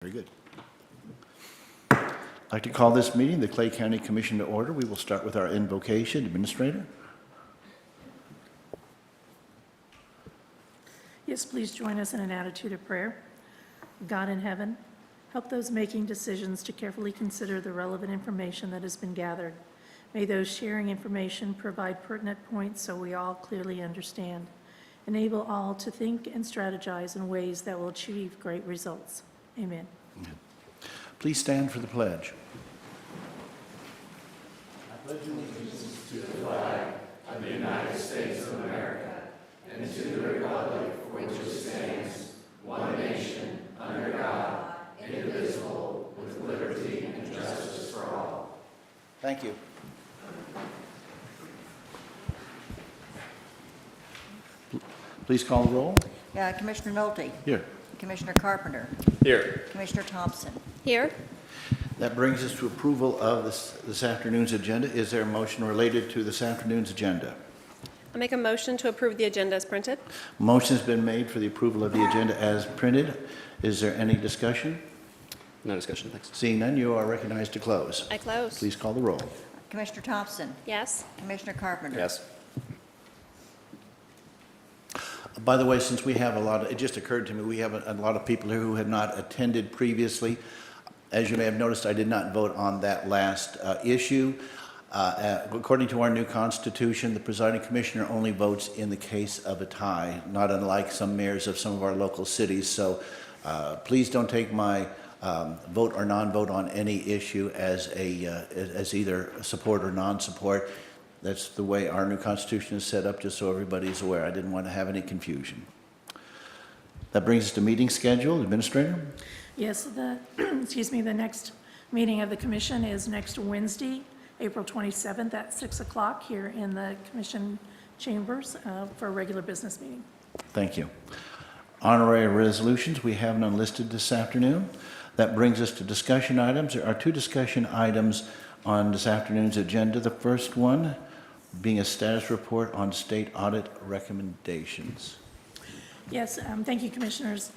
Very good. I'd like to call this meeting, the Clay County Commission, to order. We will start with our invocation. Administrator? Yes, please join us in an attitude of prayer. God in heaven, help those making decisions to carefully consider the relevant information that has been gathered. May those sharing information provide pertinent points so we all clearly understand. Enable all to think and strategize in ways that will achieve great results. Amen. Please stand for the pledge. Thank you. Please call the roll. Commissioner Nolte. Here. Commissioner Carpenter. Here. Commissioner Thompson. Here. That brings us to approval of this afternoon's agenda. Is there a motion related to this afternoon's agenda? I'll make a motion to approve the agenda as printed. Motion has been made for the approval of the agenda as printed. Is there any discussion? No discussion, thanks. Seeing none, you are recognized to close. I close. Please call the roll. Commissioner Thompson. Yes. Commissioner Carpenter. Yes. By the way, since we have it just occurred to me, we have a lot of people here who have not attended previously. As you may have noticed, I did not vote on that last issue. According to our new constitution, the presiding commissioner only votes in the case of a tie, not unlike some mayors of some of our local cities. So please don't take my vote or non-vote on any issue as either support or non-support. That's the way our new constitution is set up, just so everybody's aware. I didn't want to have any confusion. That brings us to meeting schedule. Administrator? Yes, the next meeting of the commission is next Wednesday, April 27th at 6 o'clock here in the commission chambers for a regular business meeting. Thank you. Honorary resolutions, we have none listed this afternoon. That brings us to discussion items. There are two discussion items on this afternoon's agenda. The first one being a status report on state audit recommendations. Yes, thank you, commissioners.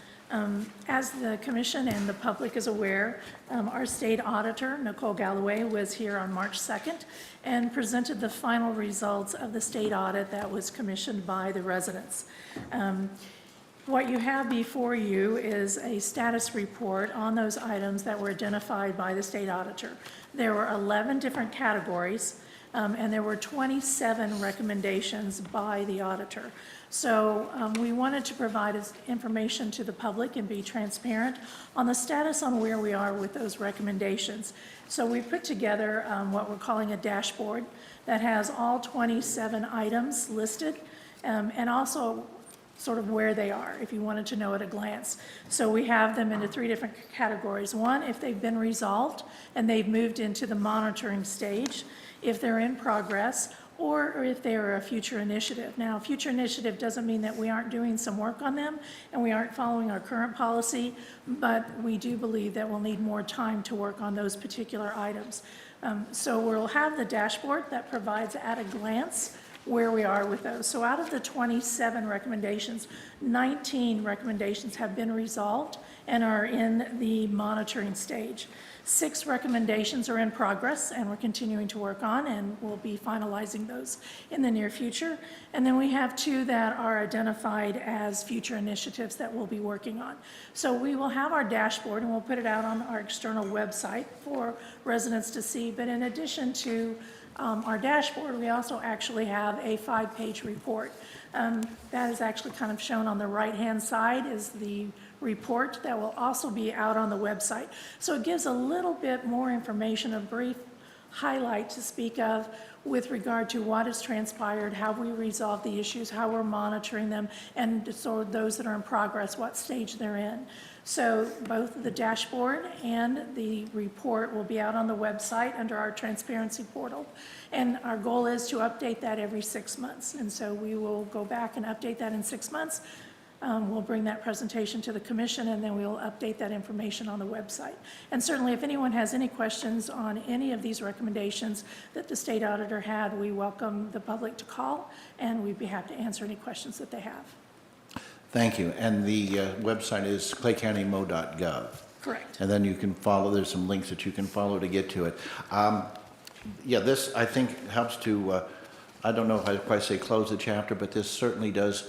As the commission and the public is aware, our state auditor, Nicole Galloway, was here on March 2nd and presented the final results of the state audit that was commissioned by the residents. What you have before you is a status report on those items that were identified by the state auditor. There were 11 different categories, and there were 27 recommendations by the auditor. So we wanted to provide information to the public and be transparent on the status on where we are with those recommendations. So we put together what we're calling a dashboard that has all 27 items listed and also sort of where they are, if you wanted to know at a glance. So we have them into three different categories. One, if they've been resolved and they've moved into the monitoring stage, if they're in progress, or if they are a future initiative. Now, future initiative doesn't mean that we aren't doing some work on them and we aren't following our current policy, but we do believe that we'll need more time to work on those particular items. So we'll have the dashboard that provides at a glance where we are with those. So out of the 27 recommendations, 19 recommendations have been resolved and are in the monitoring stage. 6 recommendations are in progress and we're continuing to work on, and we'll be finalizing those in the near future. And then we have 2 that are identified as future initiatives that we'll be working on. So we will have our dashboard and we'll put it out on our external website for residents to see. But in addition to our dashboard, we also actually have a 5-page report. That is actually kind of shown on the right-hand side is the report that will also be out on the website. So it gives a little bit more information, a brief highlight to speak of with regard to what has transpired, how we resolve the issues, how we're monitoring them, and so those that are in progress, what stage they're in. So both the dashboard and the report will be out on the website under our transparency portal. And our goal is to update that every 6 months. And so we will go back and update that in 6 months. We'll bring that presentation to the commission, and then we'll update that information on the website. And certainly if anyone has any questions on any of these recommendations that the state auditor had, we welcome the public to call, and we'd be happy to answer any questions that they have. Thank you. And the website is claycountymo.gov. Correct. And then you can follow, there's some links that you can follow to get to it. Yeah, this, I think, helps to, I don't know if I'd quite say close the chapter, but this certainly does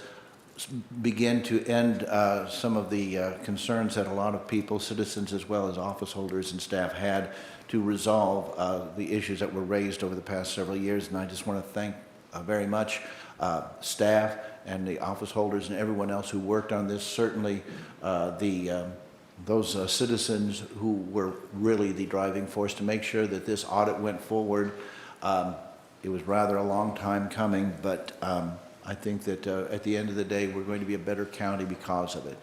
begin to end some of the concerns that a lot of people, citizens as well as office holders and staff had to resolve the issues that were raised over the past several years. And I just want to thank very much staff and the office holders and everyone else who worked on this. Certainly those citizens who were really the driving force to make sure that this audit went forward. It was rather a long time coming, but I think that at the end of the day, we're going to be a better county because of it.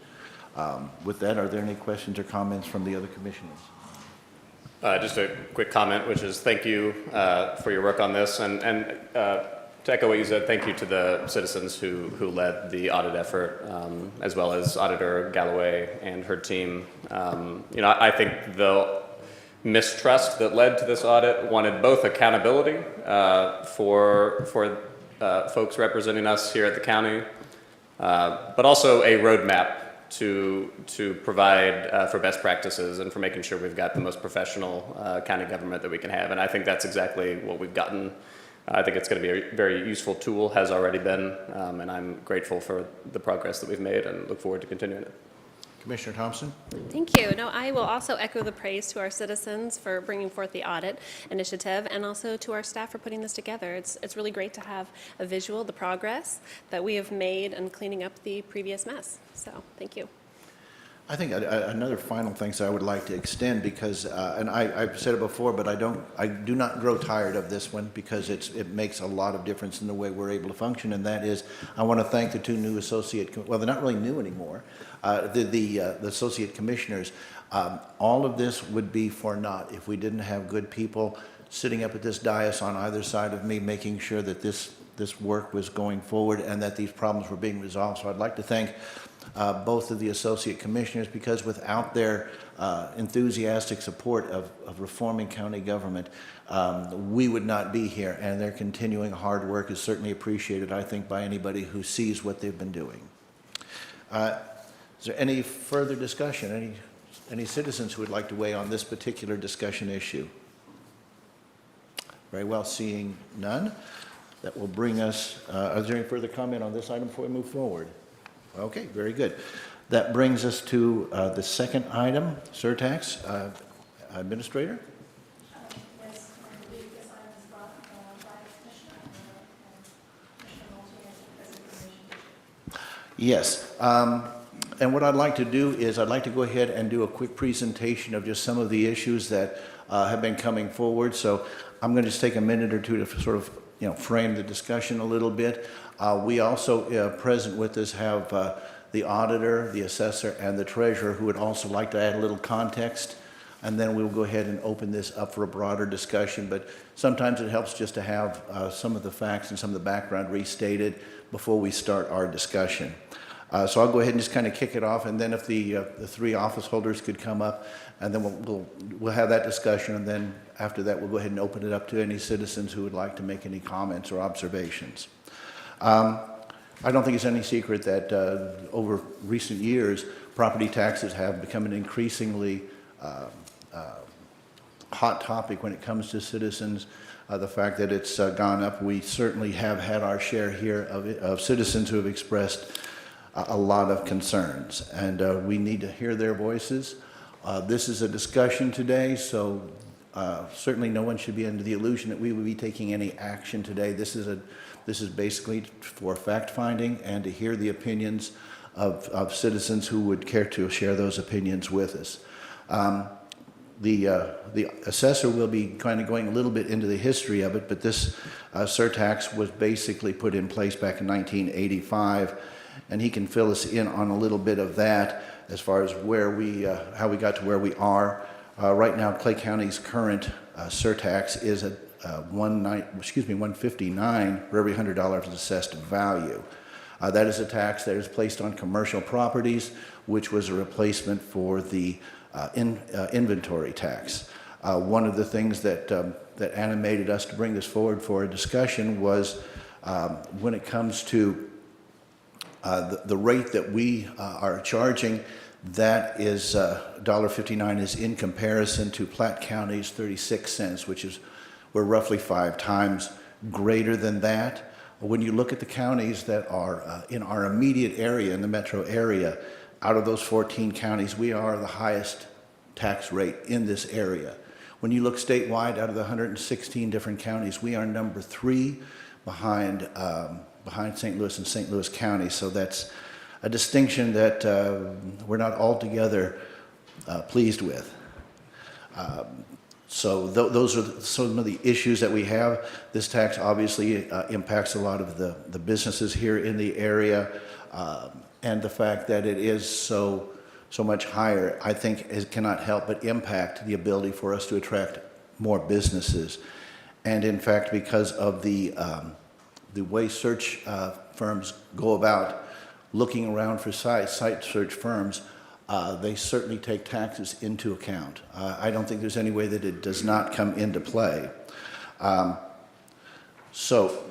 With that, are there any questions or comments from the other commissioners? Just a quick comment, which is thank you for your work on this, and to echo what you said, thank you to the citizens who led the audit effort, as well as Auditor Galloway and her team. You know, I think the mistrust that led to this audit wanted both accountability for folks representing us here at the county, but also a roadmap to provide for best practices and for making sure we've got the most professional county government that we can have. And I think that's exactly what we've gotten. I think it's going to be a very useful tool, has already been, and I'm grateful for the progress that we've made and look forward to continuing it. Commissioner Thompson? Thank you. No, I will also echo the praise to our citizens for bringing forth the audit initiative, and also to our staff for putting this together. It's really great to have a visual, the progress that we have made in cleaning up the previous mess. So thank you. I think another final thanks I would like to extend, because, and I've said it before, but I do not grow tired of this one, because it makes a lot of difference in the way we're able to function, and that is, I want to thank the two new associate, well, they're not really new anymore, the associate commissioners. All of this would be for naught if we didn't have good people sitting up at this dais on either side of me, making sure that this work was going forward and that these problems were being resolved. So I'd like to thank both of the associate commissioners, because without their enthusiastic support of reforming county government, we would not be here, and their continuing hard work is certainly appreciated, I think, by anybody who sees what they've been doing. Is there any further discussion? Any citizens who would like to weigh on this particular discussion issue? Very well, seeing none, that will bring us, is there any further comment on this item before we move forward? Okay, very good. That brings us to the second item, surtax. Administrator? Yes, I believe this item is brought by Commissioner, and Commissioner Multi has the presentation. Yes. And what I'd like to do is I'd like to go ahead and do a quick presentation of just some of the issues that have been coming forward. So I'm going to just take a minute or two to sort of frame the discussion a little bit. We also, present with us, have the auditor, the assessor, and the treasurer, who would also like to add a little context. And then we'll go ahead and open this up for a broader discussion. But sometimes it helps just to have some of the facts and some of the background restated before we start our discussion. So I'll go ahead and just kind of kick it off, and then if the three office holders could come up, and then we'll have that discussion, and then after that we'll go ahead and open it up to any citizens who would like to make any comments or observations. I don't think it's any secret that over recent years, property taxes have become an increasingly hot topic when it comes to citizens. The fact that it's gone up, we certainly have had our share here of citizens who have expressed a lot of concerns, and we need to hear their voices. This is a discussion today, so certainly no one should be under the illusion that we will be taking any action today. This is basically for fact-finding and to hear the opinions of citizens who would care to share those opinions with us. The assessor will be kind of going a little bit into the history of it, but this surtax was basically put in place back in 1985, and he can fill us in on a little bit of that as far as where we, how we got to where we are. Right now, Clay County's current surtax is at $159 for every $100 of assessed value. That is a tax that is placed on commercial properties, which was a replacement for the inventory tax. One of the things that animated us to bring this forward for a discussion was when it comes to the rate that we are charging, That is, $1.59 is in comparison to Platte County's 36 cents, which is, we're roughly 5 times greater than that. When you look at the counties that are in our immediate area, in the metro area, out of those 14 counties, we are the highest tax rate in this area. When you look statewide, out of the 116 different counties, we are number 3 behind St. Louis and St. Louis County. So that's a distinction that we're not altogether pleased with. So those are some of the issues that we have. This tax obviously impacts a lot of the businesses here in the area, and the fact that it is so much higher, I think it cannot help but impact the ability for us to attract more businesses. And in fact, because of the way search firms go about looking around for site search firms, they certainly take taxes into account. I don't think there's any way that it does not come into play. So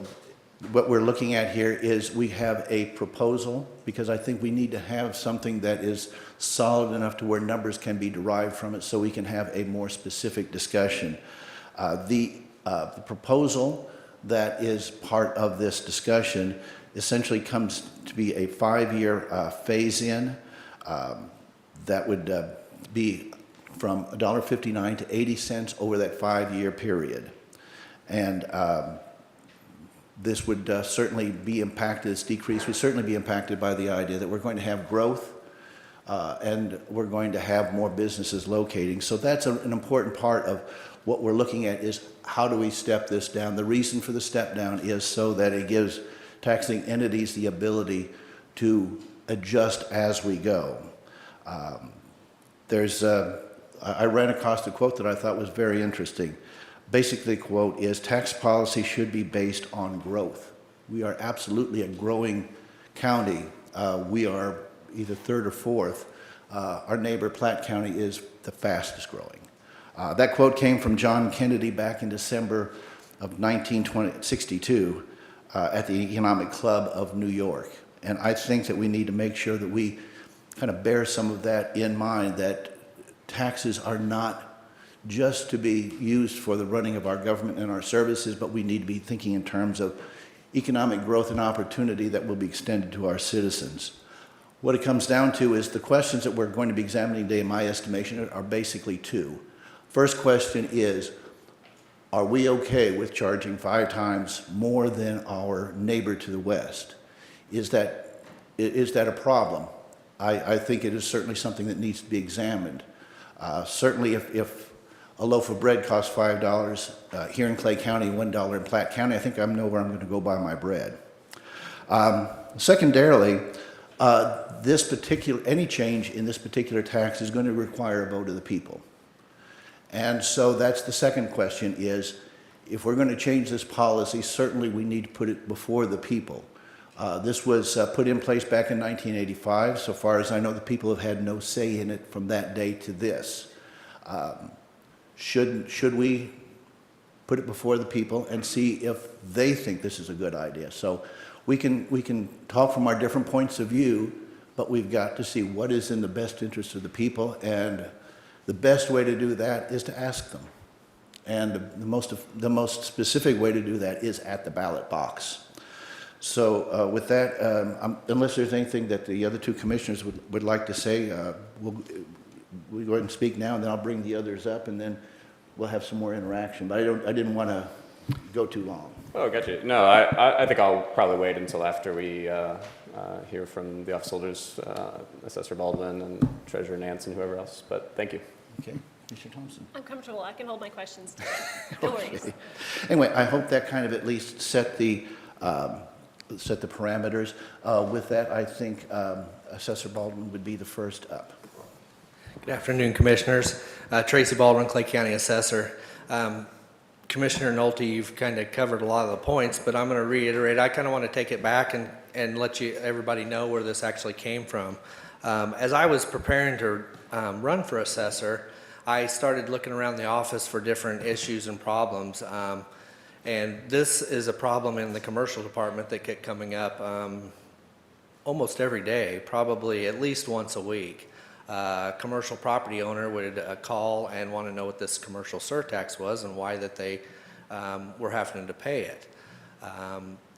what we're looking at here is we have a proposal, because I think we need to have something that is solid enough to where numbers can be derived from it so we can have a more specific discussion. The proposal that is part of this discussion essentially comes to be a 5-year phase-in. That would be from $1.59 to 80 cents over that 5-year period. And this would certainly be impacted, this decrease would certainly be impacted by the idea that we're going to have growth and we're going to have more businesses locating. So that's an important part of what we're looking at, is how do we step this down? The reason for the step down is so that it gives taxing entities the ability to adjust as we go. I ran across a quote that I thought was very interesting. Basically, the quote is, tax policy should be based on growth. We are absolutely a growing county. We are either 3rd or 4th. Our neighbor, Platte County, is the fastest growing. That quote came from John Kennedy back in December of 1962 at the Economic Club of New York. And I think that we need to make sure that we kind of bear some of that in mind, that taxes are not just to be used for the running of our government and our services, but we need to be thinking in terms of economic growth and opportunity that will be extended to our citizens. What it comes down to is the questions that we're going to be examining today, in my estimation, are basically 2. First question is, are we okay with charging 5 times more than our neighbor to the west? Is that a problem? I think it is certainly something that needs to be examined. Certainly if a loaf of bread costs $5 here in Clay County, $1 in Platte County, I think I know where I'm going to go buy my bread. Secondarily, any change in this particular tax is going to require a vote of the people. And so that's the second question, is if we're going to change this policy, certainly we need to put it before the people. This was put in place back in 1985. So far as I know, the people have had no say in it from that day to this. Should we put it before the people and see if they think this is a good idea? So we can talk from our different points of view, but we've got to see what is in the best interest of the people, and the best way to do that is to ask them. And the most specific way to do that is at the ballot box. So with that, unless there's anything that the other 2 commissioners would like to say, we'll go ahead and speak now, and then I'll bring the others up, and then we'll have some more interaction. But I didn't want to go too long. Oh, gotcha. No, I think I'll probably wait until after we hear from the office holders, Assessor Baldwin and Treasurer Nance and whoever else. But thank you. Okay, Mr. Thompson. I'm comfortable. I can hold my questions today. No worries. Okay. Anyway, I hope that kind of at least set the parameters. With that, I think Assessor Baldwin would be the first up. Good afternoon, Commissioners. Tracy Baldwin, Clay County Assessor. Commissioner Nolte, you've kind of covered a lot of the points, but I'm going to reiterate. I kind of want to take it back and let everybody know where this actually came from. As I was preparing to run for assessor, I started looking around the office for different issues and problems. And this is a problem in the commercial department that kept coming up almost every day, probably at least once a week. commercial property owner would call and want to know what this commercial surtax was and why that they were having to pay it.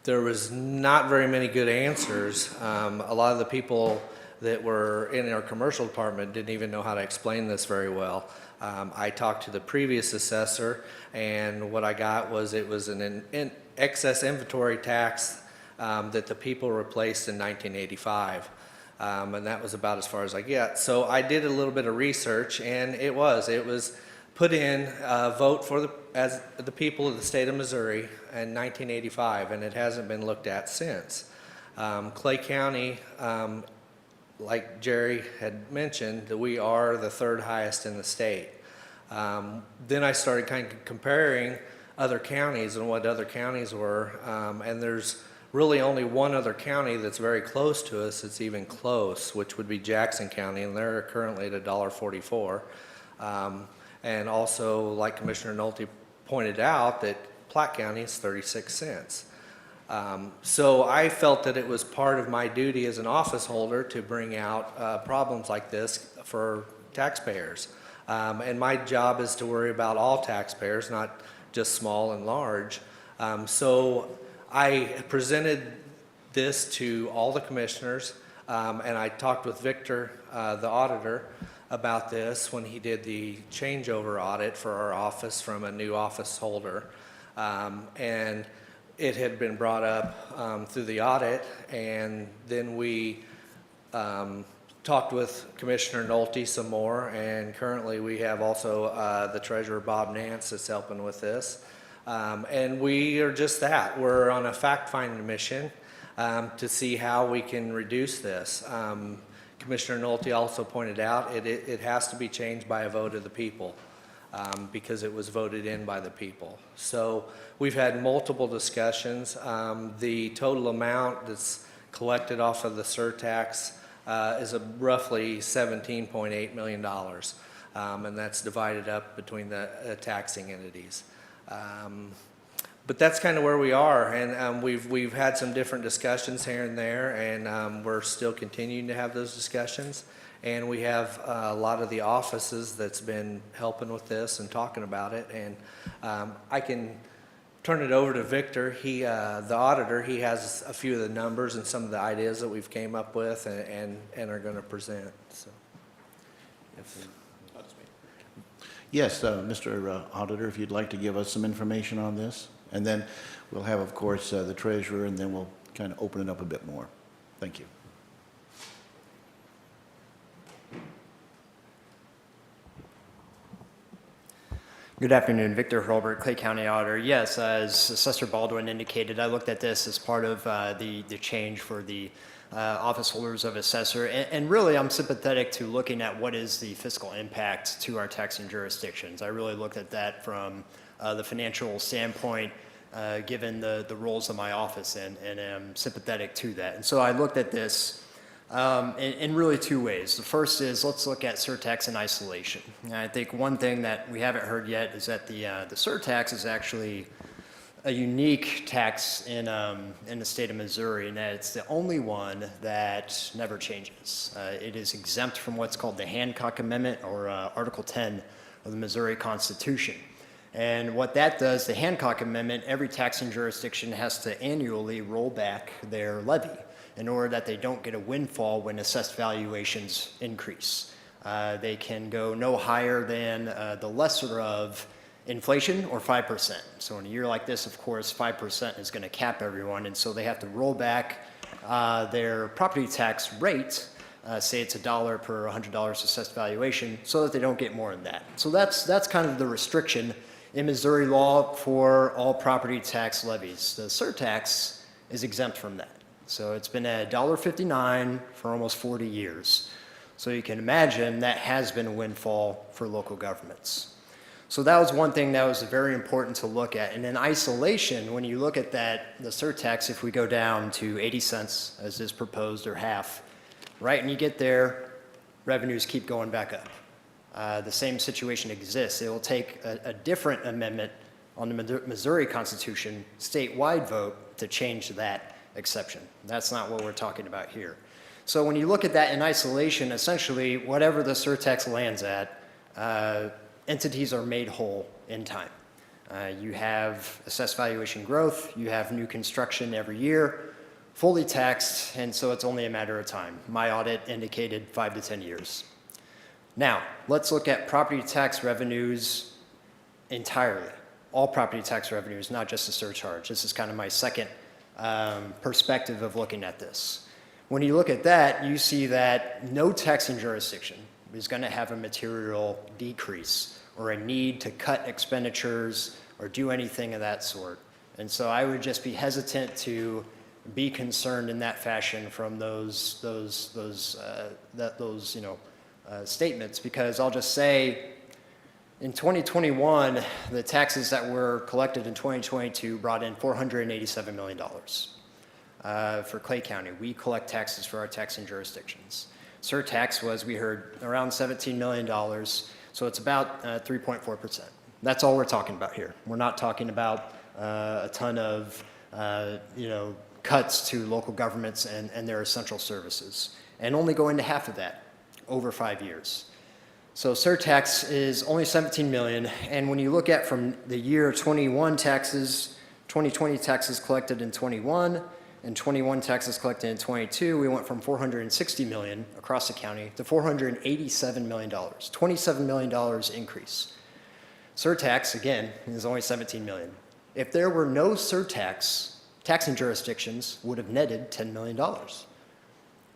There was not very many good answers. A lot of the people that were in our commercial department didn't even know how to explain this very well. I talked to the previous assessor, and what I got was it was an excess inventory tax that the people replaced in 1985. And that was about as far as I get. So I did a little bit of research, and it was put in a vote for as the people of the state of Missouri in 1985, and it hasn't been looked at since. Clay County, like Jerry had mentioned, that we are the third highest in the state. Then I started kind of comparing other counties and what other counties were, and there's really only one other county that's very close to us that's even close, which would be Jackson County, and they're currently at $1.44. And also, like Commissioner Nolte pointed out, that Platte County is 36 cents. So I felt that it was part of my duty as an office holder to bring out problems like this for taxpayers. And my job is to worry about all taxpayers, not just small and large. So I presented this to all the commissioners, and I talked with Victor, the auditor, about this when he did the changeover audit for our office from a new office holder. And it had been brought up through the audit, and then we talked with Commissioner Nolte some more, and currently we have also the treasurer, Bob Nance, that's helping with this. And we are just that. We're on a fact-finding mission to see how we can reduce this. Commissioner Nolte also pointed out it has to be changed by a vote of the people because it was voted in by the people. So we've had multiple discussions. The total amount that's collected off of the surtax is roughly $17.8 million, and that's divided up between the taxing entities. But that's kind of where we are, and we've had some different discussions here and there, and we're still continuing to have those discussions. And we have a lot of the offices that's been helping with this and talking about it. And I can turn it over to Victor. He, the auditor, he has a few of the numbers and some of the ideas that we've came up with and are going to present. So, Yes, Mr. Auditor, if you'd like to give us some information on this. And then we'll have, of course, the treasurer, and then we'll kind of open it up a bit more. Thank you. Good afternoon, Victor Hurlbert, Clay County Auditor. Yes, as Assessor Baldwin indicated, I looked at this as part of the change for the office holders of assessor, and really I'm sympathetic to looking at what is the fiscal impact to our taxing jurisdictions. I really looked at that from the financial standpoint, given the roles of my office, and am sympathetic to that. And so I looked at this in really two ways. The first is let's look at surtax in isolation. And I think one thing that we haven't heard yet is that the surtax is actually a unique tax in the state of Missouri, and that it's the only one that never changes. It is exempt from what's called the Hancock Amendment, or Article 10 of the Missouri Constitution. And what that does, the Hancock Amendment, every taxing jurisdiction has to annually roll back their levy in order that they don't get a windfall when assessed valuations increase. They can go no higher than the lesser of inflation, or 5%. So in a year like this, of course, 5% is going to cap everyone, and so they have to roll back their property tax rate, say it's $1 per $100 assessed valuation, so that they don't get more than that. So that's kind of the restriction in Missouri law for all property tax levies. The surtax is exempt from that. So it's been at $1.59 for almost 40 years. So you can imagine that has been a windfall for local governments. So that was one thing that was very important to look at. And in isolation, when you look at that, the surtax, if we go down to 80 cents as is proposed, or half, right, and you get there, revenues keep going back up. The same situation exists. It will take a different amendment on the Missouri Constitution, statewide vote, to change that exception. That's not what we're talking about here. So when you look at that in isolation, essentially, whatever the surtax lands at, entities are made whole in time. You have assessed valuation growth, you have new construction every year, fully taxed, and so it's only a matter of time. My audit indicated 5 to 10 years. Now, let's look at property tax revenues entirely. All property tax revenues, not just the surcharge. This is kind of my second perspective of looking at this. When you look at that, you see that no taxing jurisdiction is going to have a material decrease or a need to cut expenditures or do anything of that sort. And so I would just be hesitant to be concerned in that fashion from those statements, because I'll just say in 2021, the taxes that were collected in 2022 brought in $487 million. For Clay County, we collect taxes for our taxing jurisdictions. Surtax was, we heard, around $17 million, so it's about 3.4%. That's all we're talking about here. We're not talking about a ton of, cuts to local governments and their essential services, and only going to half of that over 5 years. So surtax is only 17 million, and when you look at from the year 21 taxes, 2020 taxes collected in 21, and 21 taxes collected in 22, we went from 460 million across the county to $487 million, $27 million increase. Surtax, again, is only 17 million. If there were no surtax, taxing jurisdictions would have netted $10 million.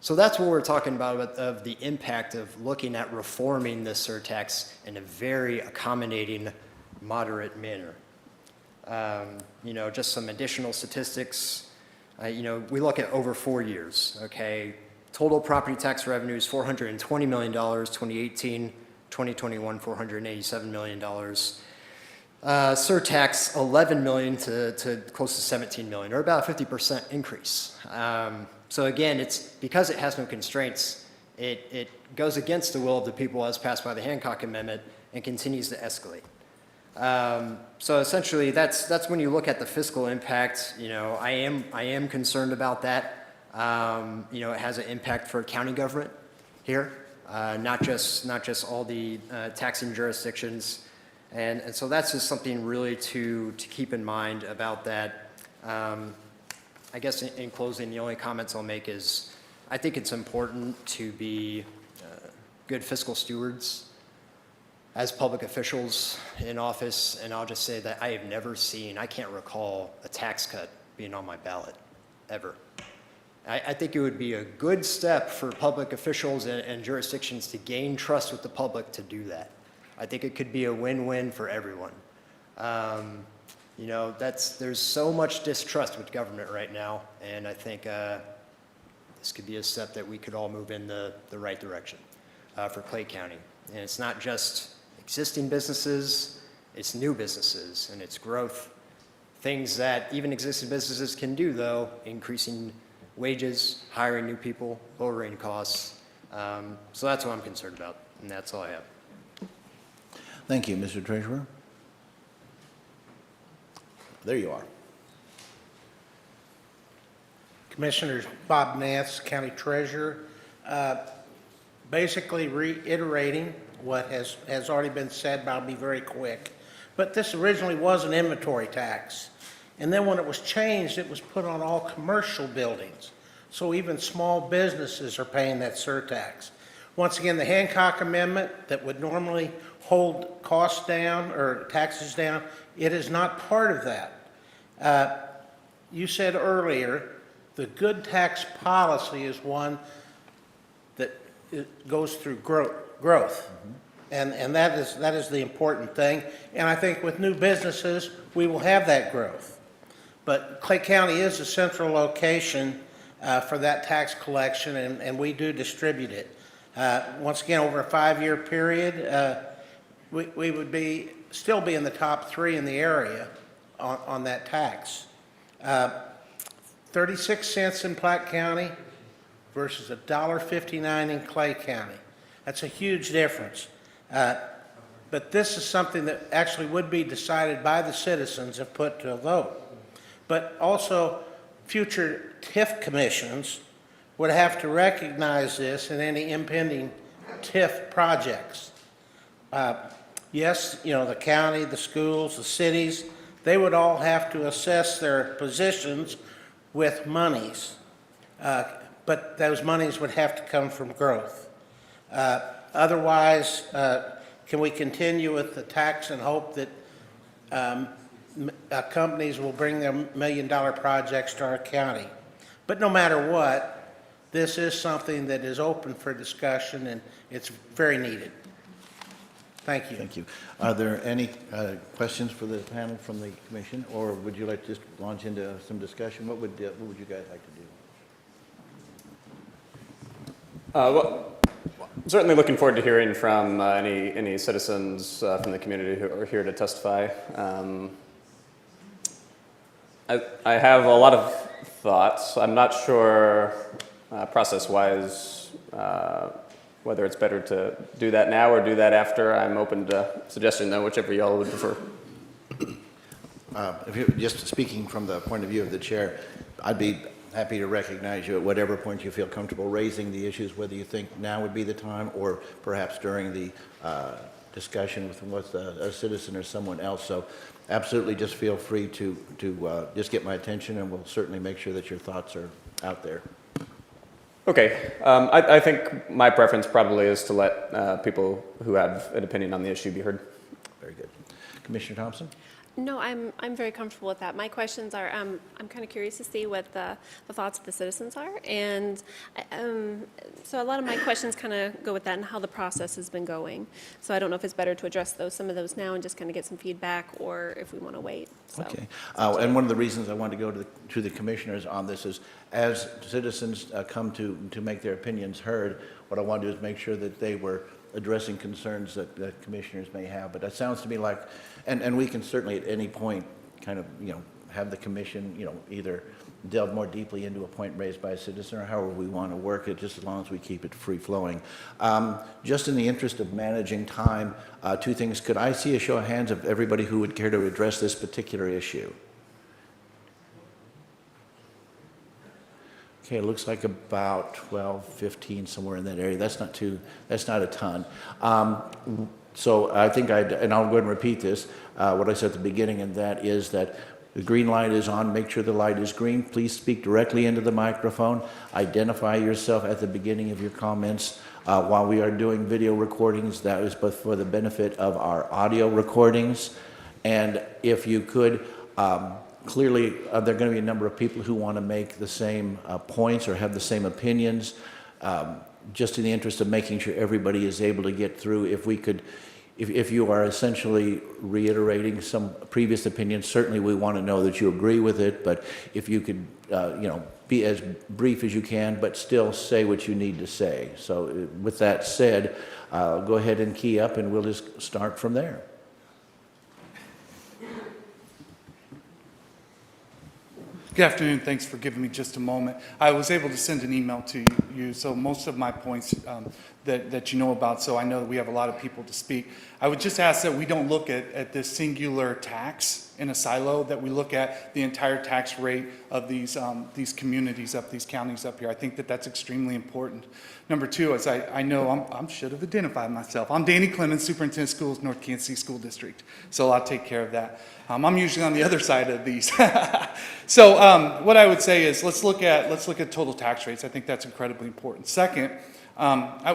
So that's what we're talking about of the impact of looking at reforming this surtax in a very accommodating, moderate manner. Just some additional statistics. We look at over 4 years, okay? Total property tax revenues, $420 million, 2018, 2021, $487 million. Surtax, 11 million to close to 17 million, or about a 50% increase. So again, it's because it has no constraints, it goes against the will of the people as passed by the Hancock Amendment and continues to escalate. So essentially, that's when you look at the fiscal impact. I am concerned about that. It has an impact for county government here, not just all the taxing jurisdictions. And so that's just something really to keep in mind about that. I guess in closing, the only comments I'll make is I think it's important to be good fiscal stewards as public officials in office. And I'll just say that I have never seen, I can't recall a tax cut being on my ballot, ever. I think it would be a good step for public officials and jurisdictions to gain trust with the public to do that. I think it could be a win-win for everyone. There's so much distrust with government right now, and I think this could be a step that we could all move in the right direction for Clay County. And it's not just existing businesses, it's new businesses, and it's growth. Things that even existing businesses can do, though, increasing wages, hiring new people, lowering costs. So that's what I'm concerned about, and that's all I have. Thank you, Mr. Treasurer. There you are. Commissioners, Bob Nance, County Treasurer. Basically reiterating what has already been said, but I'll be very quick. But this originally was an inventory tax. And then when it was changed, it was put on all commercial buildings. So even small businesses are paying that surtax. Once again, the Hancock Amendment that would normally hold costs down or taxes down, it is not part of that. You said earlier, the good tax policy is one that goes through growth. And that is the important thing. And I think with new businesses, we will have that growth. But Clay County is a central location for that tax collection, and we do distribute it. Once again, over a 5-year period, we would still be in the top 3 in the area on that tax. 36 cents in Platte County versus $1.59 in Clay County. That's a huge difference. But this is something that actually would be decided by the citizens if put to a vote. But also, future TIF commissions would have to recognize this in any impending TIF projects. Yes, the county, the schools, the cities, they would all have to assess their positions with monies. But those monies would have to come from growth. Otherwise, can we continue with the tax and hope that companies will bring their million-dollar projects to our county? But no matter what, this is something that is open for discussion, and it's very needed. Thank you. Thank you. Are there any questions for the panel from the commission, or would you like to just launch into some discussion? What would you guys like to do? Well, certainly looking forward to hearing from any citizens from the community who are here to testify. I have a lot of thoughts. I'm not sure process-wise whether it's better to do that now or do that after. I'm open to suggesting that, whichever y'all would prefer. If you're just speaking from the point of view of the chair, I'd be happy to recognize you at whatever point you feel comfortable raising the issues, whether you think now would be the time or perhaps during the discussion with a citizen or someone else. So absolutely just feel free to just get my attention, and we'll certainly make sure that your thoughts are out there. Okay, I think my preference probably is to let people who have an opinion on the issue be heard. Very good. Commissioner Thompson? No, I'm very comfortable with that. My questions are, I'm kind of curious to see what the thoughts of the citizens are. And so a lot of my questions kind of go with that and how the process has been going. So I don't know if it's better to address some of those now and just kind of get some feedback, or if we want to wait. So, Okay. And one of the reasons I wanted to go to the commissioners on this is, as citizens come to make their opinions heard, what I want to do is make sure that they were addressing concerns that commissioners may have. But that sounds to me like, and we can certainly at any point kind of, have the commission, either delve more deeply into a point raised by a citizen, or however we want to work it, just as long as we keep it free flowing. Just in the interest of managing time, two things. Could I see a show of hands of everybody who would care to address this particular issue? Okay, it looks like about 12, 15, somewhere in that area. That's not a ton. So I think and I'll go ahead and repeat this, what I said at the beginning, and that is that the green light is on. Make sure the light is green. Please speak directly into the microphone. Identify yourself at the beginning of your comments. While we are doing video recordings, that is both for the benefit of our audio recordings. And if you could, clearly, there are going to be a number of people who want to make the same points or have the same opinions. Just in the interest of making sure everybody is able to get through, if we could, if you are essentially reiterating some previous opinions, certainly we want to know that you agree with it. But if you could, be as brief as you can, but still say what you need to say. So with that said, go ahead and key up, and we'll just start from there. Good afternoon. Thanks for giving me just a moment. I was able to send an email to you, so most of my points that you know about, so I know that we have a lot of people to speak. I would just ask that we don't look at this singular tax in a silo, that we look at the entire tax rate of these communities up, these counties up here. I think that that's extremely important. Number two, as I know, I should have identified myself. I'm Danny Clemens, Superintendent of Schools, North Kansas City School District, so I'll take care of that. I'm usually on the other side of these. So what I would say is let's look at total tax rates. I think that's incredibly important. Second,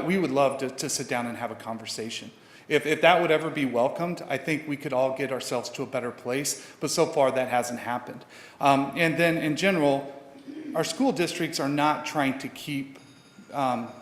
we would love to sit down and have a conversation. If that would ever be welcomed, I think we could all get ourselves to a better place, but so far that hasn't happened. And then in general, our school districts are not trying to keep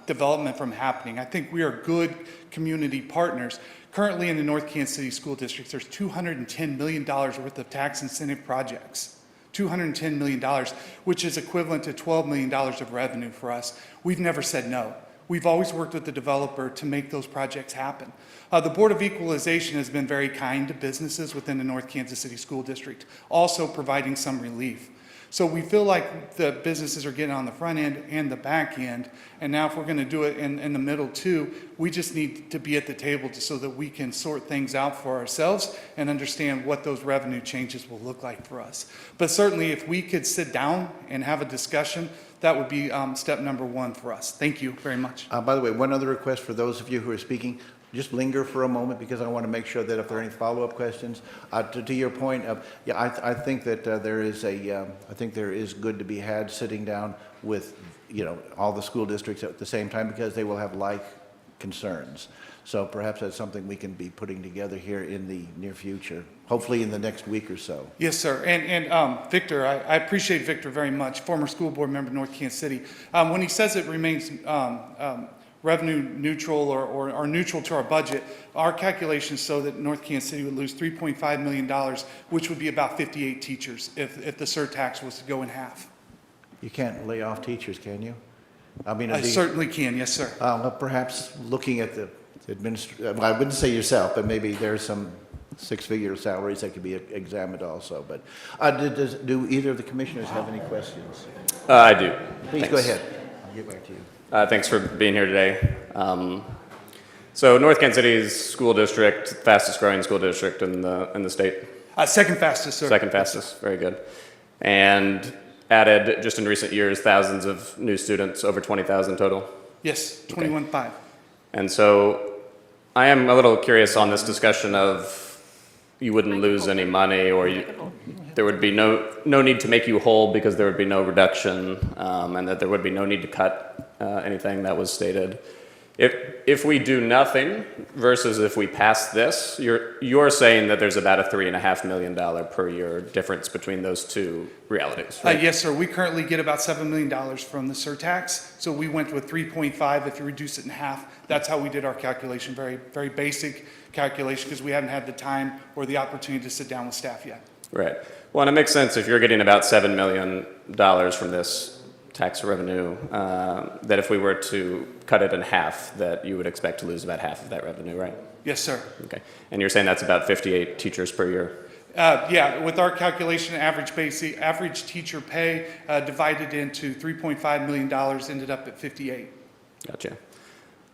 development from happening. I think we are good community partners. Currently in the North Kansas City School District, there's $210 million worth of tax incentive projects. $210 million, which is equivalent to $12 million of revenue for us. We've never said no. We've always worked with the developer to make those projects happen. The Board of Equalization has been very kind to businesses within the North Kansas City School District, also providing some relief. So we feel like the businesses are getting on the front end and the back end, and now if we're going to do it in the middle too, we just need to be at the table so that we can sort things out for ourselves and understand what those revenue changes will look like for us. But certainly if we could sit down and have a discussion, that would be step number one for us. Thank you very much. By the way, one other request for those of you who are speaking, just linger for a moment because I want to make sure that if there are any follow-up questions, to your point of, yeah, I think that I think there is good to be had sitting down with, all the school districts at the same time because they will have like concerns. So perhaps that's something we can be putting together here in the near future, hopefully in the next week or so. Yes, sir. And Victor, I appreciate Victor very much, former school board member, North Kansas City. When he says it remains revenue neutral or neutral to our budget, our calculations show that North Kansas City would lose $3.5 million, which would be about 58 teachers if the surtax was to go in half. You can't lay off teachers, can you? I mean, I certainly can, yes, sir. well, perhaps looking at the well, I wouldn't say yourself, but maybe there's some six-figure salaries that could be examined also. But do either of the commissioners have any questions? I do. Please Thanks. go ahead. I'll get back to you. Thanks for being here today. So North Kansas City's school district, fastest growing school district in the state. Second fastest, sir. Second fastest, very good. And added, just in recent years, thousands of new students, over 20,000 total. Yes, 21.5. And so I am a little curious on this discussion of you wouldn't lose any money or there would be no need to make you whole because there would be no reduction and that there would be no need to cut anything that was stated. If we do nothing versus if we pass this, you're saying that there's about a $3.5 million per year difference between those two realities, right? Yes, sir. We currently get about $7 million from the surtax. So we went with 3.5. If you reduce it in half, that's how we did our calculation. Very, very basic calculation because we haven't had the time or the opportunity to sit down with staff yet. Right. Well, and it makes sense if you're getting about $7 million from this tax revenue, that if we were to cut it in half, that you would expect to lose about half of that revenue, right? Yes, sir. Okay. And you're saying that's about 58 teachers per year? Yeah, with our calculation, average teacher pay divided into $3.5 million ended up at 58. Gotcha.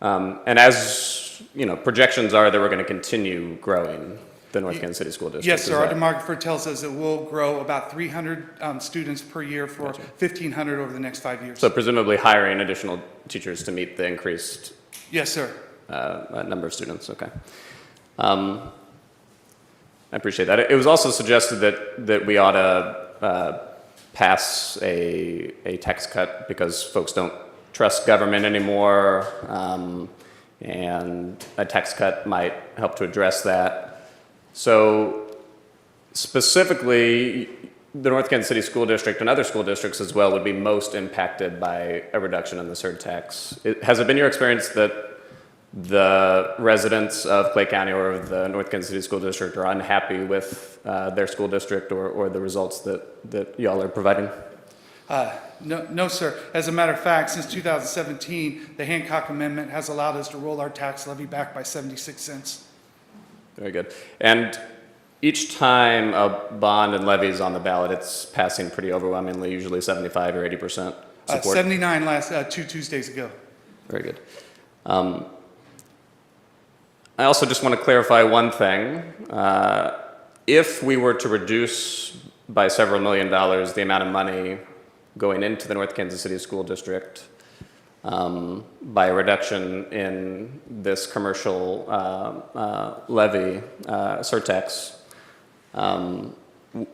And as, projections are that we're going to continue growing the North Kansas City School District. Yes, sir. Our Is that- demographer tells us it will grow about 300 students per year for 1,500 over the next 5 years. So presumably hiring additional teachers to meet the increased Yes, sir. number of students, okay. I appreciate that. It was also suggested that we ought to pass a tax cut because folks don't trust government anymore, and a tax cut might help to address that. So specifically, the North Kansas City School District and other school districts as well would be most impacted by a reduction in the surtax. Has it been your experience that the residents of Clay County or the North Kansas City School District are unhappy with their school district or the results that y'all are providing? No, sir. As a matter of fact, since 2017, the Hancock Amendment has allowed us to roll our tax levy back by 76 cents. Very good. And each time a bond and levy is on the ballot, it's passing pretty overwhelmingly, usually 75 or 80% support. 79 last 2 Tuesdays ago. Very good. I also just want to clarify one thing. If we were to reduce by several $1 million the amount of money going into the North Kansas City School District by a reduction in this commercial levy surtax,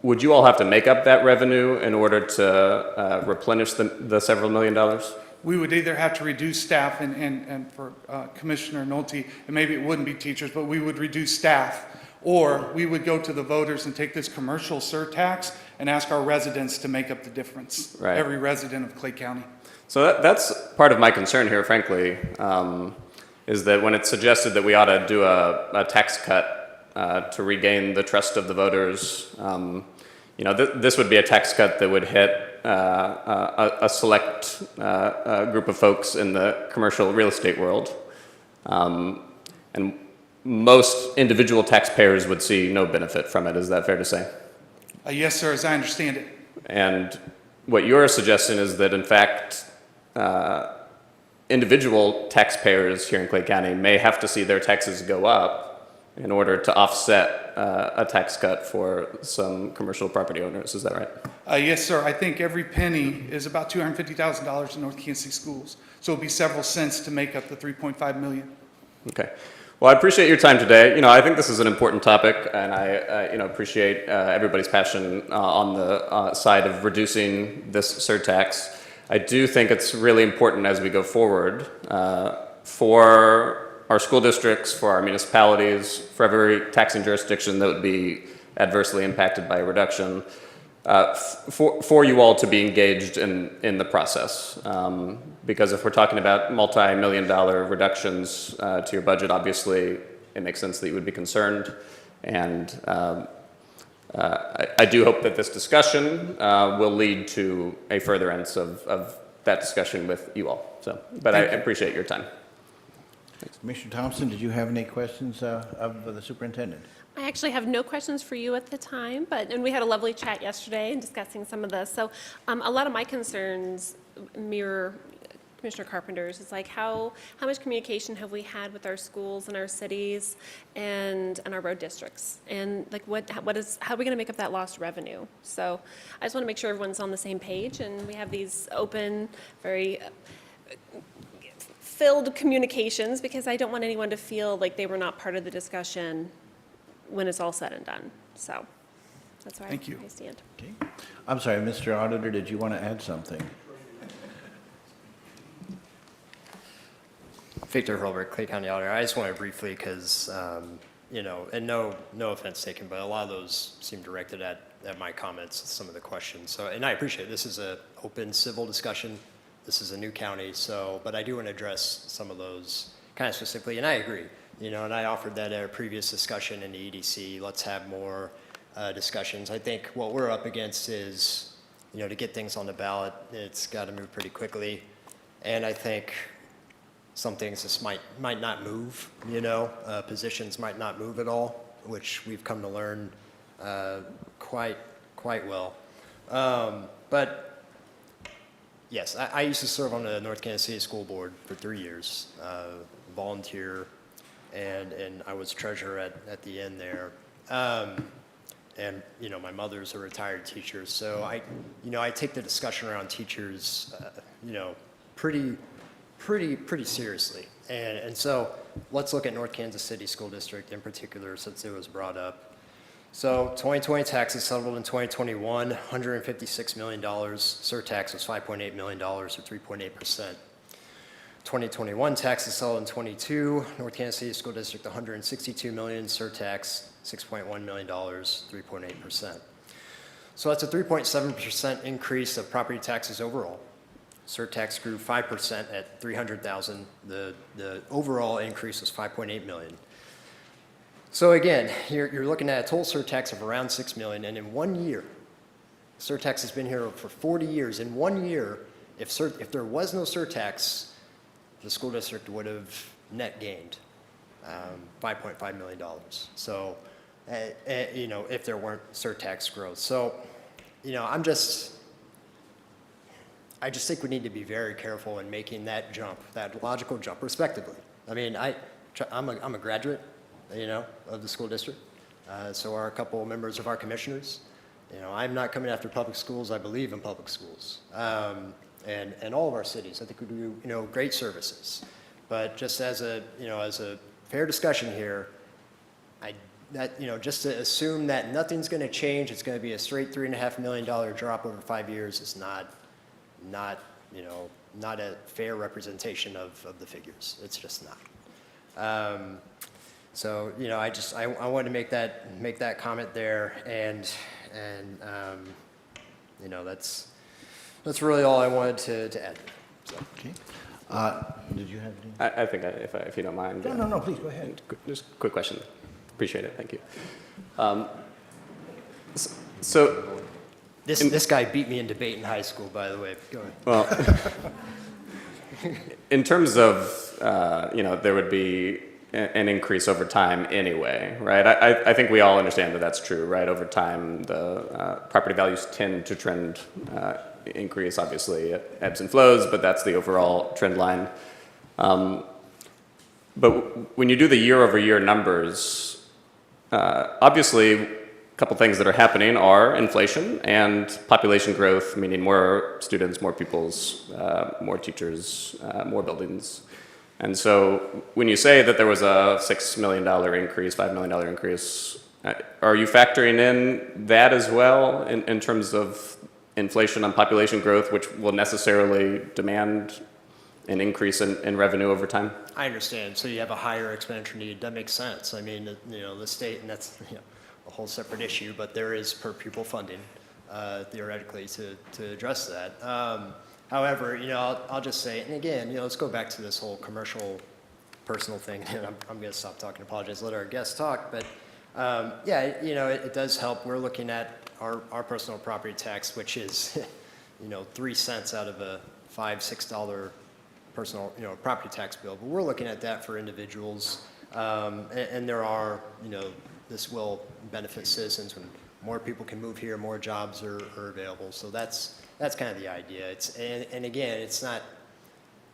would you all have to make up that revenue in order to replenish the several $1 million? We would either have to reduce staff and for Commissioner Nolte, and maybe it wouldn't be teachers, but we would reduce staff, or we would go to the voters and take this commercial surtax and ask our residents to make up the difference. Right. Every resident of Clay County. So that's part of my concern here, frankly, is that when it's suggested that we ought to do a tax cut to regain the trust of the voters, this would be a tax cut that would hit a select group of folks in the commercial real estate world. And most individual taxpayers would see no benefit from it. Is that fair to say? Yes, sir, as I understand it. And what you're suggesting is that, in fact, individual taxpayers here in Clay County may have to see their taxes go up in order to offset a tax cut for some commercial property owners. Is that right? Yes, sir. I think every penny is about $250,000 in North Kansas City schools. So it'll be several cents to make up the 3.5 million. Okay. Well, I appreciate your time today. I think this is an important topic, and I appreciate everybody's passion on the side of reducing this surtax. I do think it's really important as we go forward for our school districts, for our municipalities, for every taxing jurisdiction that would be adversely impacted by a reduction, for you all to be engaged in the process. Because if we're talking about multi-million-dollar reductions to your budget, obviously it makes sense that you would be concerned. And I do hope that this discussion will lead to a furtherance of that discussion with you all. But I appreciate your time. Commissioner Thompson, did you have any questions of the superintendent? I actually have no questions for you at the time, and we had a lovely chat yesterday in discussing some of this. So a lot of my concerns mirror Commissioner Carpenter's. It's like how much communication have we had with our schools and our cities and our road districts? And like how are we going to make up that lost revenue? So I just want to make sure everyone's on the same page and we have these open, very filled communications, because I don't want anyone to feel like they were not part of the discussion when it's all said and done. So that's why Thank you. I stand. Okay. I'm sorry, Mr. Auditor, did you want to add something? Victor Hurlbert, Clay County Auditor. I just want to briefly, because, and no offense taken, but a lot of those seem directed at my comments, some of the questions. So, and I appreciate it. This is an open civil discussion. This is a new county, but I do want to address some of those kind of specifically, and I agree. And I offered that at a previous discussion in the EDC. Let's have more discussions. I think what we're up against is, to get things on the ballot, it's got to move pretty quickly. And I think some things just might not move, positions might not move at all, which we've come to learn quite well. But yes, I used to serve on the North Kansas City School Board for 3 years, volunteer, and I was treasurer at the end there. And my mother's a retired teacher, so I take the discussion around teachers, pretty seriously. And so let's look at North Kansas City School District in particular, since it was brought up. So 2020 taxes settled in 2021, $156 million. Surtax was $5.8 million, or 3.8%. 2021 taxes settled in 22, North Kansas City School District $162 million, surtax $6.1 million, 3.8%. So that's a 3.7% increase of property taxes overall. Surtax grew 5% at $300,000. The overall increase was $5.8 million. So again, you're looking at a total surtax of around $6 million, and in 1 year, surtax has been here for 40 years. In 1 year, if there was no surtax, the school district would have net gained $5.5 million. So, if there weren't surtax growth. So, I just think we need to be very careful in making that jump, that logical jump, respectively. I mean, I'm a graduate, of the school district. So are a couple members of our commissioners. I'm not coming after public schools. I believe in public schools. And all of our cities, I think we do, great services. But just as a fair discussion here, just to assume that nothing's going to change, it's going to be a straight $3.5 million drop over 5 years is not a fair representation of the figures. It's just not. So I wanted to make that comment there, and that's really all I wanted to add. So. Okay. Did you have any? I think if you don't mind. No, please, go ahead. Just a quick question. Appreciate it. Thank you. So. This guy beat me in debate in high school, by the way. Go ahead. Well, in terms of, there would be an increase over time anyway, right? I think we all understand that that's true, right? Over time, the property values tend to trend increase. Obviously, it ebbs and flows, but that's the overall trend line. But when you do the year-over-year numbers, obviously, couple things that are happening are inflation and population growth, meaning more students, more pupils, more teachers, more buildings. And so when you say that there was a $6 million increase, $5 million increase, are you factoring in that as well in terms of inflation on population growth, which will necessarily demand an increase in revenue over time? I understand. So you have a higher expenditure need. That makes sense. I mean, the state, and that's, a whole separate issue, but there is per pupil funding, theoretically, to address that. However, I'll just say, and again, let's go back to this whole commercial personal thing, and I'm going to stop talking, apologize, let our guests talk, but it does help. We're looking at our personal property tax, which is, 3 cents out of a $5-6 personal, property tax bill, but we're looking at that for individuals, and there are, this will benefit citizens when more people can move here, more jobs are available. So that's kind of the idea. And again,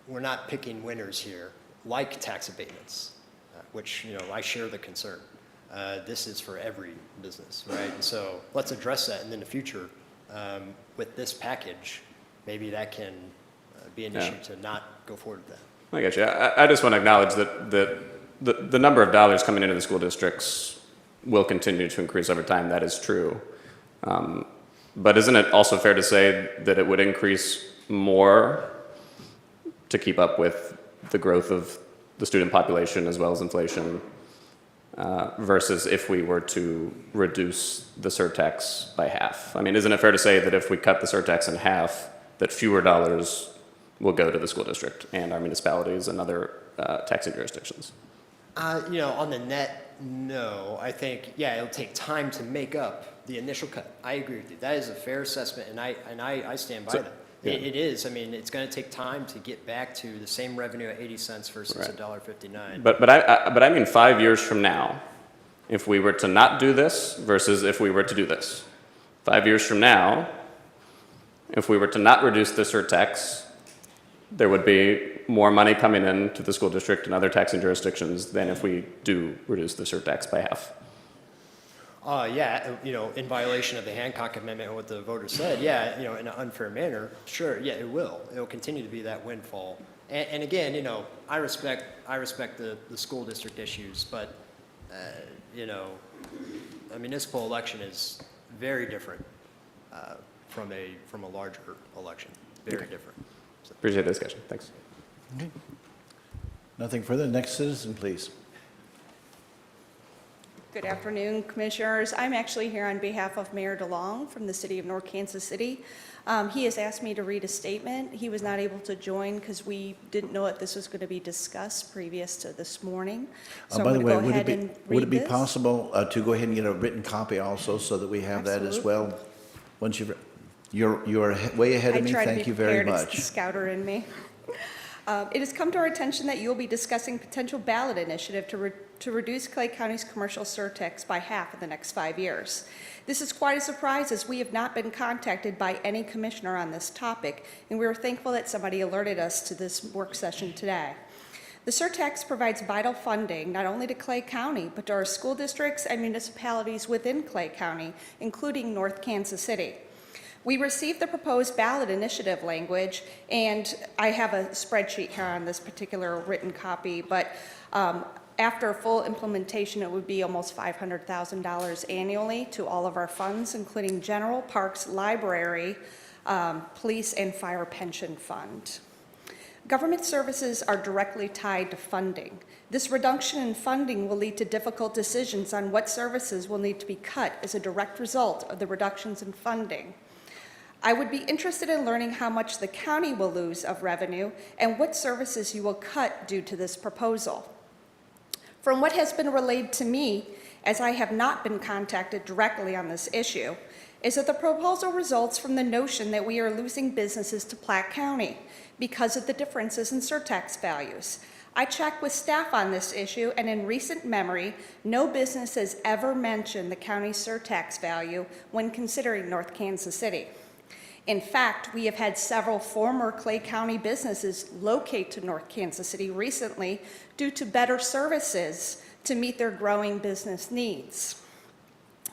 we're not picking winners here, like tax abatements, which, I share the concern. This is for every business, right? And so let's address that, and in the future, with this package, maybe that can be an issue to not go forward with that. I got you. I just want to acknowledge that the number of dollars coming into the school districts will continue to increase over time. That is true. But isn't it also fair to say that it would increase more to keep up with the growth of the student population as well as inflation versus if we were to reduce the surtax by half? I mean, isn't it fair to say that if we cut the surtax in half, that fewer dollars will go to the school district and our municipalities and other taxing jurisdictions? On the net, no. I think, it'll take time to make up the initial cut. I agree with you. That is a fair assessment, and I stand by that. Yeah. It is. I mean, it's going to take time to get back to the same revenue at 80 cents versus Right. $1.59. But I mean 5 years from now, if we were to not do this versus if we were to do this. 5 years from now, if we were to not reduce the surtax, there would be more money coming in to the school district and other taxing jurisdictions than if we do reduce the surtax by half. In violation of the Hancock Amendment and what the voters said, in an unfair manner, sure, it will. It will continue to be that windfall. And again, I respect the school district issues, but, a municipal election is very different from a larger election, very different. So. Appreciate the discussion. Thanks. Okay. Nothing further. Next citizen, please. Good afternoon, Commissioners. I'm actually here on behalf of Mayor DeLong from the city of North Kansas City. He has asked me to read a statement. He was not able to join because we didn't know that this was going to be discussed previous to this morning. So By I'm the going way, to go ahead and would it read be this. possible to go ahead and get a written copy also so that we have that as well? Once you're way ahead of me. Thank you very I try to be prepared. much. It's the scouter in me. It has come to our attention that you will be discussing potential ballot initiative to reduce Clay County's commercial surtax by half in the next 5 years. This is quite a surprise as we have not been contacted by any commissioner on this topic, and we are thankful that somebody alerted us to this work session today. The surtax provides vital funding not only to Clay County, but to our school districts and municipalities within Clay County, including North Kansas City. We received the proposed ballot initiative language, and I have a spreadsheet here on this particular written copy, but after full implementation, it would be almost $500,000 annually to all of our funds, including general, parks, library, police, and fire pension fund. Government services are directly tied to funding. This reduction in funding will lead to difficult decisions on what services will need to be cut as a direct result of the reductions in funding. I would be interested in learning how much the county will lose of revenue and what services you will cut due to this proposal. From what has been relayed to me, as I have not been contacted directly on this issue, is that the proposal results from the notion that we are losing businesses to Platte County because of the differences in surtax values. I checked with staff on this issue, and in recent memory, no business has ever mentioned the county's surtax value when considering North Kansas City. In fact, we have had several former Clay County businesses locate to North Kansas City recently due to better services to meet their growing business needs.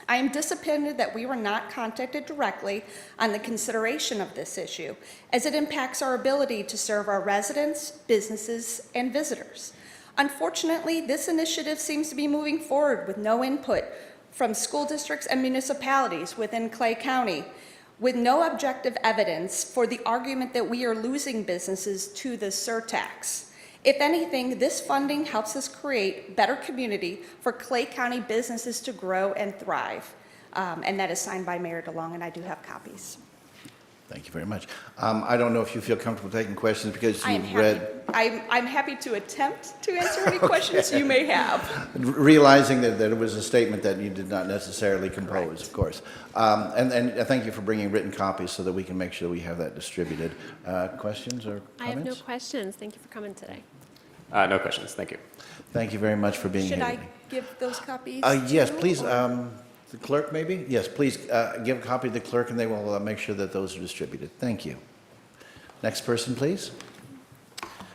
I am disappointed that we were not contacted directly on the consideration of this issue, as it impacts our ability to serve our residents, businesses, and visitors. Unfortunately, this initiative seems to be moving forward with no input from school districts and municipalities within Clay County, with no objective evidence for the argument that we are losing businesses to this surtax. If anything, this funding helps us create better community for Clay County businesses to grow and thrive. And that is signed by Mayor DeLong, and I do have copies. Thank you very much. I don't know if you feel comfortable taking questions because I am you've happy, read, I'm happy to attempt to answer any questions you may have. realizing that it was a statement that you did not necessarily compose, of course. And thank you for bringing written copies so that we can make sure we have that distributed. Questions or comments? I have no questions. Thank you for coming today. No questions. Thank you. Thank you very much for being Should here. I give those copies? Yes, too, please, or- the clerk maybe? Yes, please give a copy to the clerk and they will make sure that those are distributed. Thank you. Next person, please.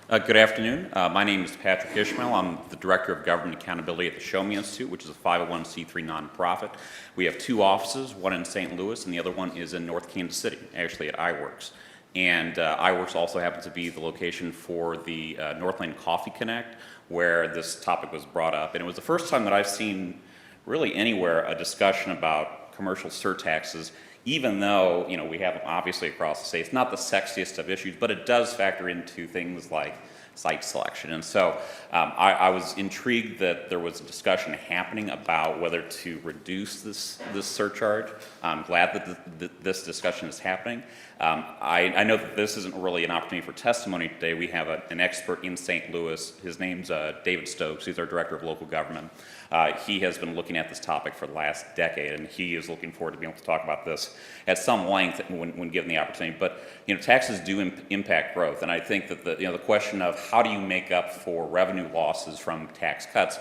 Good afternoon. My name is Patrick Ishmael. I'm the Director of Government Accountability at the Show Me Institute, which is a 501c3 nonprofit. We have two offices, one in St. Louis and the other one is in North Kansas City, actually at iWorks. And iWorks also happens to be the location for the Northland Coffee Connect, where this topic was brought up. And it was the first time that I've seen really anywhere a discussion about commercial surtaxes, even though, you know, we have them obviously across the state. It's not the sexiest of issues, but it does factor into things like site selection. And so I was intrigued that there was a discussion happening about whether to reduce this surcharge. I'm glad that this discussion is happening. I know that this isn't really an opportunity for testimony today. We have an expert in St. Louis. His name's David Stokes. He's our Director of Local Government. He has been looking at this topic for the last decade, and he is looking forward to being able to talk about this at some length when given the opportunity. But you know, taxes do impact growth, and I think that the question of how do you make up for revenue losses from tax cuts,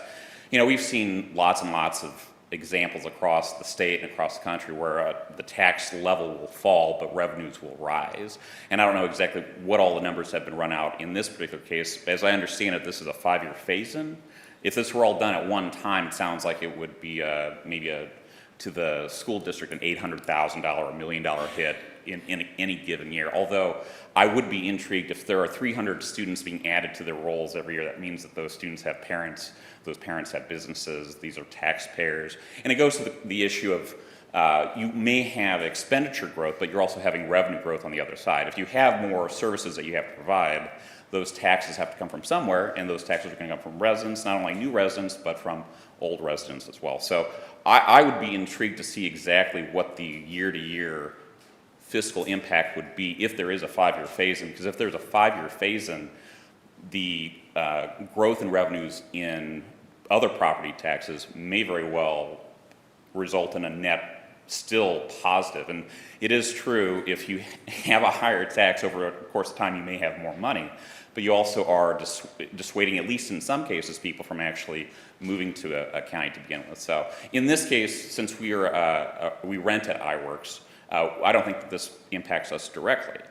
you know, we've seen lots and lots of examples across the state and across the country where the tax level will fall, but revenues will rise. And I don't know exactly what all the numbers have been run out in this particular case. As I understand it, this is a 5-year phase-in. If this were all done at one time, it sounds like it would be to the school district an $800,000 or $1 million hit in any given year. Although I would be intrigued if there are 300 students being added to their rolls every year. That means that those students have parents, those parents have businesses, these are taxpayers. And it goes to the issue of you may have expenditure growth, but you're also having revenue growth on the other side. If you have more services that you have to provide, those taxes have to come from somewhere, and those taxes are going to come from residents, not only new residents, but from old residents as well. So I would be intrigued to see exactly what the year-to-year fiscal impact would be if there is a 5-year phase-in, because if there's a 5-year phase-in, the growth in revenues in other property taxes may very well result in a net still positive. And it is true, if you have a higher tax over a course of time, you may have more money, but you also are dissuading, at least in some cases, people from actually moving to a county to begin with. So in this case, since we rent at iWorks, I don't think that this impacts us directly,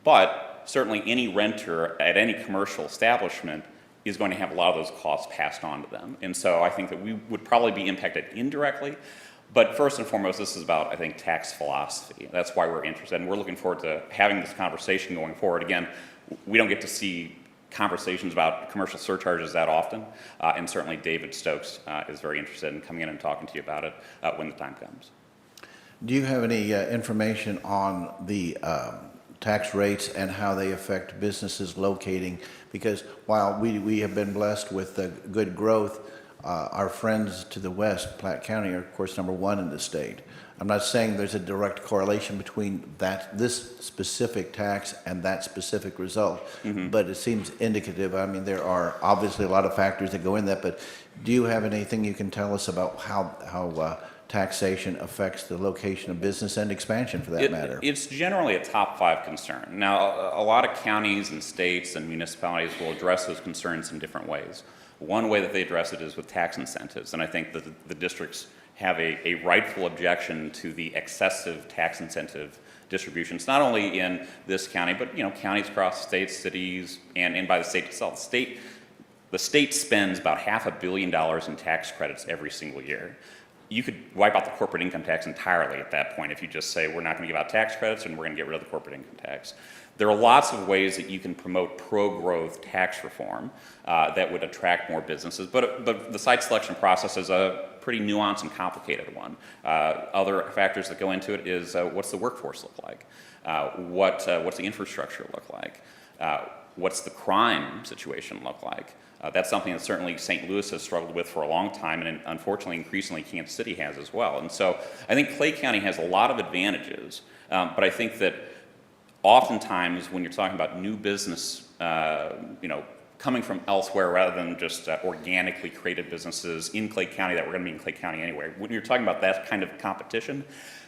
but certainly any renter at any commercial establishment is going to have a lot of those costs passed on to them. And so I think that we would probably be impacted indirectly. But first and foremost, this is about, I think, tax philosophy. That's why we're interested, and we're looking forward to having this conversation going forward. Again, we don't get to see conversations about commercial surcharges that often, and certainly David Stokes is very interested in coming in and talking to you about it when the time comes. Do you have any information on the tax rates and how they affect businesses locating? Because while we have been blessed with good growth, our friends to the west, Platte County, are of course #1 in the state. I'm not saying there's a direct correlation between this specific tax and that specific result, but it seems indicative. I mean, there are obviously a lot of factors that go in that, but do you have anything you can tell us about how taxation affects the location of business and expansion for that matter? It's generally a top 5 concern. Now, a lot of counties and states and municipalities will address those concerns in different ways. One way that they address it is with tax incentives, and I think that the districts have a rightful objection to the excessive tax incentive distributions, not only in this county, but you know, counties across the state, cities, and by the state itself. The state spends about $500 million in tax credits every single year. you could wipe out the corporate income tax entirely at that point if you just say, we're not going to give out tax credits and we're going to get rid of the corporate income tax. There are lots of ways that you can promote pro-growth tax reform that would attract more businesses, but the site selection process is a pretty nuanced and complicated one. Other factors that go into it is what's the workforce look like? What's the infrastructure look like? What's the crime situation look like? That's something that certainly St. Louis has struggled with for a long time, and unfortunately, increasingly, Kansas City has as well. And so I think Clay County has a lot of advantages, but I think that oftentimes when you're talking about new business, coming from elsewhere rather than just organically created businesses in Clay County that were going to be in Clay County anyway, when you're talking about that kind of competition,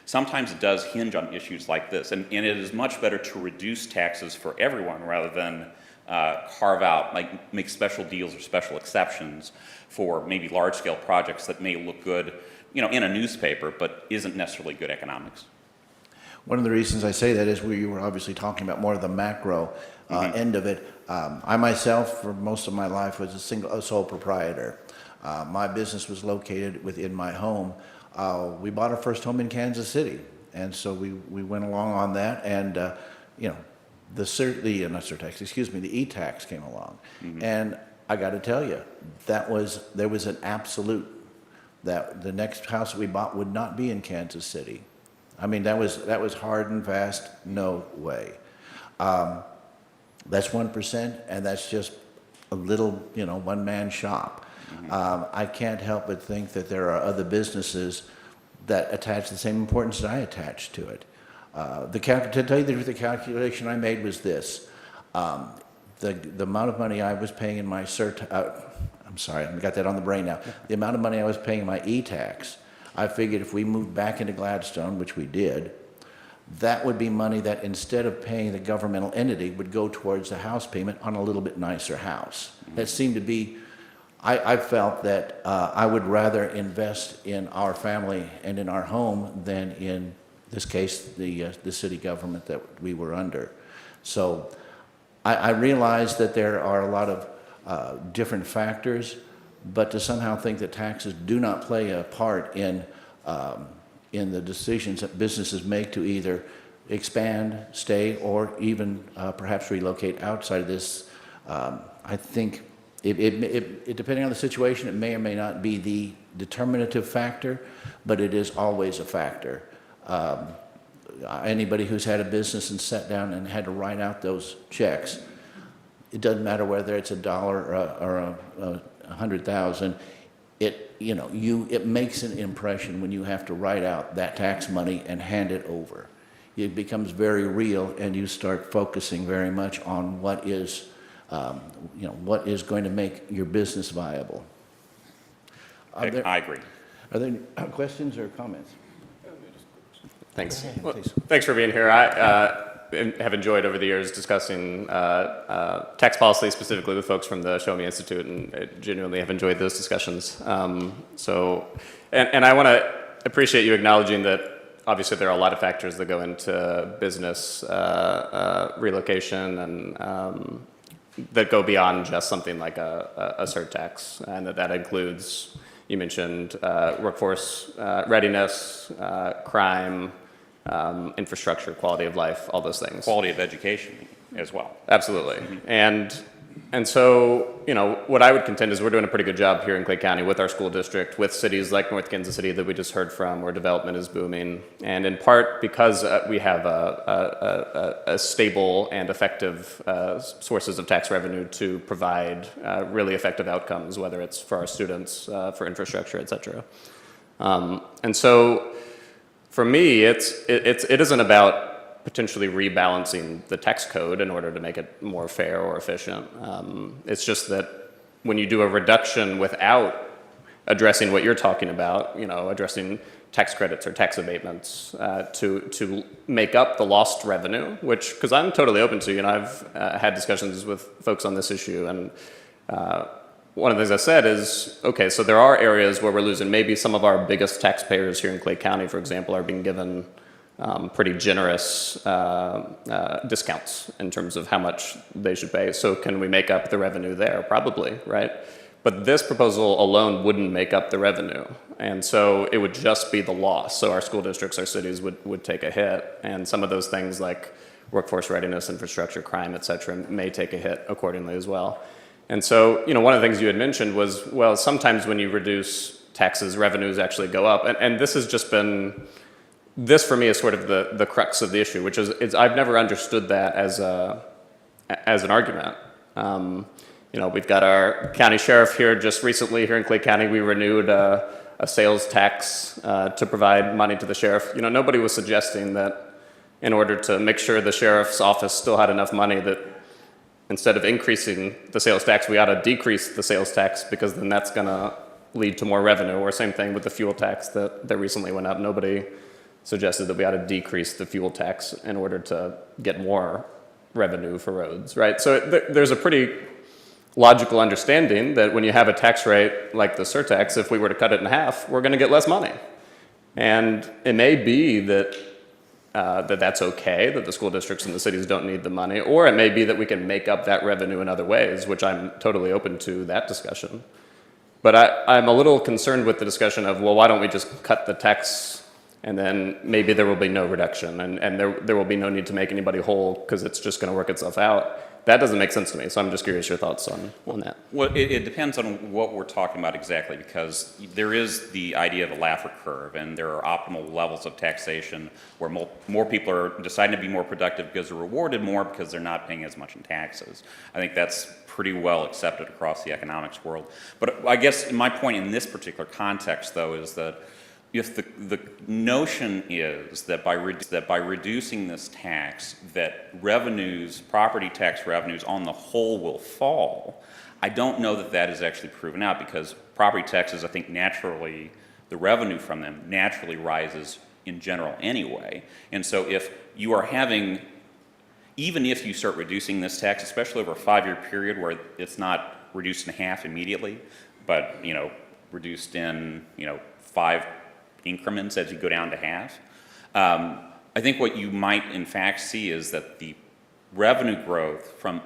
sometimes it does hinge on issues like this. And it is much better to reduce taxes for everyone rather than carve out, like make special deals or special exceptions for maybe large-scale projects that may look good, in a newspaper, but isn't necessarily good economics. One of the reasons I say that is we were obviously talking about more of the macro end of it. I myself, for most of my life, was a sole proprietor. My business was located within my home. We bought our first home in Kansas City, and so we went along on that, and the e-tax came along, and I got to tell you, there was an absolute that the next house that we bought would not be in Kansas City. I mean, that was hard and fast, no way. That's 1%, and that's just a little, one-man shop. I can't help but think that there are other businesses that attach the same importance that I attach to it. To tell you the truth, the calculation I made was this. The amount of money I was paying in my I'm sorry, I've got that on the brain now. The amount of money I was paying in my e-tax, I figured if we moved back into Gladstone, which we did, that would be money that instead of paying the governmental entity would go towards the house payment on a little bit nicer house. That seemed to be, I felt that I would rather invest in our family and in our home than in this case, the city government that we were under. So I realize that there are a lot of different factors, but to somehow think that taxes do not play a part in the decisions that businesses make to either expand, stay, or even perhaps relocate outside of this, I think it depending on the situation, it may or may not be the determinative factor, but it is always a factor. Anybody who's had a business and sat down and had to write out those checks, it doesn't matter whether it's $1 or 100,000. It makes an impression when you have to write out that tax money and hand it over. It becomes very real, and you start focusing very much on what is going to make your business viable. I agree. Are there questions or comments? Thanks. Okay, Well, please. thanks for being here. I have enjoyed over the years discussing tax policy specifically with folks from the Show Me Institute, and I genuinely have enjoyed those discussions. And I want to appreciate you acknowledging that obviously there are a lot of factors that go into business relocation and that go beyond just something like a surtax, and that includes, you mentioned workforce readiness, crime, infrastructure, quality of life, all those things. Quality of education as well. Absolutely. And so, what I would contend is we're doing a pretty good job here in Clay County with our school district, with cities like North Kansas City that we just heard from, where development is booming, and in part because we have a stable and effective sources of tax revenue to provide really effective outcomes, whether it's for our students, for infrastructure, et cetera. And so, for me, it isn't about potentially rebalancing the tax code in order to make it more fair or efficient. It's just that when you do a reduction without addressing what you're talking about, addressing tax credits or tax abatements to make up the lost revenue, because I'm totally open to, I've had discussions with folks on this issue, and one of the things I said is, okay, so there are areas where we're losing. Maybe some of our biggest taxpayers here in Clay County, for example, are being given pretty generous discounts in terms of how much they should pay. So can we make up the revenue there? Probably, right? But this proposal alone wouldn't make up the revenue. And so it would just be the loss. So our school districts, our cities would take a hit. And some of those things like workforce readiness, infrastructure, crime, et cetera, may take a hit accordingly as well. And so, one of the things you had mentioned was, well, sometimes when you reduce taxes, revenues actually go up. And this has just been, this for me is sort of the crux of the issue, which is I've never understood that as an argument. We've got our county sheriff here just recently here in Clay County. We renewed a sales tax to provide money to the sheriff. Nobody was suggesting that in order to make sure the sheriff's office still had enough money that instead of increasing the sales tax, we ought to decrease the sales tax because then that's going to lead to more revenue. Or same thing with the fuel tax that recently went up. Nobody suggested that we ought to decrease the fuel tax in order to get more revenue for roads, right? So there's a pretty logical understanding that when you have a tax rate like the surtax, if we were to cut it in half, we're going to get less money. And it may be that that's okay, that the school districts and the cities don't need the money, or it may be that we can make up that revenue in other ways, which I'm totally open to that discussion. But I'm a little concerned with the discussion of, well, why don't we just cut the tax and then maybe there will be no reduction and there will be no need to make anybody whole because it's just going to work itself out. That doesn't make sense to me, so I'm just curious your thoughts on that. Well, it depends on what we're talking about exactly, because there is the idea of a Laffer curve, and there are optimal levels of taxation where more people are deciding to be more productive because they're rewarded more because they're not paying as much in taxes. I think that's pretty well accepted across the economics world. But I guess my point in this particular context, though, is that if the notion is that by reducing this tax, that revenues, property tax revenues on the whole will fall, I don't know that that is actually proven out, because property taxes, I think naturally, the revenue from them naturally rises in general anyway. And so if you are having, even if you start reducing this tax, especially over a 5-year period where it's not reduced in half immediately, but reduced in 5 increments as you go down to half. I think what you might in fact see is that the revenue growth from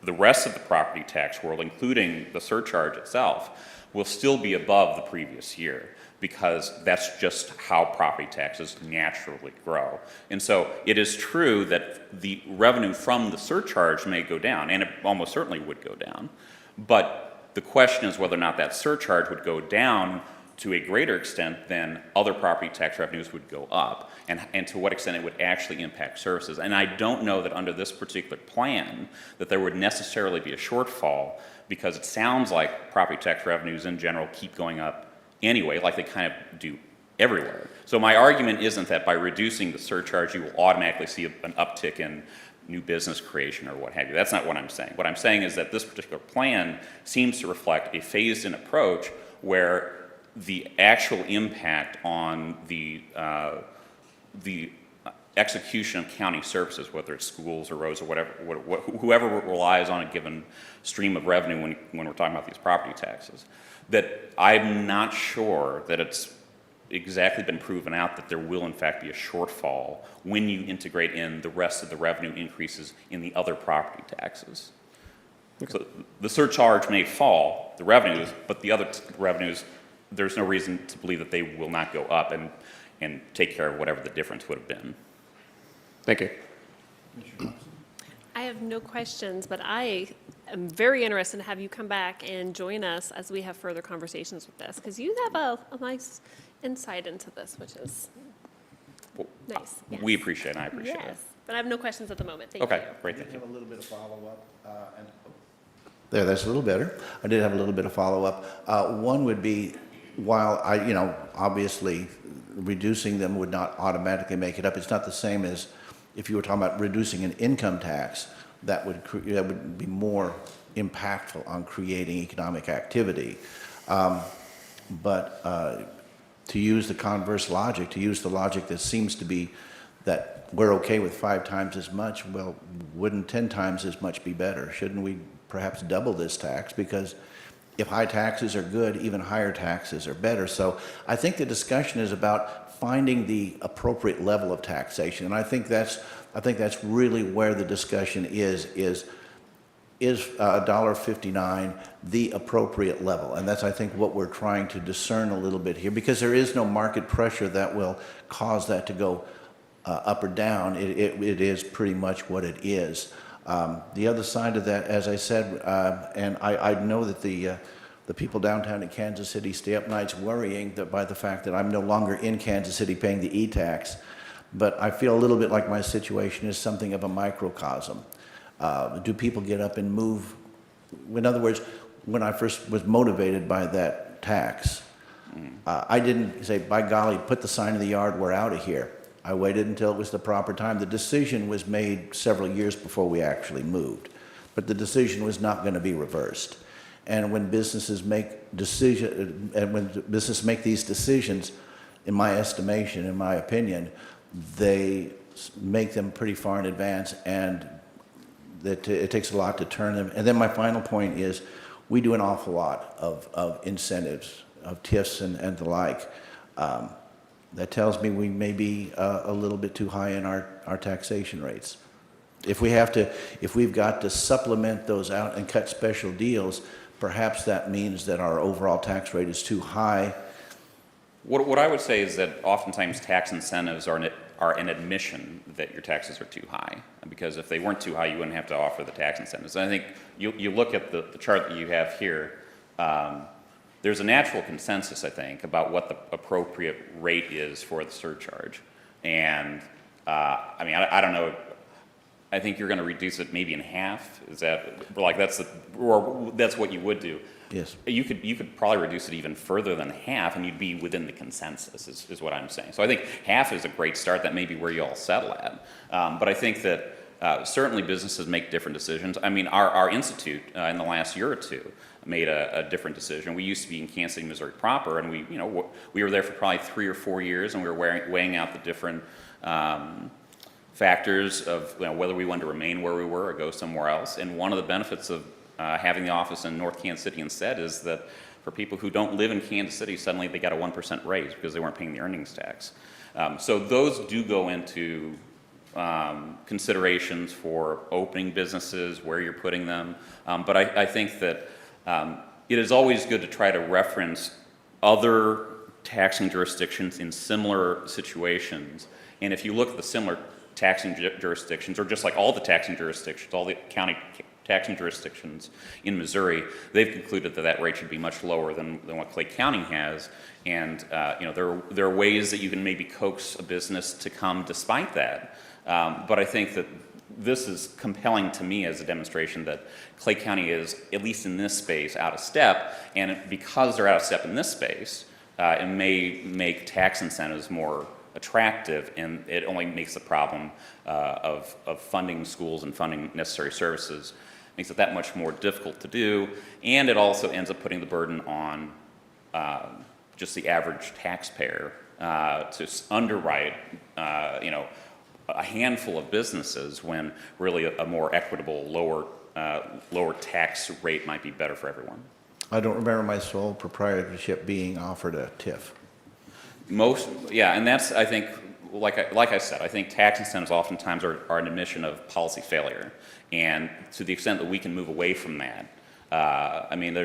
the rest of the property tax world, including the surcharge itself, will still be above the previous year, because that's just how property taxes naturally grow. And so it is true that the revenue from the surcharge may go down, and it almost certainly would go down, but the question is whether or not that surcharge would go down to a greater extent than other property tax revenues would go up, and to what extent it would actually impact services. And I don't know that under this particular plan that there would necessarily be a shortfall, because it sounds like property tax revenues in general keep going up anyway, like they kind of do everywhere. So my argument isn't that by reducing the surcharge you will automatically see an uptick in new business creation or what have you. That's not what I'm saying. What I'm saying is that this particular plan seems to reflect a phased-in approach where the actual impact on the execution of county services, whether it's schools or roads or whatever, whoever relies on a given stream of revenue when we're talking about these property taxes, that I'm not sure that it's exactly been proven out that there will in fact be a shortfall when you integrate in the rest of the revenue increases in the other property taxes. Okay. So the surcharge may fall, the revenues, but the other revenues, there's no reason to believe that they will not go up and take care of whatever the difference would have been. Thank you. I have no questions, but I am very interested to have you come back and join us as we have further conversations with this, because you have a nice insight into this, which is nice. Yes. We appreciate it, and I appreciate it. Yes, but I have no questions at the moment. Thank you. Okay, great, thank I you. have a little bit of follow-up. That's a little better. I did have a little bit of follow-up. One would be, while obviously reducing them would not automatically make it up, it's not the same as if you were talking about reducing an income tax. That would be more impactful on creating economic activity. But to use the converse logic, to use the logic that seems to be that we're okay with 5 times as much, well, wouldn't 10 times as much be better? Shouldn't we perhaps double this tax? Because if high taxes are good, even higher taxes are better. So I think the discussion is about finding the appropriate level of taxation, and I think that's really where the discussion is is $1.59 the appropriate level? And that's, I think, what we're trying to discern a little bit here, because there is no market pressure that will cause that to go up or down. It is pretty much what it is. The other side of that, as I said, and I know that the people downtown in Kansas City stay up nights worrying that by the fact that I'm no longer in Kansas City paying the e-tax, but I feel a little bit like my situation is something of a microcosm. Do people get up and move? In other words, when I first was motivated by that tax, I didn't say, by golly, put the sign in the yard, we're out of here. I waited until it was the proper time. The decision was made several years before we actually moved, but the decision was not going to be reversed. And when businesses make these decisions, in my estimation, in my opinion, they make them pretty far in advance, and that it takes a lot to turn them. And then my final point is, we do an awful lot of incentives, of TIFs and the like. That tells me we may be a little bit too high in our taxation rates. If we've got to supplement those out and cut special deals, perhaps that means that our overall tax rate is too high. What I would say is that oftentimes tax incentives are an admission that your taxes are too high, because if they weren't too high, you wouldn't have to offer the tax incentives. And I think you look at the chart that you have here, there's a natural consensus, I think, about what the appropriate rate is for the surcharge. And I mean, I don't know. I think you're going to reduce it maybe in half. Is that like that's what you would do? Yes. You could probably reduce it even further than half, and you'd be within the consensus. Is what I'm saying. So I think half is a great start. That may be where you all settle at. But I think that certainly businesses make different decisions. I mean, our institute in the last year or two made a different decision. We used to be in Kansas City, Missouri proper, and we were there for probably 3 or 4 years, and we were weighing out the different factors of whether we wanted to remain where we were or go somewhere else. And one of the benefits of having the office in North Kansas City instead is that for people who don't live in Kansas City, suddenly they got a 1% raise because they weren't paying the earnings tax. So those do go into considerations for opening businesses, where you're putting them. But I think that it is always good to try to reference other taxing jurisdictions in similar situations. And if you look at the similar taxing jurisdictions, or just like all the taxing jurisdictions, all the county taxing jurisdictions in Missouri, they've concluded that rate should be much lower than what Clay County has. And there are ways that you can maybe coax a business to come despite that. But I think that this is compelling to me as a demonstration that Clay County is, at least in this space, out of step. And because they're out of step in this space, it may make tax incentives more attractive, and it only makes the problem of funding schools and funding necessary services, makes it that much more difficult to do, and it also ends up putting the burden on just the average taxpayer to underwrite a handful of businesses when really a more equitable, lower tax rate might be better for everyone. I don't remember my sole proprietorship being offered a TIF. And that's, I think, like I said, I think tax incentives oftentimes are an admission of policy failure. And to the extent that we can move away from that, I mean,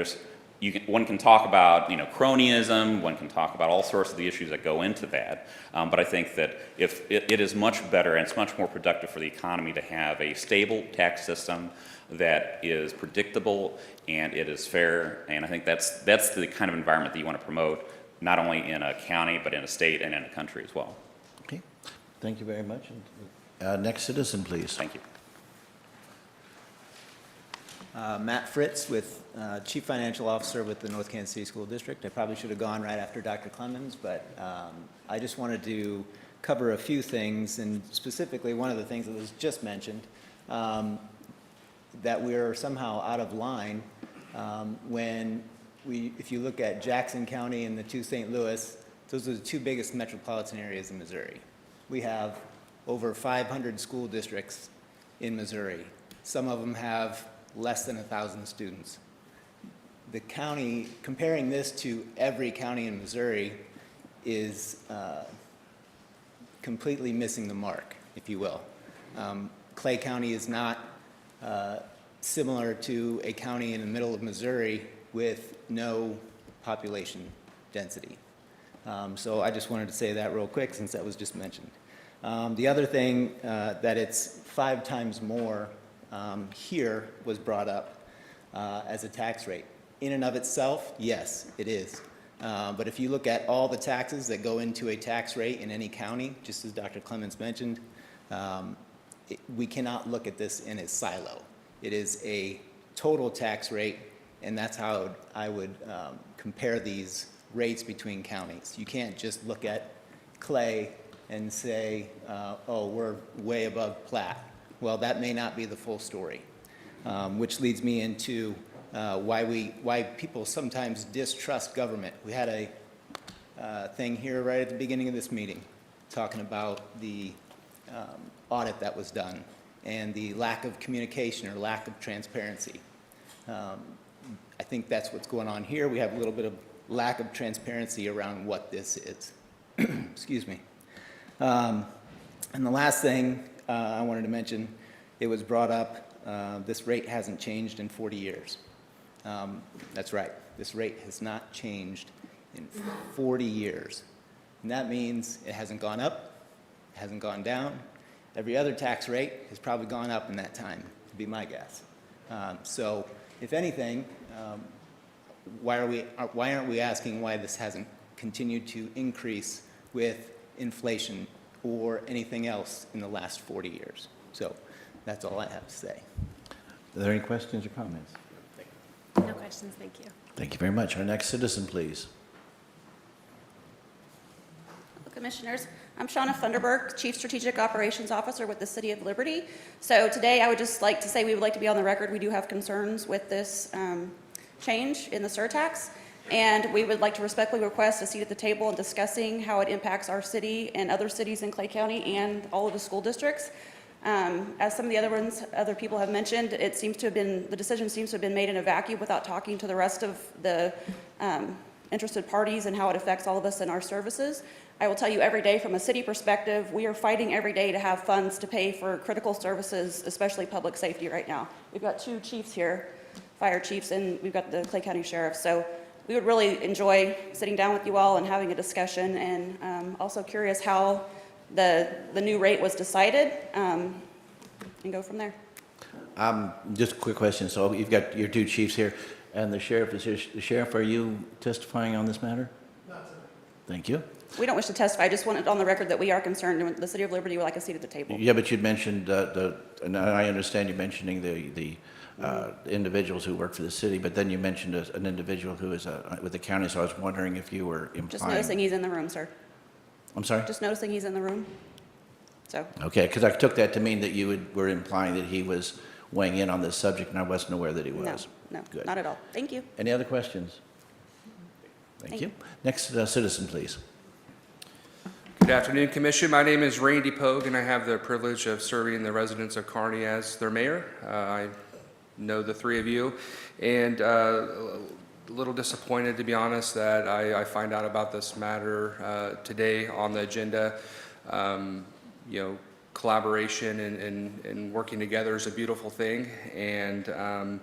one can talk about, cronyism, one can talk about all sorts of the issues that go into that. But I think that if it is much better and it's much more productive for the economy to have a stable tax system that is predictable and it is fair. And I think that's the kind of environment that you want to promote, not only in a county, but in a state and in a country as well. Okay, thank you very much. Next citizen, please. Thank you. Matt Fritz, with Chief Financial Officer with the North Kansas City School District. I probably should have gone right after Dr. Clemens, but I just wanted to cover a few things, and specifically one of the things that was just mentioned, that we're somehow out of line when if you look at Jackson County and the 2 St. Louis, those are the 2 biggest metropolitan areas in Missouri. We have over 500 school districts in Missouri. Some of them have less than 1,000 students. The county, comparing this to every county in Missouri, is completely missing the mark, if you will. Clay County is not similar to a county in the middle of Missouri with no population density. So I just wanted to say that real quick since that was just mentioned. The other thing that it's 5 times more here was brought up as a tax rate. In and of itself, yes, it is. But if you look at all the taxes that go into a tax rate in any county, just as Dr. Clements mentioned, we cannot look at this in a silo. It is a total tax rate, and that's how I would compare these rates between counties. You can't just look at Clay and say, oh, we're way above Platte. Well, that may not be the full story, which leads me into why people sometimes distrust government. We had a thing here right at the beginning of this meeting talking about the audit that was done and the lack of communication or lack of transparency. I think that's what's going on here. We have a little bit of lack of transparency around what this is. Excuse me. And the last thing I wanted to mention, it was brought up, this rate hasn't changed in 40 years. That's right. This rate has not changed in 40 years. And that means it hasn't gone up, it hasn't gone down. Every other tax rate has probably gone up in that time, to be my guess. So if anything, why aren't we asking why this hasn't continued to increase with inflation or anything else in the last 40 years? So that's all I have to say. Are there any questions or comments? No questions, thank you. Thank you very much. Our next citizen, please. Commissioners, I'm Shauna Funderburg, Chief Strategic Operations Officer with the City of Liberty. So today I would just like to say we would like to be on the record. We do have concerns with this change in the surtax, and we would like to respectfully request a seat at the table in discussing how it impacts our city and other cities in Clay County and all of the school districts. As some of the other people have mentioned, it seems to have been, the decision seems to have been made in a vacuum without talking to the rest of the interested parties and how it affects all of us in our services. I will tell you every day from a city perspective, we are fighting every day to have funds to pay for critical services, especially public safety right now. We've got 2 chiefs here, fire chiefs, and we've got the Clay County Sheriff. So we would really enjoy sitting down with you all and having a discussion, and also curious how the new rate was decided, and go from there. Just a quick question. So you've got your 2 chiefs here, and the sheriff is here. The sheriff, are you testifying on this matter? Not today. Thank you. We don't wish to testify. I just wanted on the record that we are concerned, and the City of Liberty would like a seat at the table. Yeah, but you'd mentioned and I understand you mentioning the individuals who work for the city, but then you mentioned an individual who is with the county, so I was wondering if you were implying... Just noticing he's in the room, sir. I'm sorry? Just noticing he's in the room. So. Okay, because I took that to mean that you were implying that he was weighing in on this subject, and I wasn't aware that he was. No, Good. not at all. Thank you. Any other questions? Thank you. Next citizen, please. Good afternoon, Commission. My name is Randy Pogue, and I have the privilege of serving the residents of Kearney as their mayor. I know the 3 of you, and a little disappointed, to be honest, that I find out about this matter today on the agenda. You know, collaboration and working together is a beautiful thing, and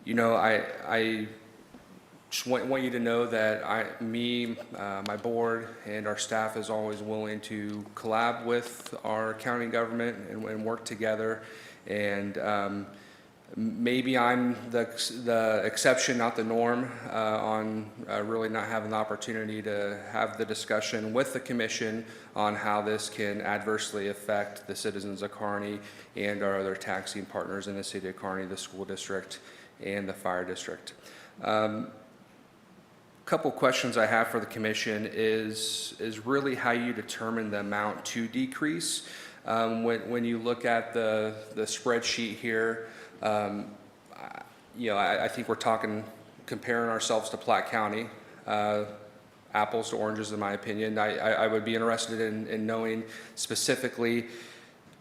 you know, I just want you to know that my board and our staff is always willing to collab with our county government and work together. And maybe I'm the exception, not the norm, on really not having the opportunity to have the discussion with the commission on how this can adversely affect the citizens of Kearney and our other taxing partners in the city of Kearney, the school district and the fire district. Couple questions I have for the commission is really how you determine the amount to decrease. When you look at the spreadsheet here, you know, I think we're comparing ourselves to Platte County, apples to oranges in my opinion. I would be interested in knowing specifically,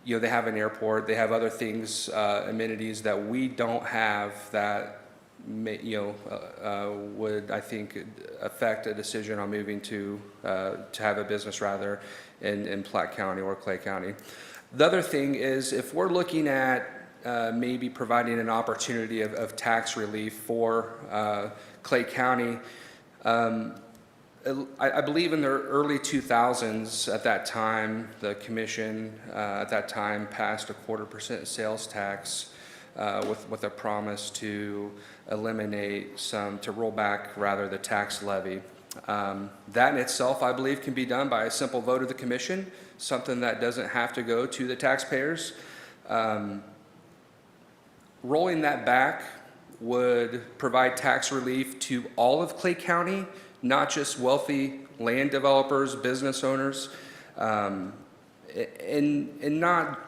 you know, they have an airport, they have other things, amenities that we don't have that would, I think, affect a decision on moving to have a business rather in Platte County or Clay County. The other thing is, if we're looking at maybe providing an opportunity of tax relief for Clay County. I believe in the early 2000s, at that time, the commission at that time passed a 0.25% sales tax with a promise to eliminate to roll back rather the tax levy. That in itself, I believe, can be done by a simple vote of the commission, something that doesn't have to go to the taxpayers. Rolling that back would provide tax relief to all of Clay County, not just wealthy land developers, business owners, and not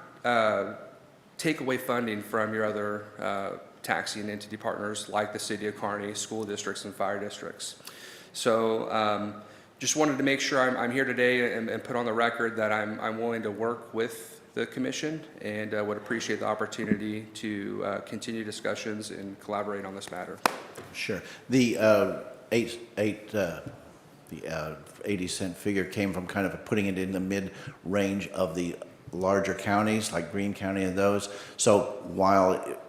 take away funding from your other taxing entity partners like the City of Kearney, school districts, and fire districts. So just wanted to make sure I'm here today and put on the record that I'm willing to work with the commission and would appreciate the opportunity to continue discussions and collaborate on this matter. Sure. The 80-cent figure came from kind of putting it in the mid-range of the larger counties, like Greene County and those. So while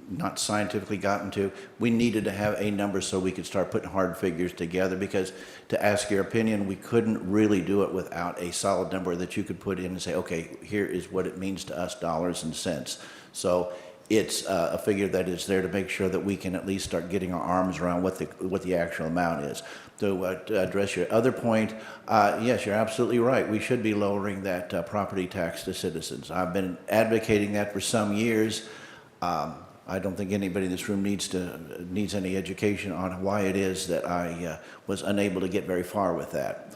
not scientifically gotten to, we needed to have a number so we could start putting hard figures together, because to ask your opinion, we couldn't really do it without a solid number that you could put in and say, okay, here is what it means to us, dollars and cents. So it's a figure that is there to make sure that we can at least start getting our arms around what the actual amount is. To address your other point, yes, you're absolutely right. We should be lowering that property tax to citizens. I've been advocating that for some years. I don't think anybody in this room needs any education on why it is that I was unable to get very far with that.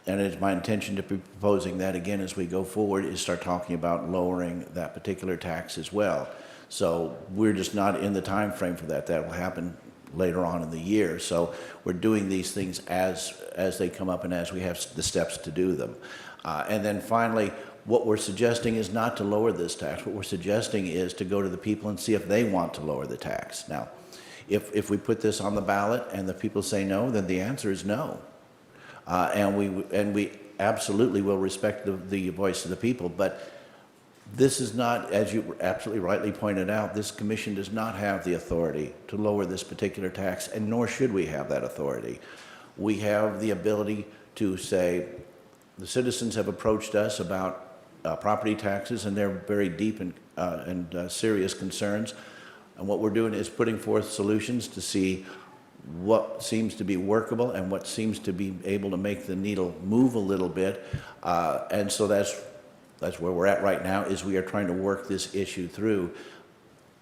And it's my intention to be proposing that again as we go forward, is start talking about lowering that particular tax as well. So we're just not in the time frame for that. That will happen later on in the year. So we're doing these things as they come up and as we have the steps to do them. And then finally, what we're suggesting is not to lower this tax. What we're suggesting is to go to the people and see if they want to lower the tax. Now, if we put this on the ballot and the people say no, then the answer is no. And we absolutely will respect the voice of the people, but this is not, as you absolutely rightly pointed out, this commission does not have the authority to lower this particular tax, and nor should we have that authority. We have the ability to say, the citizens have approached us about property taxes, and they're very deep and serious concerns. And what we're doing is putting forth solutions to see what seems to be workable and what seems to be able to make the needle move a little bit. And so that's where we're at right now, is we are trying to work this issue through.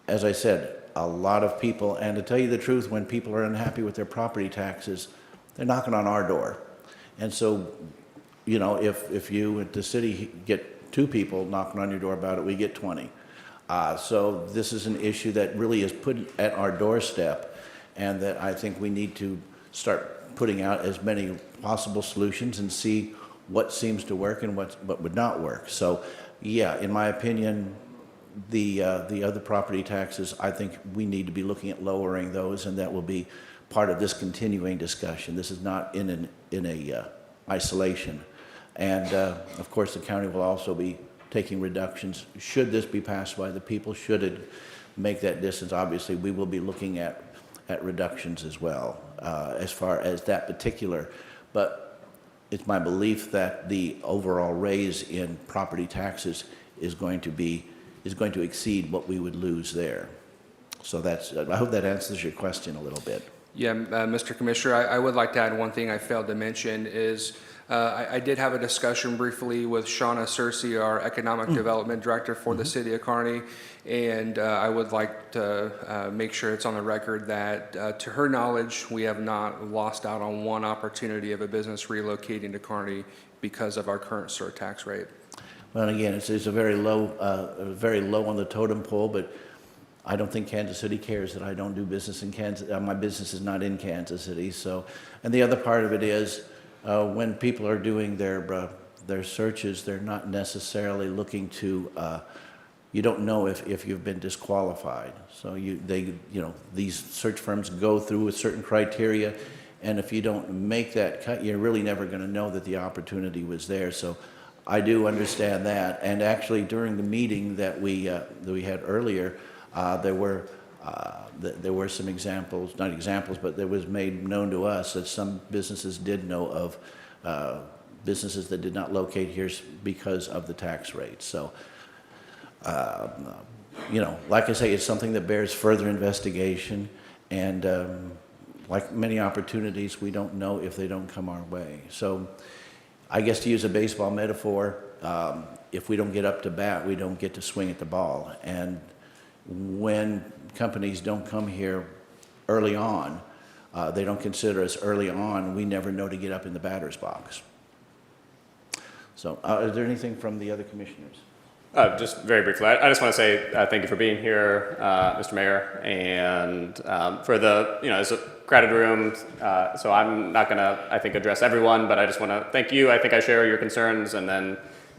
As I said, a lot of people, and to tell you the truth, when people are unhappy with their property taxes, they're knocking on our door. And so, you know, if you at the city get 2 people knocking on your door about it, we get 20. So this is an issue that really is put at our doorstep, and that I think we need to start putting out as many possible solutions and see what seems to work and what would not work. So, yeah, in my opinion, the other property taxes, I think we need to be looking at lowering those, and that will be part of this continuing discussion. This is not in isolation. And of course, the county will also be taking reductions. Should this be passed by the people, should it make that distance, obviously we will be looking at reductions as well, as far as that particular. But it's my belief that the overall raise in property taxes is going to exceed what we would lose there. So that's, I hope that answers your question a little bit. Yeah, Mr. Commissioner, I would like to add one thing I failed to mention is I did have a discussion briefly with Shauna Searcy, our Economic Development Director for the City of Kearney, and I would like to make sure it's on the record that, to her knowledge, we have not lost out on one opportunity of a business relocating to Kearney because of our current surtax rate. Well, again, it's a very low on the totem pole, but I don't think Kansas City cares that I don't do business in Kansas. My business is not in Kansas City. So, and the other part of it is when people are doing their searches, they're not necessarily looking to. You don't know if you've been disqualified. So these search firms go through a certain criteria, and if you don't make that cut, you're really never going to know that the opportunity was there. So I do understand that, and actually during the meeting that we had earlier, there were some examples, not examples, but there was made known to us that some businesses did know of businesses that did not locate here because of the tax rate. So, like I say, it's something that bears further investigation, and like many opportunities, we don't know if they don't come our way. So, I guess to use a baseball metaphor, if we don't get up to bat, we don't get to swing at the ball. And when companies don't come here early on, they don't consider us early on, we never know to get up in the batter's box. So is there anything from the other commissioners? Just very briefly, I just want to say thank you for being here, Mr. Mayor, and for the, it's a crowded room, so I'm not going to, I think, address everyone, but I just want to thank you. I think I share your concerns, and then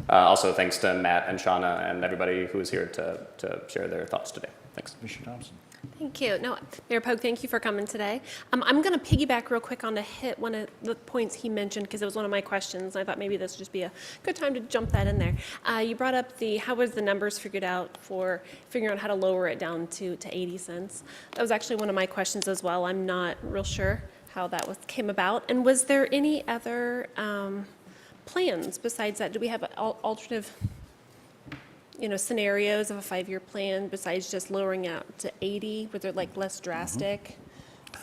also thanks to Matt and Shauna and everybody who is here to share their thoughts today. Thanks. Commissioner Thompson. Thank you. No, Mayor Pogue, thank you for coming today. I'm going to piggyback real quick on to hit one of the points he mentioned because it was one of my questions. I thought maybe this would just be a good time to jump that in there. You brought up how was the numbers figured out for figuring out how to lower it down to 80 cents. That was actually one of my questions as well. I'm not real sure how that came about. And was there any other plans besides that? Do we have alternative scenarios of a 5-year plan besides just lowering out to 80? Were there less drastic?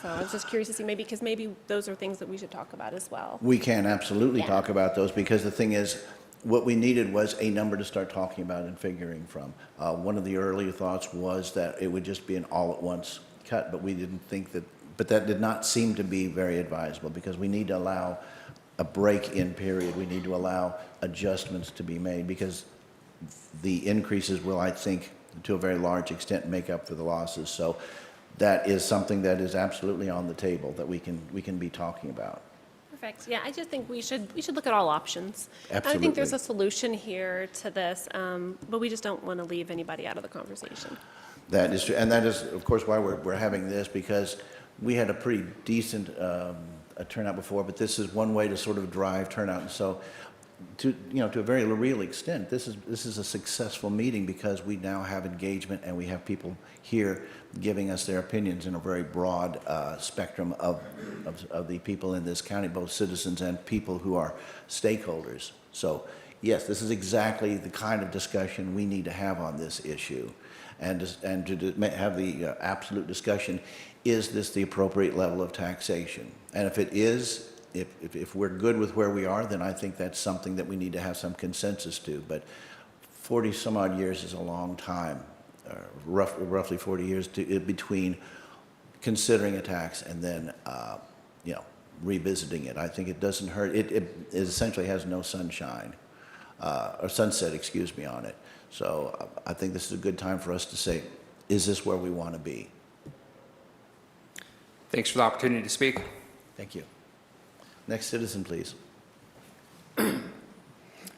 So I was just curious to see because maybe those are things that we should talk about as well. We can absolutely talk about those, because the thing is, what we needed was a number to start talking about and figuring from. One of the earlier thoughts was that it would just be an all-at-once cut, but we didn't think that, but that did not seem to be very advisable, because we need to allow a break-in period. We need to allow adjustments to be made, because the increases will, I think, to a very large extent make up for the losses. So that is something that is absolutely on the table that we can be talking about. Perfect. Yeah, I just think we should look at all options. Absolutely. I think there's a solution here to this, but we just don't want to leave anybody out of the conversation. That is true, and that is, of course, why we're having this, because we had a pretty decent turnout before, but this is one way to sort of drive turnout. And so, to a very real extent, this is a successful meeting because we now have engagement and we have people here giving us their opinions in a very broad spectrum of the people in this county, both citizens and people who are stakeholders. So yes, this is exactly the kind of discussion we need to have on this issue, and to have the absolute discussion: is this the appropriate level of taxation? And if it is, if we're good with where we are, then I think that's something that we need to have some consensus to. But 40 some odd years is a long time, roughly 40 years between considering a tax and then revisiting it. I think it doesn't hurt. It essentially has no sunshine or sunset, excuse me, on it. So I think this is a good time for us to say, is this where we want to be? Thanks for the opportunity to speak. Thank you. Next citizen, please.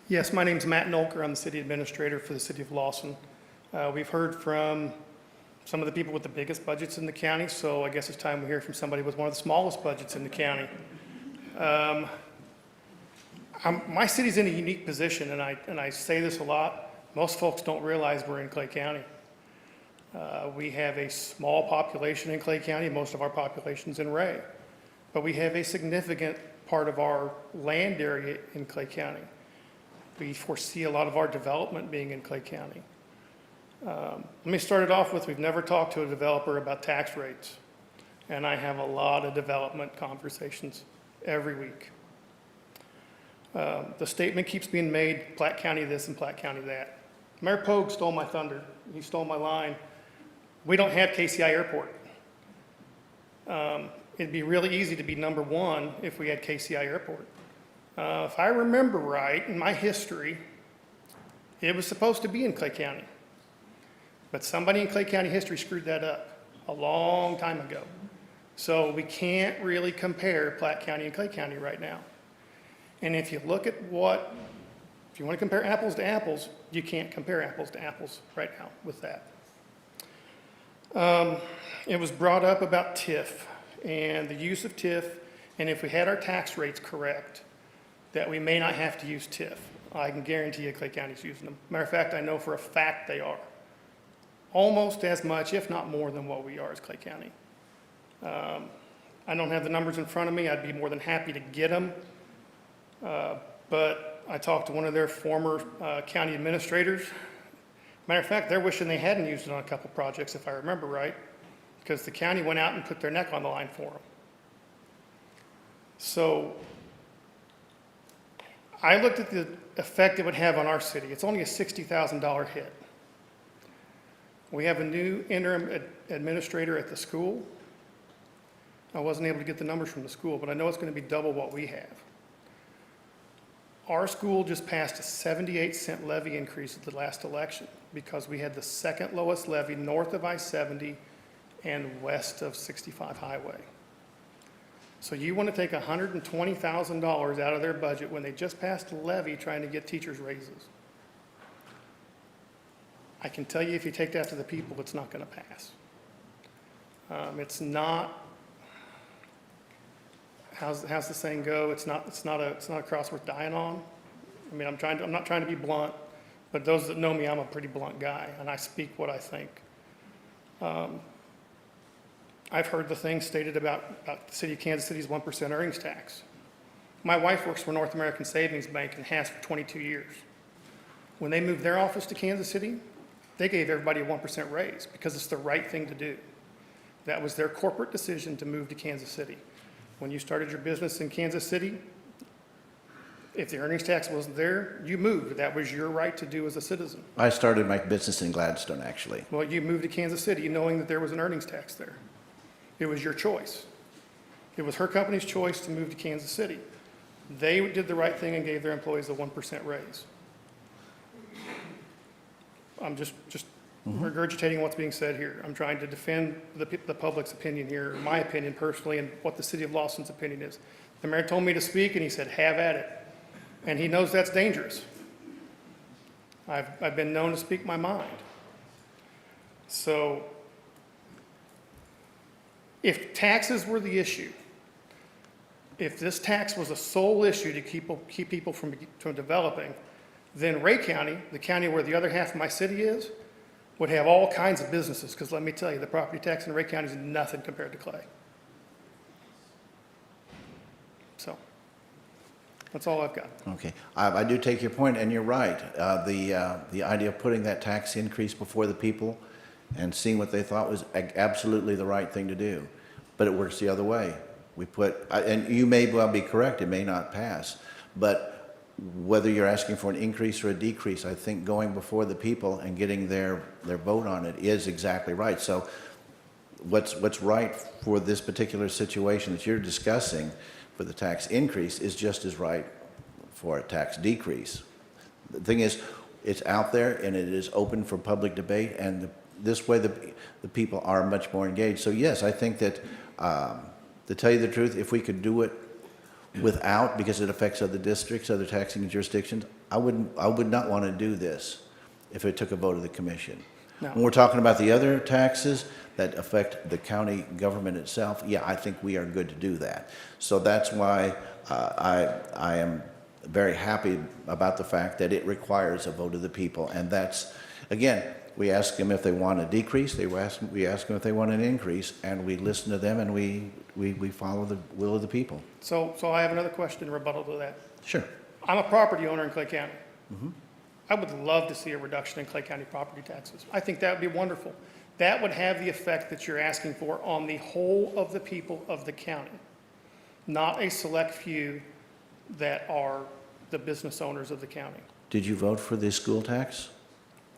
Yes, my name's Matt Nolker. I'm the city administrator for the city of Lawson. We've heard from some of the people with the biggest budgets in the county, so I guess it's time we hear from somebody with one of the smallest budgets in the county. My city's in a unique position, and I say this a lot. Most folks don't realize we're in Clay County. We have a small population in Clay County. Most of our population's in Ray. But we have a significant part of our land area in Clay County. We foresee a lot of our development being in Clay County. Let me start it off with, we've never talked to a developer about tax rates. And I have a lot of development conversations every week. The statement keeps being made, Platte County this and Platte County that. Mayor Pogue stole my thunder. He stole my line. We don't have KCI Airport. It'd be really easy to be number one if we had KCI Airport. If I remember right, in my history, it was supposed to be in Clay County. But somebody in Clay County history screwed that up a long time ago. So we can't really compare Platte County and Clay County right now. And if you look at if you want to compare apples to apples, you can't compare apples to apples right now with that. It was brought up about TIF and the use of TIF, and if we had our tax rates correct, that we may not have to use TIF. I can guarantee you Clay County's using them. Matter of fact, I know for a fact they are. Almost as much, if not more, than what we are as Clay County. I don't have the numbers in front of me. I'd be more than happy to get them. But I talked to one of their former county administrators. Matter of fact, they're wishing they hadn't used it on a couple projects, if I remember right, because the county went out and put their neck on the line for them. So I looked at the effect it would have on our city. It's only a $60,000 hit. We have a new interim administrator at the school. I wasn't able to get the numbers from the school, but I know it's going to be double what we have. Our school just passed a 78-cent levy increase at the last election because we had the second lowest levy north of I-70 and west of 65 Highway. So you want to take $120,000 out of their budget when they just passed a levy trying to get teachers' raises. I can tell you if you take that to the people, it's not going to pass. It's not, how's the saying go? It's not a cross worth dying on. I mean, I'm not trying to be blunt, but those that know me, I'm a pretty blunt guy, and I speak what I think. I've heard the things stated about the city of Kansas City's 1% earnings tax. My wife works for North American Savings Bank and has for 22 years. When they moved their office to Kansas City, they gave everybody a 1% raise because it's the right thing to do. That was their corporate decision to move to Kansas City. When you started your business in Kansas City, if the earnings tax wasn't there, you moved. That was your right to do as a citizen. I started my business in Gladstone, actually. Well, you moved to Kansas City knowing that there was an earnings tax there. It was your choice. It was her company's choice to move to Kansas City. They did the right thing and gave their employees a 1% raise. I'm just regurgitating what's being said here. I'm trying to defend the public's opinion here, my opinion personally, and what the city of Lawson's opinion is. The mayor told me to speak, and he said, have at it. And he knows that's dangerous. I've been known to speak my mind. So if taxes were the issue, if this tax was a sole issue to keep people from developing, then Ray County, the county where the other half of my city is, would have all kinds of businesses, because let me tell you, the property tax in Ray County is nothing compared to Clay. So that's all I've got. Okay, I do take your point, and you're right. The idea of putting that tax increase before the people and seeing what they thought was absolutely the right thing to do, but it works the other way. We put, and you may well be correct, it may not pass, but whether you're asking for an increase or a decrease, I think going before the people and getting their vote on it is exactly right. So what's right for this particular situation that you're discussing for the tax increase is just as right for a tax decrease. The thing is, it's out there and it is open for public debate, and this way the people are much more engaged. So yes, I think that, to tell you the truth, if we could do it without, because it affects other districts, other taxing jurisdictions, I would not want to do this if it took a vote of the commission. No. When we're talking about the other taxes that affect the county government itself, yeah, I think we are good to do that. So that's why I am very happy about the fact that it requires a vote of the people. And that's, again, we ask them if they want a decrease, we ask them if they want an increase, and we listen to them, and we follow the will of the people. So I have another question in rebuttal to that. Sure. I'm a property owner in Clay County. I would love to see a reduction in Clay County property taxes. I think that would be wonderful. That would have the effect that you're asking for on the whole of the people of the county, not a select few that are the business owners of the county. Did you vote for the school tax?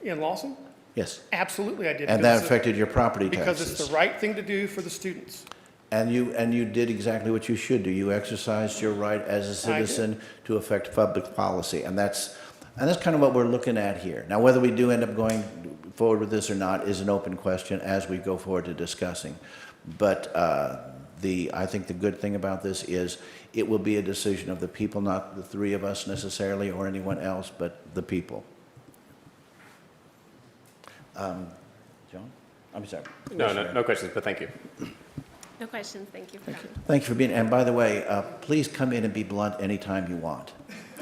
In Lawson? Yes. Absolutely I did. And that affected your property taxes? Because it's the right thing to do for the students. And you did exactly what you should do. You exercised your right as a citizen to affect public policy. And that's kind of what we're looking at here. Now, whether we do end up going forward with this or not is an open question as we go forward to discussing. But I think the good thing about this is it will be a decision of the people, not the three of us necessarily or anyone else, but the people. John? I'm sorry. No questions, but thank you. No questions, thank you. Thank you for being, and by the way, please come in and be blunt anytime you want.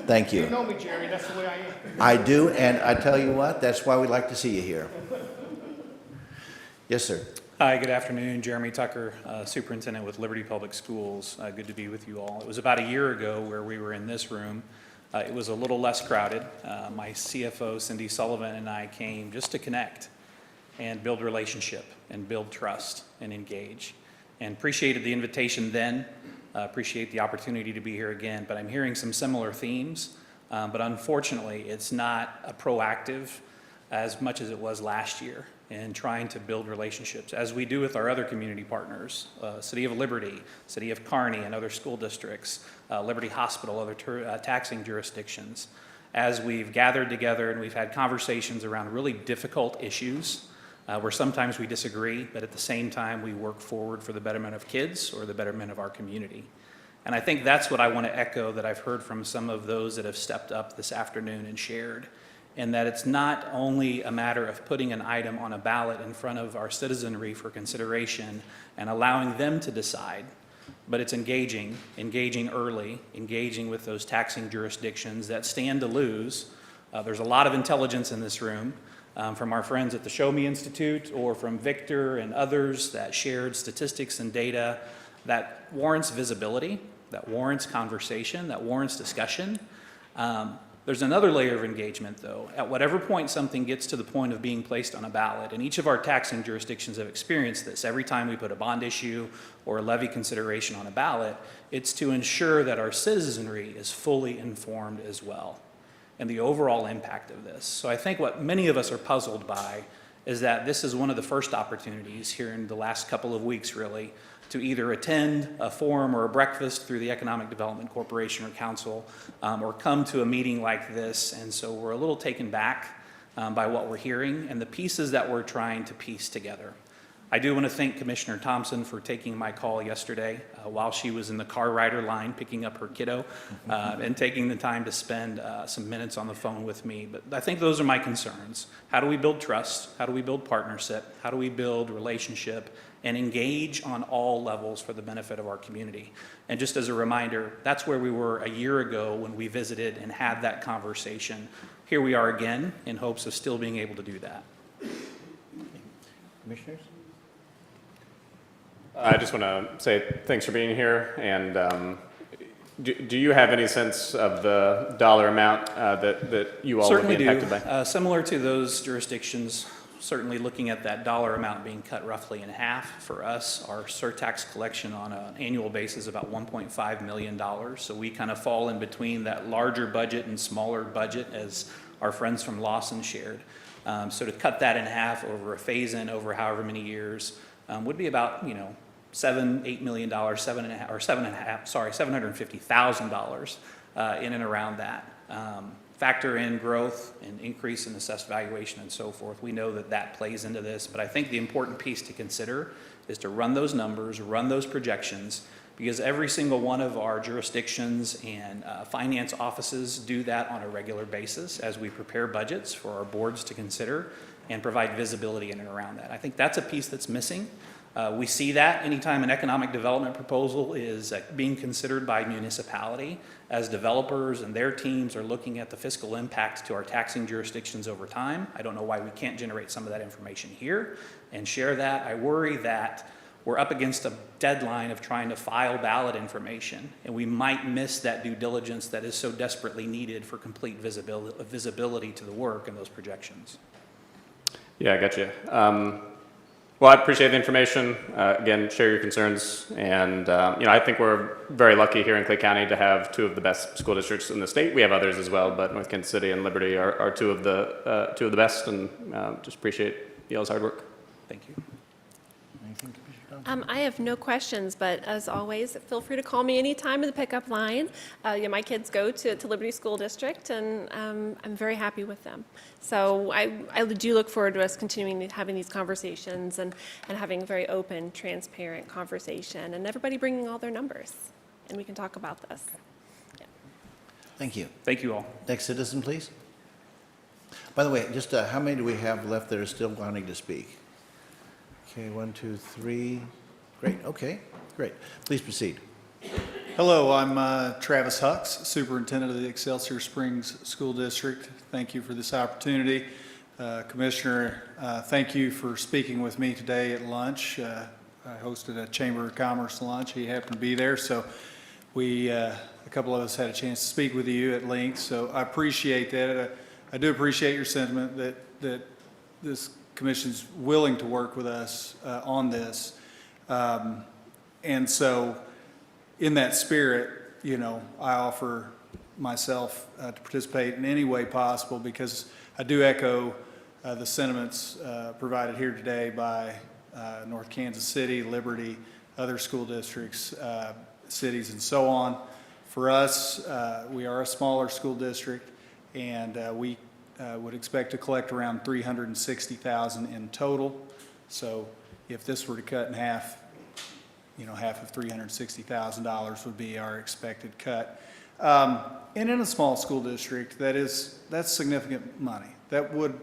Thank you. You know me, Jerry, that's the way I am. I do, and I tell you what, that's why we like to see you here. Yes, sir. Hi, good afternoon. Jeremy Tucker, Superintendent with Liberty Public Schools. Good to be with you all. It was about a year ago where we were in this room. It was a little less crowded. My CFO, Cindy Sullivan, and I came just to connect and build relationship and build trust and engage. And appreciated the invitation then, appreciate the opportunity to be here again, but I'm hearing some similar themes, but unfortunately, it's not a proactive as much as it was last year in trying to build relationships, as we do with our other community partners, City of Liberty, City of Kearney, and other school districts, Liberty Hospital, other taxing jurisdictions, as we've gathered together and we've had conversations around really difficult issues where sometimes we disagree, but at the same time we work forward for the betterment of kids or the betterment of our community. And I think that's what I want to echo that I've heard from some of those that have stepped up this afternoon and shared, and that it's not only a matter of putting an item on a ballot in front of our citizenry for consideration and allowing them to decide, but it's engaging early, engaging with those taxing jurisdictions that stand to lose. There's a lot of intelligence in this room from our friends at the Show Me Institute or from Victor and others that shared statistics and data that warrants visibility, that warrants conversation, that warrants discussion. There's another layer of engagement, though. At whatever point something gets to the point of being placed on a ballot, and each of our taxing jurisdictions have experienced this, every time we put a bond issue or a levy consideration on a ballot, it's to ensure that our citizenry is fully informed as well and the overall impact of this. So I think what many of us are puzzled by is that this is one of the first opportunities here in the last couple of weeks, really, to either attend a forum or a breakfast through the Economic Development Corporation or Council, or come to a meeting like this. And so we're a little taken back by what we're hearing and the pieces that we're trying to piece together. I do want to thank Commissioner Thompson for taking my call yesterday while she was in the car rider line picking up her kiddo and taking the time to spend some minutes on the phone with me. But I think those are my concerns. How do we build trust? How do we build partnership? How do we build relationship and engage on all levels for the benefit of our community? And just as a reminder, that's where we were a year ago when we visited and had that conversation. Here we are again in hopes of still being able to do that. Commissioners? I just want to say thanks for being here, and do you have any sense of the dollar amount that you all Certainly will be impacted do. by? Similar to those jurisdictions, certainly looking at that dollar amount being cut roughly in half. For us, our surtax collection on an annual basis is about $1.5 million. So we kind of fall in between that larger budget and smaller budget, as our friends from Lawson shared. So to cut that in half over a phase-in over however many years would be about, $7-8 million, $750,000 in and around that. Factor in growth and increase in assessed valuation and so forth. We know that that plays into this, but I think the important piece to consider is to run those numbers, run those projections, because every single one of our jurisdictions and finance offices do that on a regular basis as we prepare budgets for our boards to consider and provide visibility in and around that. I think that's a piece that's missing. We see that anytime an economic development proposal is being considered by municipality, as developers and their teams are looking at the fiscal impact to our taxing jurisdictions over time. I don't know why we can't generate some of that information here and share that. I worry that we're up against a deadline of trying to file ballot information, and we might miss that due diligence that is so desperately needed for complete visibility to the work and those projections. Yeah, I got you. Well, I appreciate the information. Again, share your concerns. And, I think we're very lucky here in Clay County to have two of the best school districts in the state. We have others as well, but North Kansas City and Liberty are two of the best, and just appreciate y'all's hard work. Thank you. Anything, Commissioner Thompson? I have no questions, but as always, feel free to call me anytime in the pickup line. My kids go to Liberty School District, and I'm very happy with them. So I do look forward to us continuing having these conversations and having a very open, transparent conversation, and everybody bringing all their numbers, and we can talk about this. Yeah. Thank you. Thank you all. Next citizen, please. By the way, just how many do we have left that are still wanting to speak? Okay, 1, 2, 3. Great, okay, great. Please proceed. Hello, I'm Travis Hucks, Superintendent of the Excelsior Springs School District. Thank you for this opportunity. Commissioner, thank you for speaking with me today at lunch. I hosted a Chamber of Commerce lunch. He happened to be there, so a couple of us had a chance to speak with you at length, so I appreciate that. I do appreciate your sentiment that this commission's willing to work with us on this. And so, in that spirit, you know, I offer myself to participate in any way possible, because I do echo the sentiments provided here today by North Kansas City, Liberty, other school districts, cities, and so on. For us, we are a smaller school district, and we would expect to collect around $360,000 in total. So if this were to cut in half, you know, half of $360,000 would be our expected cut. And in a small school district, that's significant money. That would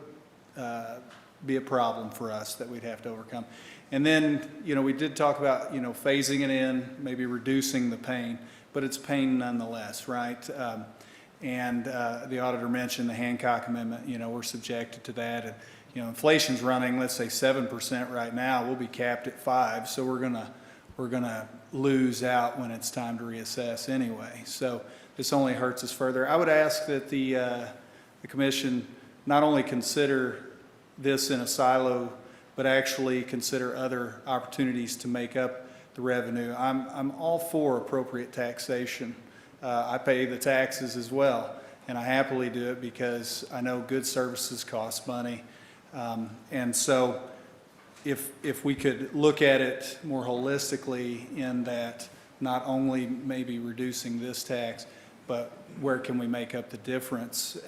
be a problem for us that we'd have to overcome. And then, you know, we did talk about, you know, phasing it in, maybe reducing the pain, but it's pain nonetheless, right? And the auditor mentioned the Hancock Amendment. You know, we're subjected to that. And, you know, inflation's running, let's say 7% right now. We'll be capped at 5%, so we're gonna lose out when it's time to reassess anyway. So this only hurts us further. I would ask that the commission not only consider this in a silo, but actually consider other opportunities to make up the revenue. I'm all for appropriate taxation. I pay the taxes as well, and I happily do it because I know good services cost money. And so if we could look at it more holistically, in that not only maybe reducing this tax, but where can we make up the difference,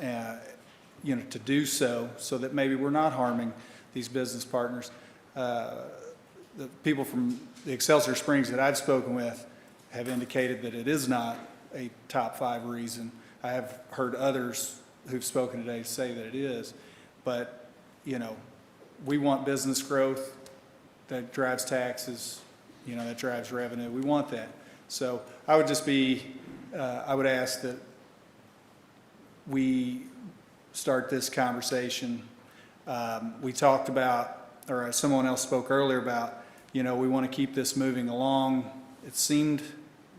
you know, to do so that maybe we're not harming these business partners. The people from the Excelsior Springs that I've spoken with have indicated that it is not a top 5 reason. I have heard others who've spoken today say that it is, but, you know, we want business growth that drives taxes, you know, that drives revenue. We want that. So I would just I would ask that we start this conversation. We talked about, or someone else spoke earlier about, you know, we want to keep this moving along. It seemed,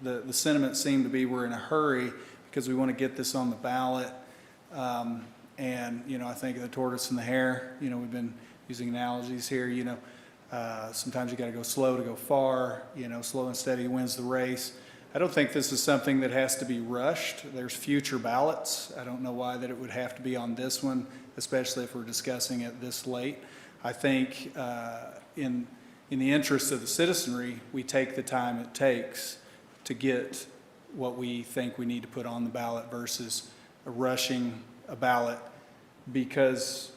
the sentiment seemed to be we're in a hurry because we want to get this on the ballot. And, you know, I think of the tortoise and the hare. You know, we've been using analogies here. You know, sometimes you got to go slow to go far. You know, slow and steady wins the race. I don't think this is something that has to be rushed. There's future ballots. I don't know why that it would have to be on this one, especially if we're discussing it this late. I think in the interest of the citizenry, we take the time it takes to get what we think we need to put on the ballot versus rushing a ballot, because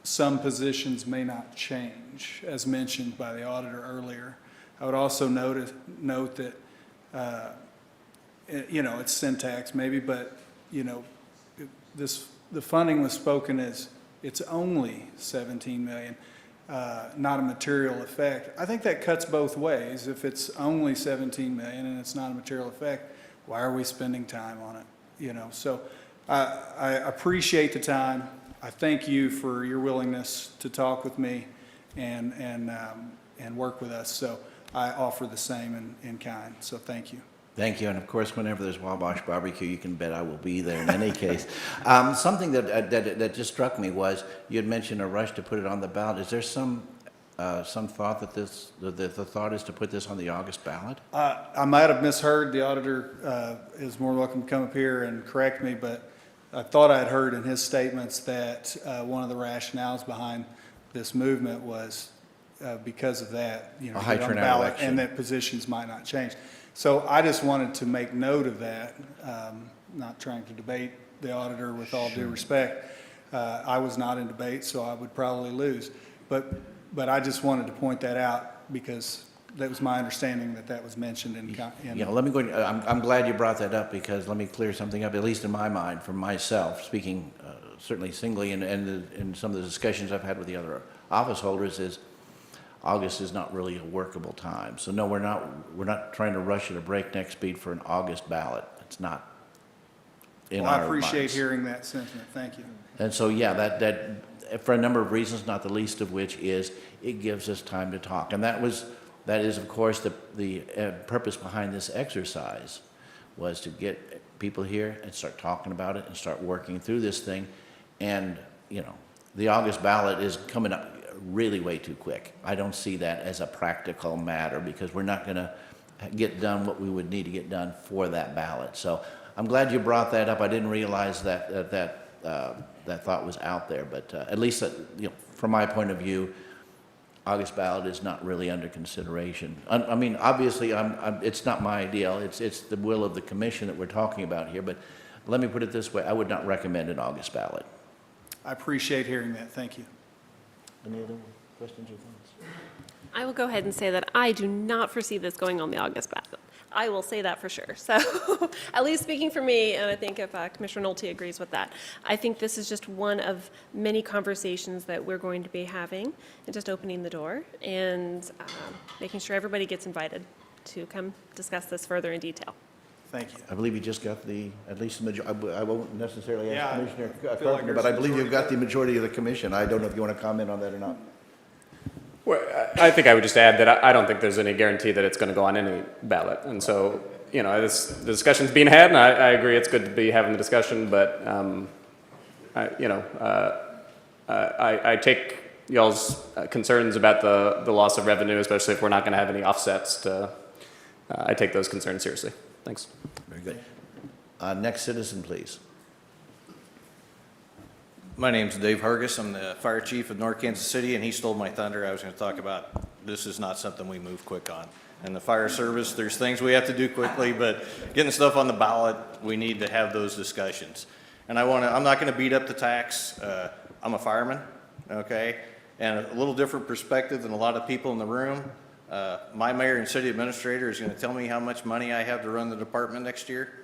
some positions may not change, as mentioned by the auditor earlier. I would also note that, you know, it's syntax maybe, but, you know, the funding was spoken as it's only 17 million, not a material effect. I think that cuts both ways. If it's only 17 million and it's not a material effect, why are we spending time on it? You know, so I appreciate the time. I thank you for your willingness to talk with me and work with us. So I offer the same in kind. So thank you. Thank you, and of course, whenever there's Wabash barbecue, you can bet I will be there in any case. Something that just struck me was you had mentioned a rush to put it on the ballot. Is there some thought that the thought is to put this on the August ballot? I might have misheard. The auditor is more welcome to come up here and correct me, but I thought I had heard in his statements that one of the rationales behind this movement was because of that, you know, a high get on the turnout ballot, election, and that positions might not change. So I just wanted to make note of that, not trying to debate the auditor with all due respect. I was not in debate, so I would probably lose. But I just wanted to point that out because that was my understanding that was mentioned in. Yeah, let me go. I'm glad you brought that up, because let me clear something up, at least in my mind, from myself, speaking certainly singly, and in some of the discussions I've had with the other office holders, is August is not really a workable time. So no, we're not trying to rush at a breakneck speed for an August ballot. It's not in Well, our I appreciate minds. hearing that sentiment. Thank you. And so, yeah, that for a number of reasons, not the least of which is it gives us time to talk. And that is, of course, the purpose behind this exercise was to get people here and start talking about it and start working through this thing. And, you know, the August ballot is coming up really way too quick. I don't see that as a practical matter because we're not going to get done what we would need to get done for that ballot. So I'm glad you brought that up. I didn't realize that thought was out there, but at least, you know, from my point of view, August ballot is not really under consideration. I mean, obviously, it's not my ideal. It's the will of the commission that we're talking about here, but let me put it this way. I would not recommend an August ballot. I appreciate hearing that. Thank you. Any other questions or thoughts? I will go ahead and say that I do not foresee this going on the August ballot. I will say that for sure. So at least speaking for me, and I think if Commissioner Nolte agrees with that, I think this is just one of many conversations that we're going to be having and just opening the door and making sure everybody gets invited to come discuss this further in detail. Thank you. I believe you just got at least the majority. I won't necessarily ask Yeah, Commissioner I feel like Carpenter, there's but I a believe you've got majority. the majority of the commission. I don't know if you want to comment on that or not. Well, I think I would just add that I don't think there's any guarantee that it's going to go on any ballot. And so, you know, the discussion's being had, and I agree it's good to be having the discussion, but, I take y'all's concerns about the loss of revenue, especially if we're not going to have any offsets I take those concerns seriously. Thanks. Very good. Next citizen, please. My name's Dave Hargis. I'm the fire chief of North Kansas City, and he stole my thunder. I was going to talk about this is not something we move quick on. And the fire service, there's things we have to do quickly, but getting stuff on the ballot, we need to have those discussions. And I'm not going to beat up the tax. I'm a fireman, okay? And a little different perspective than a lot of people in the room. My mayor and city administrator is going to tell me how much money I have to run the department next year.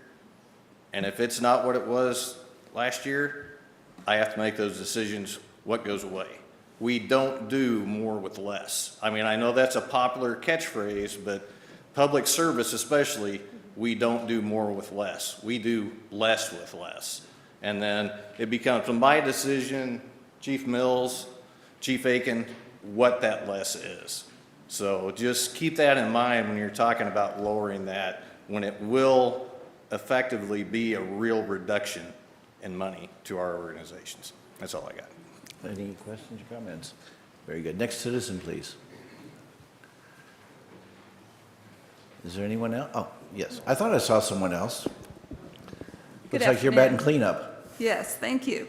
And if it's not what it was last year, I have to make those decisions, what goes away. We don't do more with less. I mean, I know that's a popular catchphrase, but public service especially, we don't do more with less. We do less with less. And then it becomes my decision, Chief Mills, Chief Aiken, what that less is. So just keep that in mind when you're talking about lowering that, when it will effectively be a real reduction in money to our organizations. That's all I got. Any questions or comments? Very good. Next citizen, please. Is there anyone else? Oh, yes. I thought I saw someone else. Good Looks like you're batting afternoon. cleanup. Yes, thank you.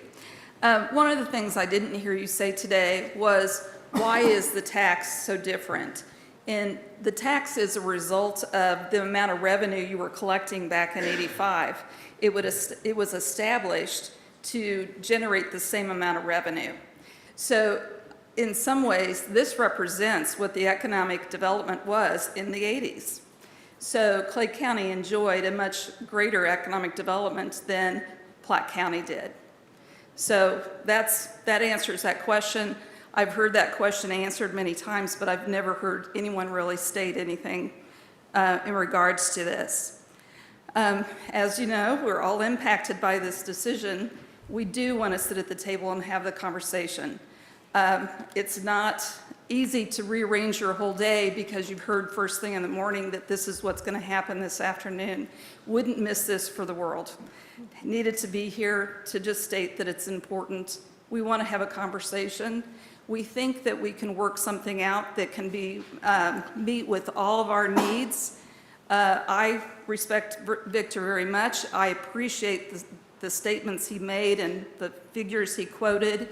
One of the things I didn't hear you say today was, why is the tax so different? And the tax is a result of the amount of revenue you were collecting back in '85. It was established to generate the same amount of revenue. So in some ways, this represents what the economic development was in the '80s. So Clay County enjoyed a much greater economic development than Platte County did. So that answers that question. I've heard that question answered many times, but I've never heard anyone really state anything in regards to this. As you know, we're all impacted by this decision. We do want to sit at the table and have the conversation. It's not easy to rearrange your whole day because you've heard first thing in the morning that this is what's going to happen this afternoon. Wouldn't miss this for the world. Needed to be here to just state that it's important. We want to have a conversation. We think that we can work something out that can be meet with all of our needs. I respect Victor very much. I appreciate the statements he made and the figures he quoted,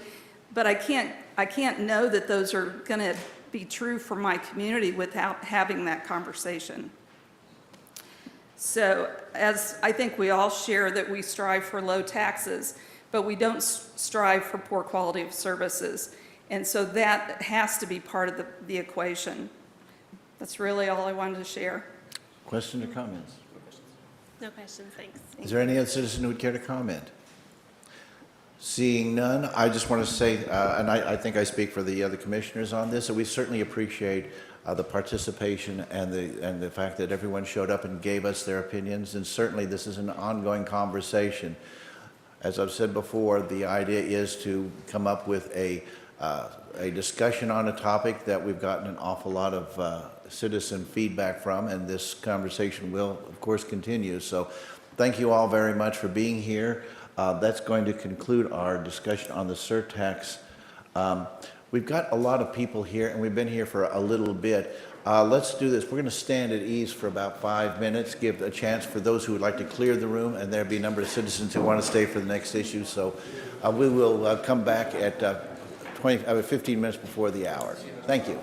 but I can't know that those are going to be true for my community without having that conversation. So as I think we all share that we strive for low taxes, but we don't strive for poor quality of services. And so that has to be part of the equation. That's really all I wanted to share. Questions or comments? No questions, thanks. Is there any other citizen who would care to comment? Seeing none, I just want to say, and I think I speak for the other commissioners on this, that we certainly appreciate the participation and the fact that everyone showed up and gave us their opinions, and certainly this is an ongoing conversation. As I've said before, the idea is to come up with a discussion on a topic that we've gotten an awful lot of citizen feedback from, and this conversation will, of course, continue. So thank you all very much for being here. That's going to conclude our discussion on the surtax. We've got a lot of people here, and we've been here for a little bit. Let's do this. We're going to stand at ease for about 5 minutes, give a chance for those who would like to clear the room, and there'll be a number of citizens who want to stay for the next issue. So we will come back at 15 minutes before the hour. Thank you.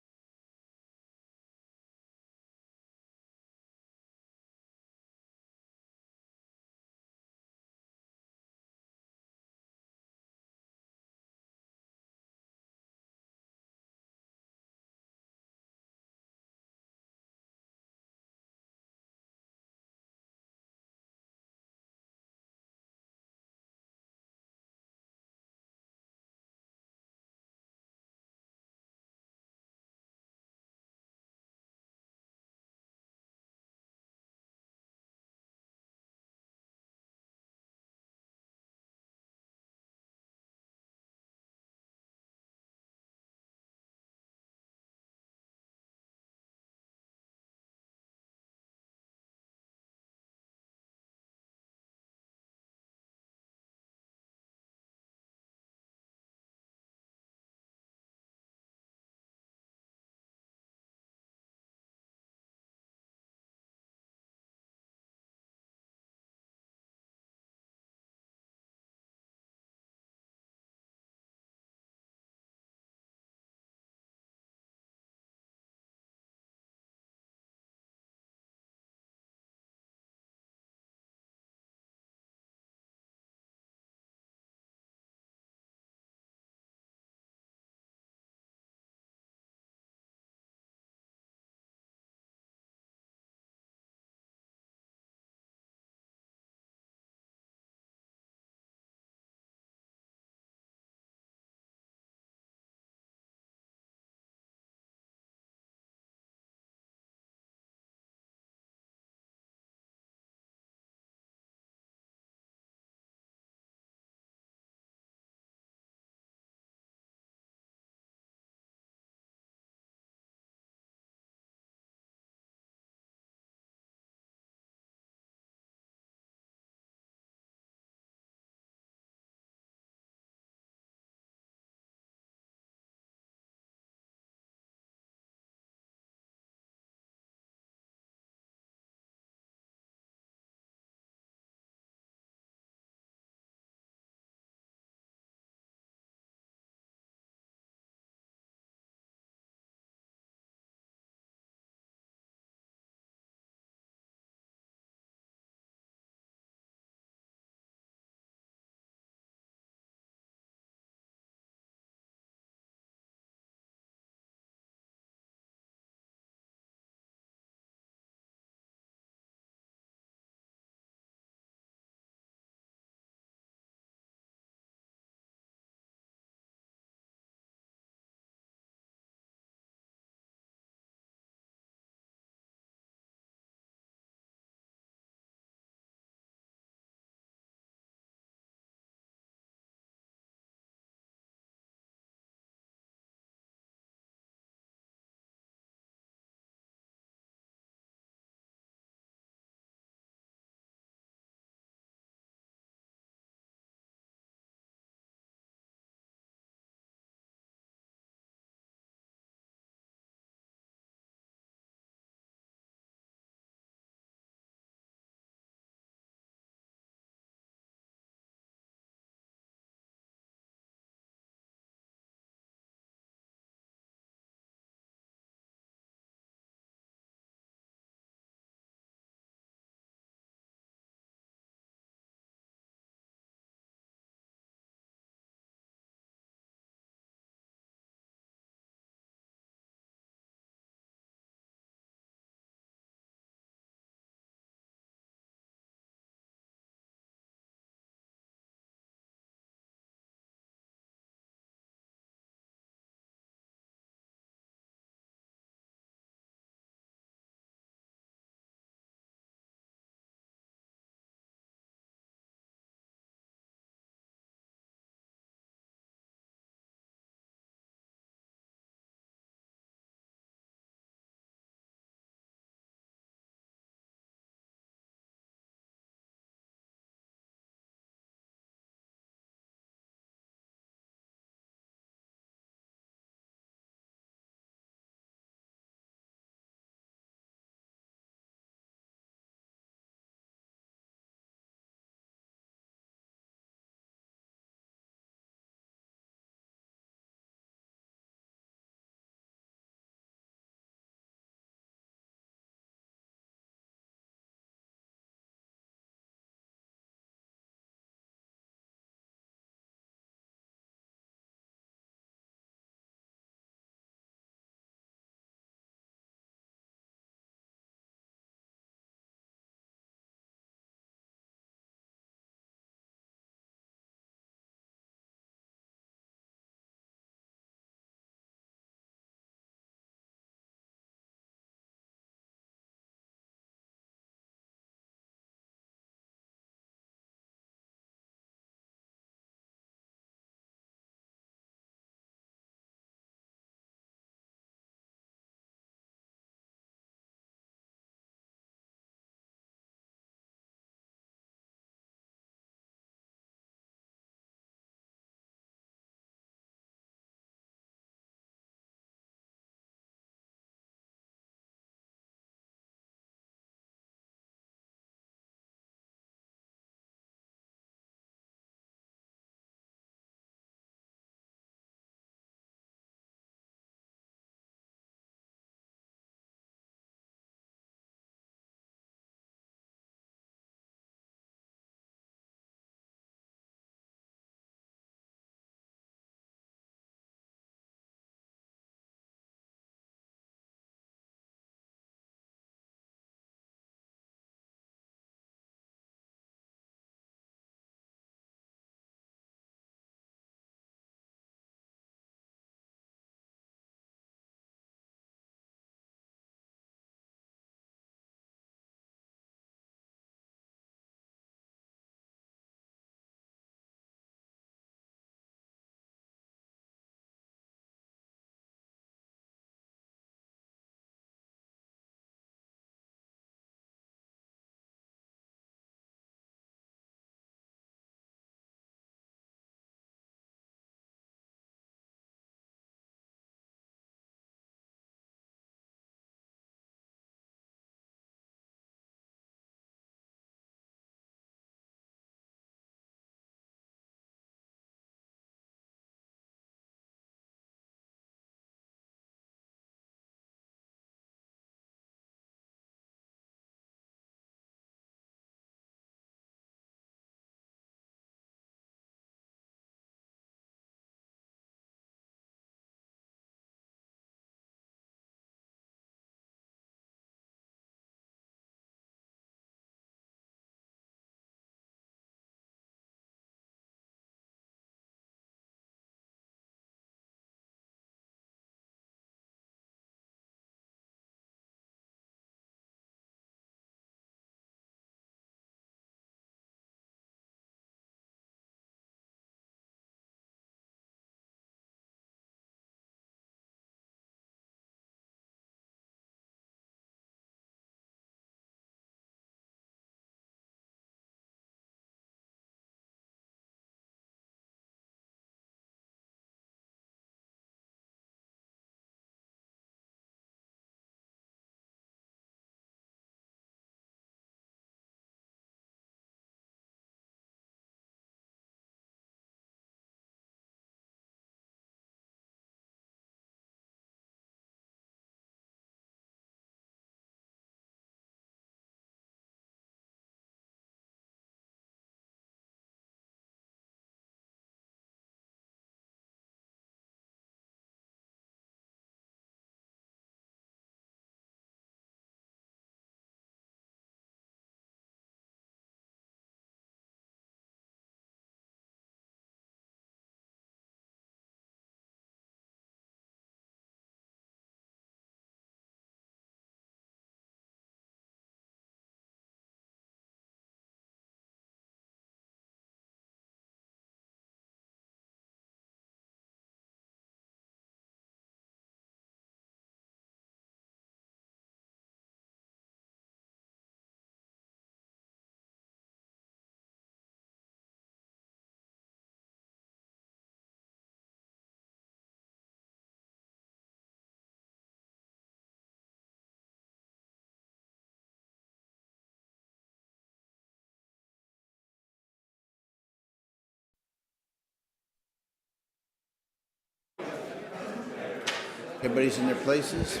Everybody's in their places?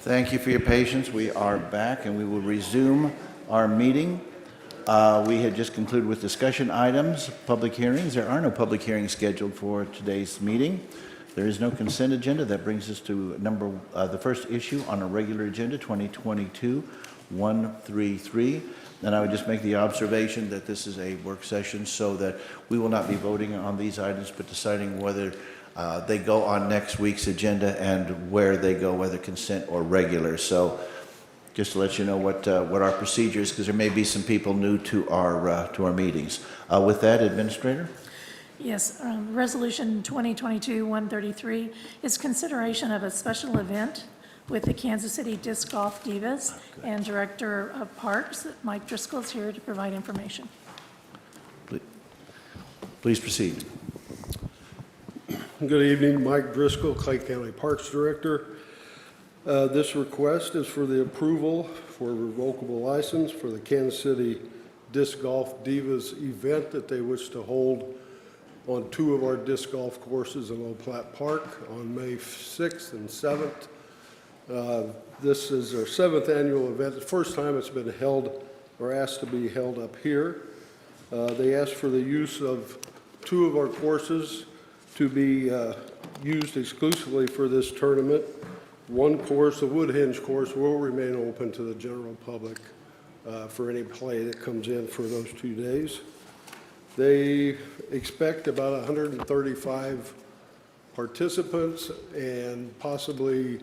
Thank you for your patience. We are back and we will resume our meeting. We had just concluded with discussion items, public hearings. There are no public hearings scheduled for today's meeting. There is no consent agenda. That brings us to the first issue on a regular agenda, 2022-133. And I would just make the observation that this is a work session so that we will not be voting on these items, but deciding whether they go on next week's agenda and where they go, whether consent or regular. So just to let you know what our procedure is, because there may be some people new to our meetings. With that, Administrator? Yes, Resolution 2022-133 is consideration of a special event with the Kansas City Disc Golf Divas, and Director of Parks, Mike Driscoll, is here to provide information. Please proceed. Good evening, Mike Driscoll, Clay County Parks Director. This request is for the approval for a revocable license for the Kansas City Disc Golf Divas event that they wish to hold on 2 of our disc golf courses in Old Platte Park on May 6th and 7th. This is our 7th annual event, the first time it's been held or asked to be held up here. They asked for the use of 2 of our courses to be used exclusively for this tournament. One course, the Woodhinge course, will remain open to the general public for any play that comes in for those 2 days. They expect about 135 participants and possibly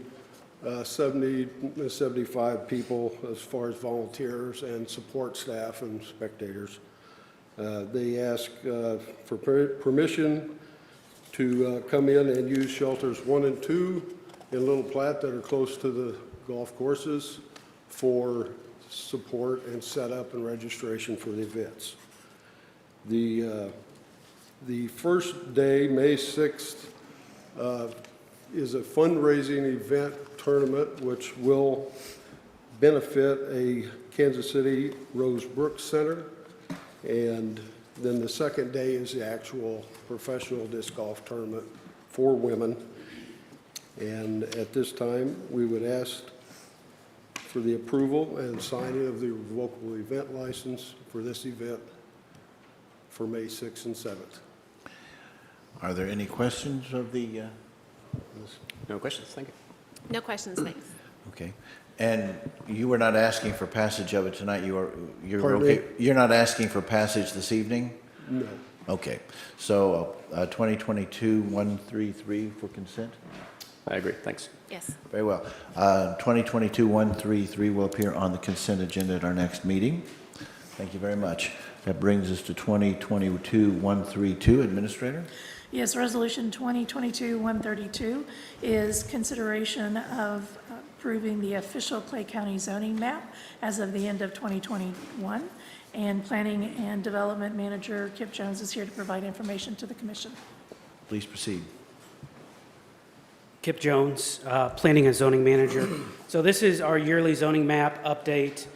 70 to 75 people as far as volunteers and support staff and spectators. They ask for permission to come in and use shelters 1 and 2 in Little Platte that are close to the golf courses for support and setup and registration for the events. The first day, May 6th, is a fundraising event tournament which will benefit a Kansas City Rose Brooks Center. And then the second day is the actual professional disc golf tournament for women. And at this time, we would ask for the approval and signing of the revocable event license for this event for May 6th and 7th. Are there any questions of the? No questions, thank you. No questions, thanks. Okay. And you were not asking for passage of it tonight. You're Pardon okay. me? You're not asking for passage this evening? No. Okay. So 2022-133 for consent? I agree, thanks. Yes. Very well. 2022-133 will appear on the consent agenda at our next meeting. Thank you very much. That brings us to 2022-132. Administrator? Yes, Resolution 2022-132 is consideration of approving the official Clay County zoning map as of the end of 2021. And Planning and Development Manager Kip Jones is here to provide information to the Commission. Please proceed. Kip Jones, Planning and Zoning Manager. So this is our yearly zoning map update.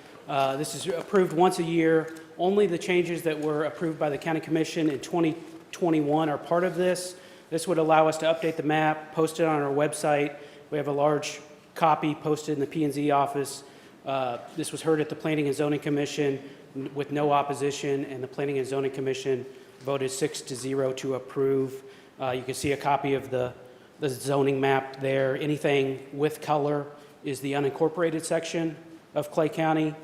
This is approved once a year. Only the changes that were approved by the County Commission in 2021 are part of this. This would allow us to update the map, post it on our website. We have a large copy posted in the P&Z office. This was heard at the Planning and Zoning Commission with no opposition, and the Planning and Zoning Commission voted 6-0 to approve. You can see a copy of the zoning map there. Anything with color is the unincorporated section of Clay County.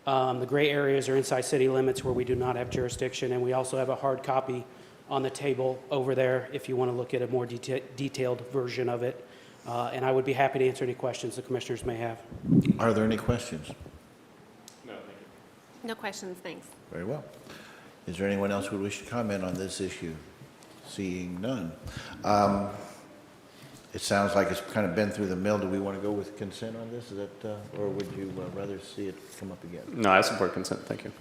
The gray areas are inside city limits where we do not have jurisdiction, and we also have a hard copy on the table over there if you want to look at a more detailed version of it. And I would be happy to answer any questions the commissioners may have. Are there any questions? No, thank you. No questions, thanks. Very well. Is there anyone else who would wish to comment on this issue? Seeing none. It sounds like it's kind of been through the mill. Do we want to go with consent on this? Is that, or would you rather see it come up again? No, I support consent, thank you.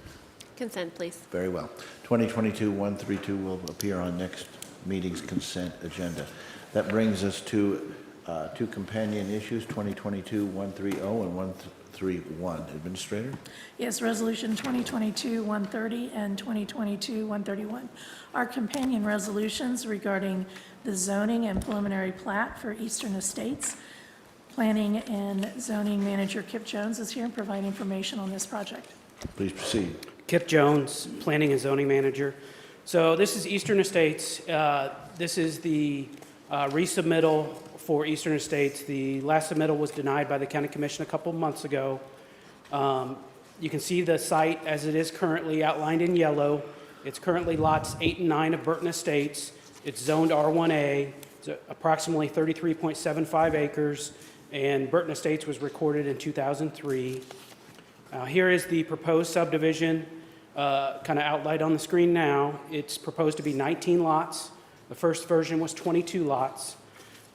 Consent, please. Very well. 2022-132 will appear on next meeting's consent agenda. That brings us to 2 companion issues, 2022-130 and 2023-1. Administrator? Yes, Resolution 2022-130 and 2022-131 are companion resolutions regarding the zoning and preliminary plat for Eastern Estates. Planning and Zoning Manager Kip Jones is here and provide information on this project. Please proceed. Kip Jones, Planning and Zoning Manager. So this is Eastern Estates. This is the resubmittal for Eastern Estates. The last submittal was denied by the County Commission a couple of months ago. You can see the site as it is currently outlined in yellow. It's currently lots 8 and 9 of Burton Estates. It's zoned R1A. It's approximately 33.75 acres, and Burton Estates was recorded in 2003. Here is the proposed subdivision, kind of outlined on the screen now. It's proposed to be 19 lots. The first version was 22 lots.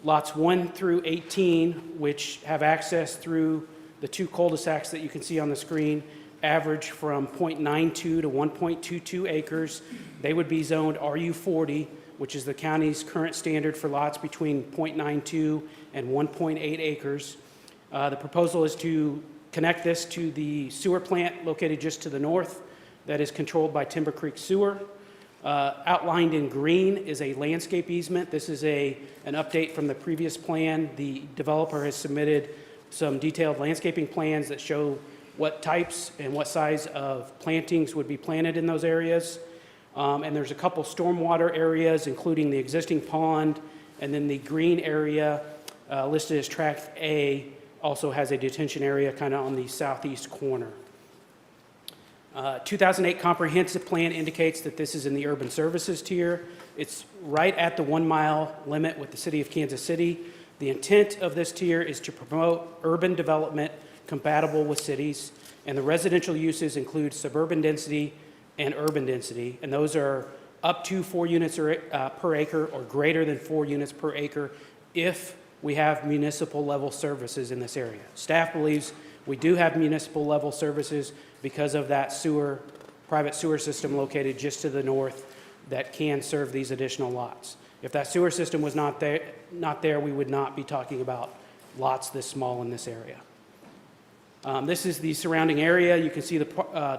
Lots 1 through 18, which have access through the 2 cul-de-sacs that you can see on the screen, average from 0.92 to 1.22 acres. They would be zoned RU40, which is the county's current standard for lots between 0.92 and 1.8 acres. The proposal is to connect this to the sewer plant located just to the north that is controlled by Timber Creek Sewer. Outlined in green is a landscape easement. This is an update from the previous plan. The developer has submitted some detailed landscaping plans that show what types and what size of plantings would be planted in those areas. And there's a couple stormwater areas, including the existing pond, and then the green area listed as Tract A also has a detention area kind of on the southeast corner. 2008 comprehensive plan indicates that this is in the urban services tier. It's right at the 1 mile limit with the city of Kansas City. The intent of this tier is to promote urban development compatible with cities, and the residential uses include suburban density and urban density, and those are up to 4 units per acre or greater than 4 units per acre if we have municipal level services in this area. Staff believes we do have municipal level services because of that private sewer system located just to the north that can serve these additional lots. If that sewer system was not there, we would not be talking about lots this small in this area. This is the surrounding area. You can see the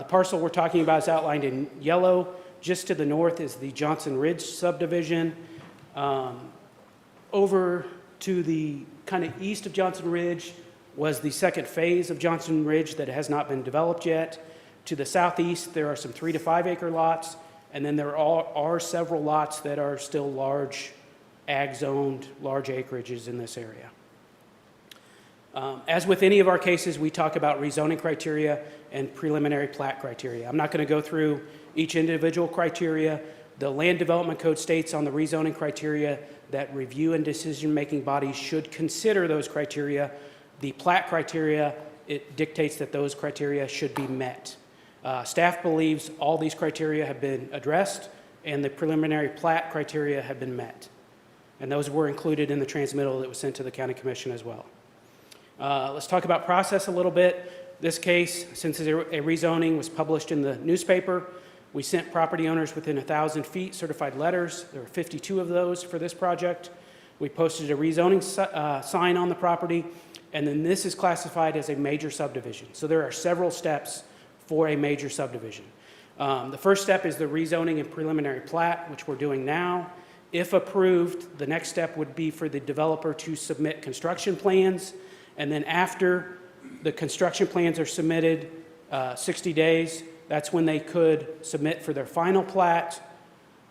parcel we're talking about is outlined in yellow. Just to the north is the Johnson Ridge subdivision. Over to the kind of east of Johnson Ridge was the second phase of Johnson Ridge that has not been developed yet. To the southeast, there are some 3 to 5 acre lots, and then there are several lots that are still large ag zoned, large acreages in this area. As with any of our cases, we talk about rezoning criteria and preliminary plat criteria. I'm not going to go through each individual criteria. The Land Development Code states on the rezoning criteria that review and decision-making bodies should consider those criteria. The plat criteria, it dictates that those criteria should be met. Staff believes all these criteria have been addressed and the preliminary plat criteria have been met. And those were included in the transmittal that was sent to the County Commission as well. Let's talk about process a little bit. This case, since a rezoning was published in the newspaper, we sent property owners within 1,000 feet certified letters. There were 52 of those for this project. We posted a rezoning sign on the property, and then this is classified as a major subdivision. So there are several steps for a major subdivision. The first step is the rezoning and preliminary plat, which we're doing now. If approved, the next step would be for the developer to submit construction plans, and then after the construction plans are submitted, 60 days, that's when they could submit for their final plat,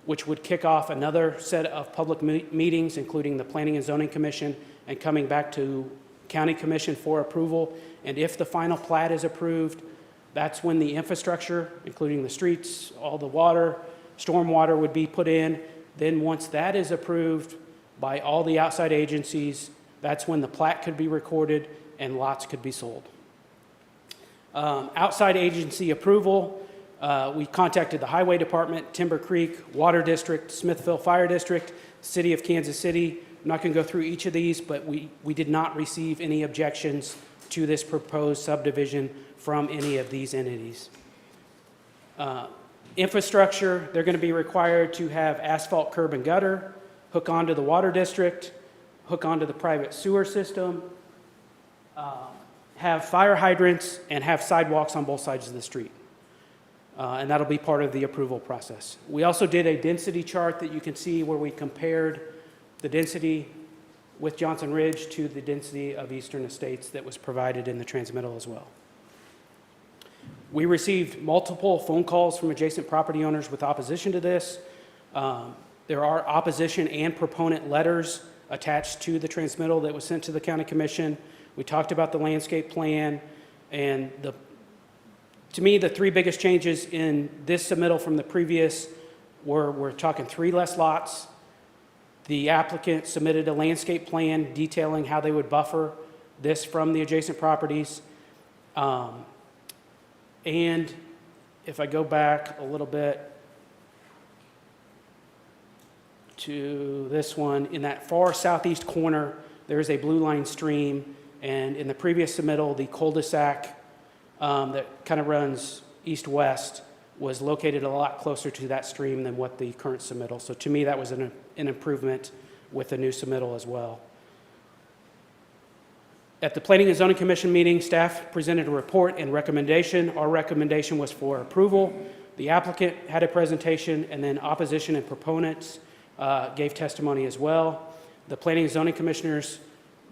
which would kick off another set of public meetings, including the Planning and Zoning Commission, and coming back to County Commission for approval. And if the final plat is approved, that's when the infrastructure, including the streets, all the water, stormwater would be put in. Then once that is approved by all the outside agencies, that's when the plat could be recorded and lots could be sold. Outside agency approval, we contacted the Highway Department, Timber Creek, Water District, Smithville Fire District, City of Kansas City. I'm not going to go through each of these, but we did not receive any objections to this proposed subdivision from any of these entities. Infrastructure, they're going to be required to have asphalt curb and gutter, hook onto the water district, hook onto the private sewer system, have fire hydrants and have sidewalks on both sides of the street. And that'll be part of the approval process. We also did a density chart that you can see where we compared the density with Johnson Ridge to the density of Eastern Estates that was provided in the transmittal as well. We received multiple phone calls from adjacent property owners with opposition to this. There are opposition and proponent letters attached to the transmittal that was sent to the County Commission. We talked about the landscape plan, and to me, the three biggest changes in this submittal from the previous we're talking 3 less lots. The applicant submitted a landscape plan detailing how they would buffer this from the adjacent properties. And if I go back a little bit to this one, in that far southeast corner, there is a blue line stream, and in the previous submittal, the cul-de-sac that kind of runs east-west was located a lot closer to that stream than what the current submittal. So to me, that was an improvement with the new submittal as well. At the Planning and Zoning Commission meeting, staff presented a report and recommendation. Our recommendation was for approval. The applicant had a presentation, and then opposition and proponents gave testimony as well. The Planning and Zoning Commissioners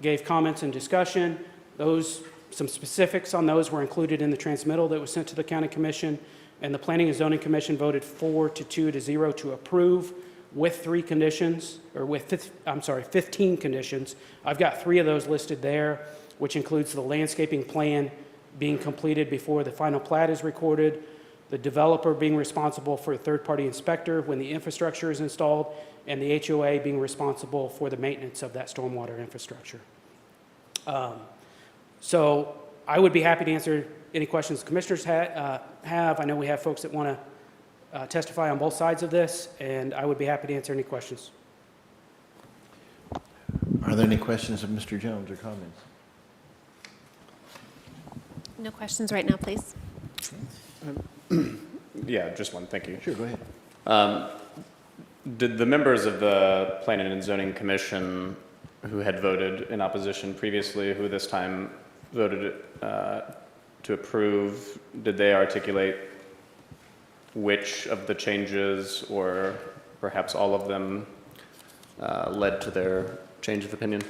gave comments and discussion. Some specifics on those were included in the transmittal that was sent to the County Commission, and the Planning and Zoning Commission voted 4-2-0 to approve with 3 conditions, or with 15 conditions. I've got 3 of those listed there, which includes the landscaping plan being completed before the final plat is recorded, the developer being responsible for a third-party inspector when the infrastructure is installed, and the HOA being responsible for the maintenance of that stormwater infrastructure. So I would be happy to answer any questions the commissioners have. I know we have folks that want to testify on both sides of this, and I would be happy to answer any questions. Are there any questions of Mr. Jones or comments? No questions right now, please. Yeah, just one, thank you. Sure, go ahead. Did the members of the Planning and Zoning Commission who had voted in opposition previously, who this time voted to approve, did they articulate which of the changes, or perhaps all of them, led to their change of opinion?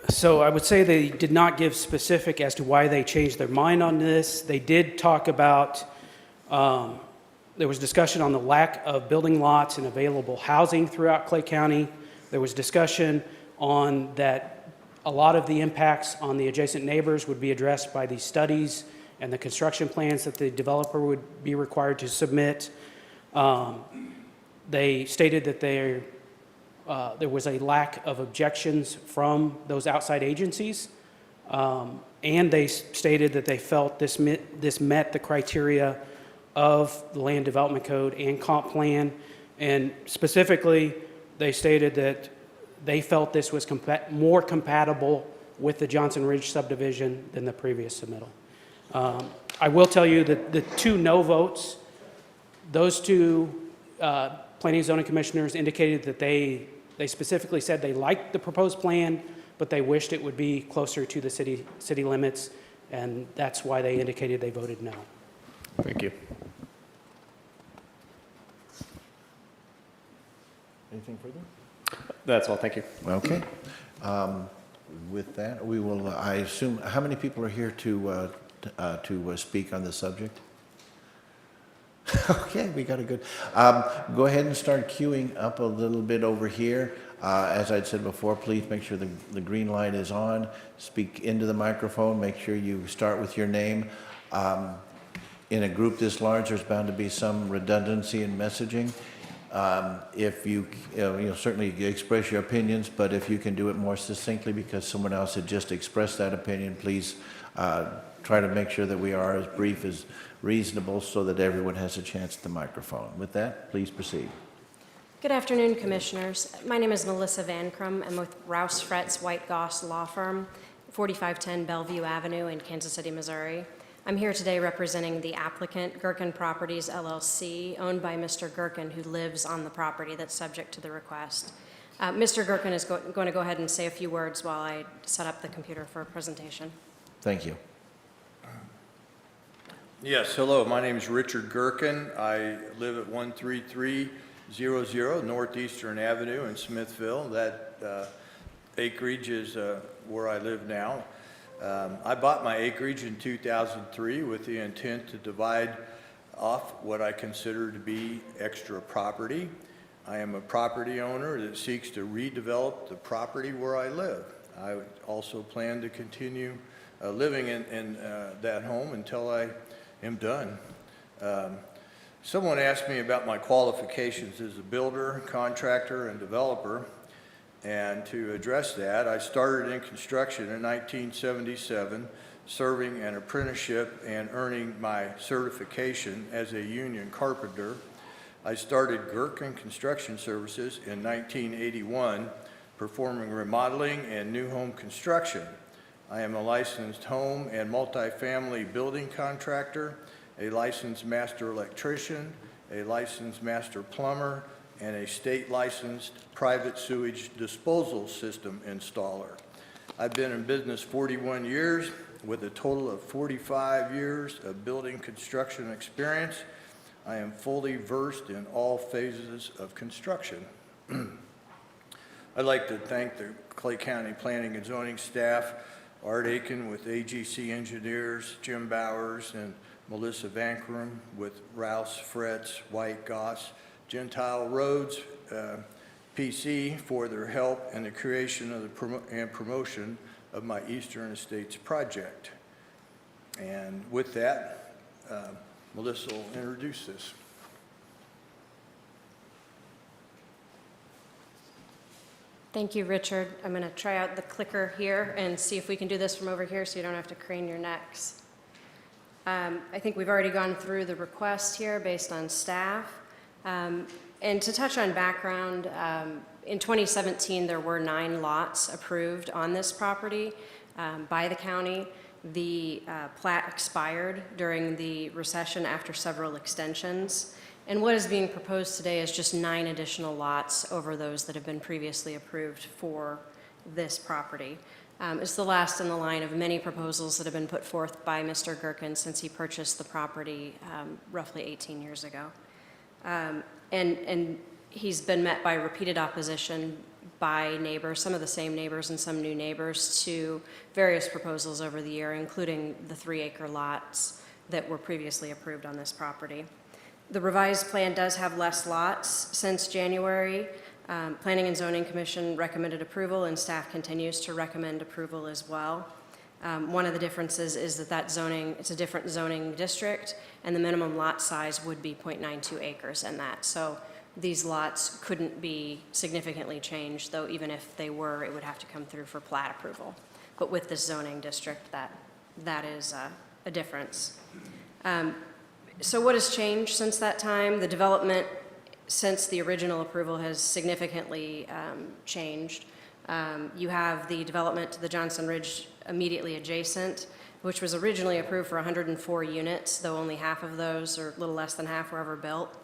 So I would say they did not give specific as to why they changed their mind on this. They did talk about, there was discussion on the lack of building lots and available housing throughout Clay County. There was discussion on that a lot of the impacts on the adjacent neighbors would be addressed by these studies and the construction plans that the developer would be required to submit. They stated that there was a lack of objections from those outside agencies, and they stated that they felt this met the criteria of the Land Development Code and Comp Plan, and specifically, they stated that they felt this was more compatible with the Johnson Ridge subdivision than the previous submittal. I will tell you that the 2 no votes, those 2 Planning and Zoning Commissioners indicated that they specifically said they liked the proposed plan, but they wished it would be closer to the city limits, and that's why they indicated they voted no. Thank you. Anything further? That's all, thank you. Okay. With that, we will, I assume, how many people are here to speak on this subject? Okay, we got a good, go ahead and start queuing up a little bit over here. As I'd said before, please make sure the green light is on. Speak into the microphone. Make sure you start with your name. In a group this large, there's bound to be some redundancy in messaging. If you certainly express your opinions, but if you can do it more succinctly because someone else had just expressed that opinion, please try to make sure that we are as brief as reasonable so that everyone has a chance at the microphone. With that, please proceed. Good afternoon, Commissioners. My name is Melissa Van Crum. I'm with Rouse Fritz White Goss Law Firm, 4510 Bellevue Avenue in Kansas City, Missouri. I'm here today representing the applicant, Gherkin Properties, LLC, owned by Mr. Gherkin, who lives on the property that's subject to the request. Mr. Gerken is going to go ahead and say a few words while I set up the computer for a presentation. Thank you. Yes, hello, my name is Richard Gerken. I live at 13300 Northeastern Avenue in Smithville. That acreage is where I live now. I bought my acreage in 2003 with the intent to divide off what I consider to be extra property. I am a property owner that seeks to redevelop the property where I live. I also plan to continue living in that home until I am done. Someone asked me about my qualifications as a builder, contractor, and developer. And to address that, I started in construction in 1977, serving an apprenticeship and earning my certification as a union carpenter. I started Gerken Construction Services in 1981, performing remodeling and new home construction. I am a licensed home and multifamily building contractor, a licensed master electrician, a licensed master plumber, and a state licensed private sewage disposal system installer. I've been in business 41 years with a total of 45 years of building construction experience. I am fully versed in all phases of construction. I'd like to thank the Clay County Planning and Zoning staff, Art Aiken with AGC Engineers, Jim Bowers, and Melissa Vankrum with Rouse, Fritz, White, Goss, Gentile Roads, PC for their help in the creation of and promotion of my Eastern Estates project. And with that, Melissa will introduce this. Thank you, Richard. I'm going to try out the clicker here and see if we can do this from over here so you don't have to crane your necks. I think we've already gone through the request here based on staff. And to touch on background, in 2017, there were 9 lots approved on this property by the county. The plat expired during the recession after several extensions. And what is being proposed today is just 9 additional lots over those that have been previously approved for this property. It's the last in the line of many proposals that have been put forth by Mr. Gerken since he purchased the property roughly 18 years ago. And he's been met by repeated opposition by neighbors, some of the same neighbors and some new neighbors, to various proposals over the year, including the 3-acre lots that were previously approved on this property. The revised plan does have less lots since January. Planning and Zoning Commission recommended approval, and staff continues to recommend approval as well. One of the differences is that zoning, it's a different zoning district, and the minimum lot size would be 0.92 acres in that. So these lots couldn't be significantly changed, though even if they were, it would have to come through for plat approval. But with this zoning district, that is a difference. So what has changed since that time? The development since the original approval has significantly changed. You have the development to the Johnson Ridge immediately adjacent, which was originally approved for 104 units, though only half of those, or a little less than half, were ever built.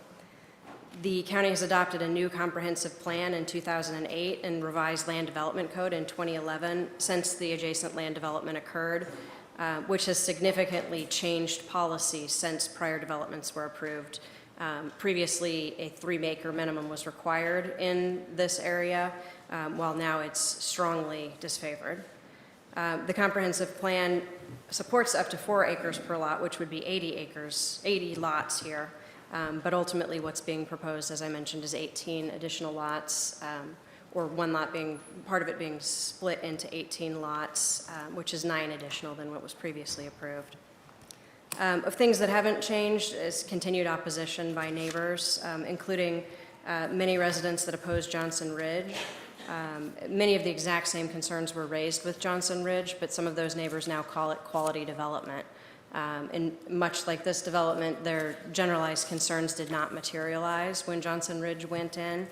The county has adopted a new comprehensive plan in 2008 and revised land development code in 2011 since the adjacent land development occurred, which has significantly changed policy since prior developments were approved. Previously, a 3-acre minimum was required in this area, while now it's strongly disfavored. The comprehensive plan supports up to 4 acres per lot, which would be 80 lots here. But ultimately, what's being proposed, as I mentioned, is 18 additional lots, or one lot being, part of it being split into 18 lots, which is 9 additional than what was previously approved. Of things that haven't changed is continued opposition by neighbors, including many residents that oppose Johnson Ridge. Many of the exact same concerns were raised with Johnson Ridge, but some of those neighbors now call it quality development. And much like this development, their generalized concerns did not materialize when Johnson Ridge went in.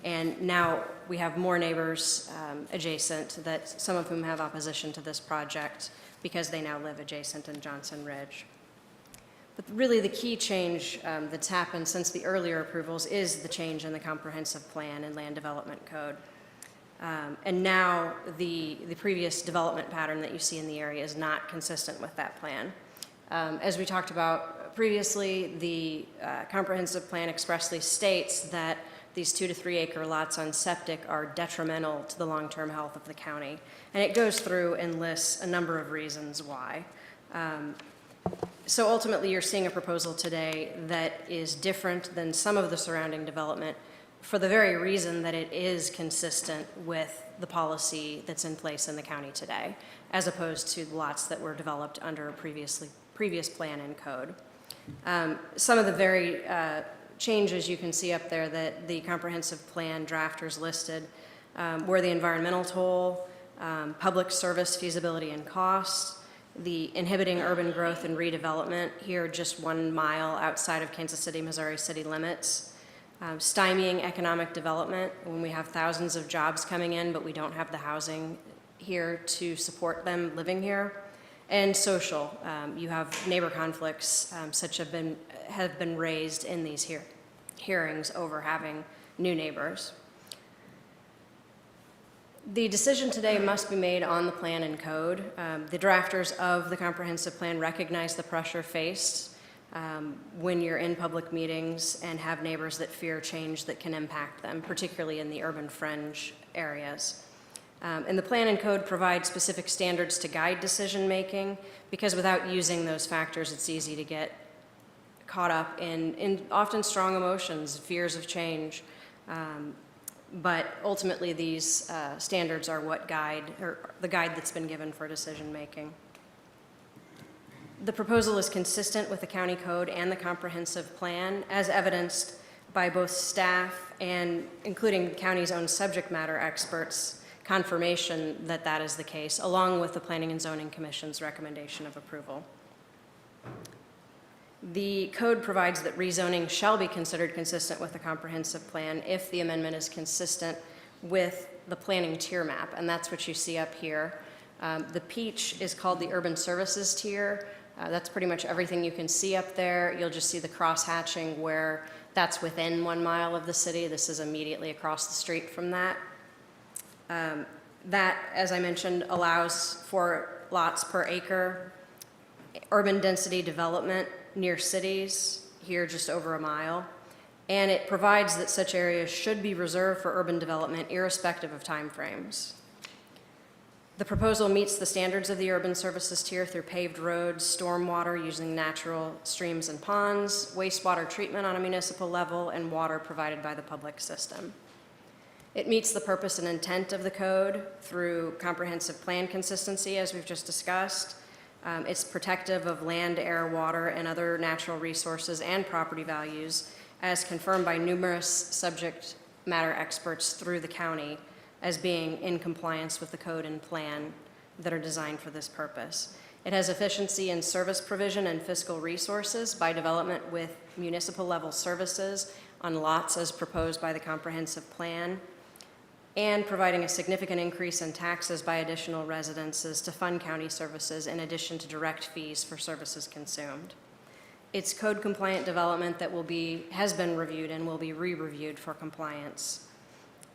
And now we have more neighbors adjacent, that some of whom have opposition to this project because they now live adjacent in Johnson Ridge. But really the key change that's happened since the earlier approvals is the change in the comprehensive plan and land development code. And now the previous development pattern that you see in the area is not consistent with that plan. As we talked about previously, the comprehensive plan expressly states that these 2 to 3 acre lots on septic are detrimental to the long-term health of the county. And it goes through and lists a number of reasons why. So ultimately, you're seeing a proposal today that is different than some of the surrounding development for the very reason that it is consistent with the policy that's in place in the county today, as opposed to the lots that were developed under a previous plan and code. Some of the very changes you can see up there that the comprehensive plan drafters listed were the environmental toll, public service feasibility and cost, the inhibiting urban growth and redevelopment here just 1 mile outside of Kansas City, Missouri city limits, stymieing economic development when we have thousands of jobs coming in, but we don't have the housing here to support them living here, and social. You have neighbor conflicts such have been raised in these hearings over having new neighbors. The decision today must be made on the plan and code. The drafters of the comprehensive plan recognize the pressure faced when you're in public meetings and have neighbors that fear change that can impact them, particularly in the urban fringe areas. And the plan and code provide specific standards to guide decision-making, because without using those factors, it's easy to get caught up in often strong emotions, fears of change. But ultimately, these standards are what guide, or the guide that's been given for decision-making. The proposal is consistent with the county code and the comprehensive plan, as evidenced by both staff and including the county's own subject matter experts' confirmation that that is the case, along with the Planning and Zoning Commission's recommendation of approval. The code provides that rezoning shall be considered consistent with the comprehensive plan if the amendment is consistent with the planning tier map, and that's what you see up here. The peach is called the urban services tier. That's pretty much everything you can see up there. You'll just see the cross-hatching where that's within 1 mile of the city. This is immediately across the street from that. That, as I mentioned, allows for lots per acre, urban density development near cities, here just over 1 mile. And it provides that such areas should be reserved for urban development irrespective of timeframes. The proposal meets the standards of the urban services tier through paved roads, stormwater using natural streams and ponds, wastewater treatment on a municipal level, and water provided by the public system. It meets the purpose and intent of the code through comprehensive plan consistency, as we've just discussed. It's protective of land, air, water, and other natural resources and property values, as confirmed by numerous subject matter experts through the county, as being in compliance with the code and plan that are designed for this purpose. It has efficiency in service provision and fiscal resources by development with municipal level services on lots as proposed by the comprehensive plan, and providing a significant increase in taxes by additional residences to fund county services in addition to direct fees for services consumed. It's code compliant development that has been reviewed and will be re-reviewed for compliance.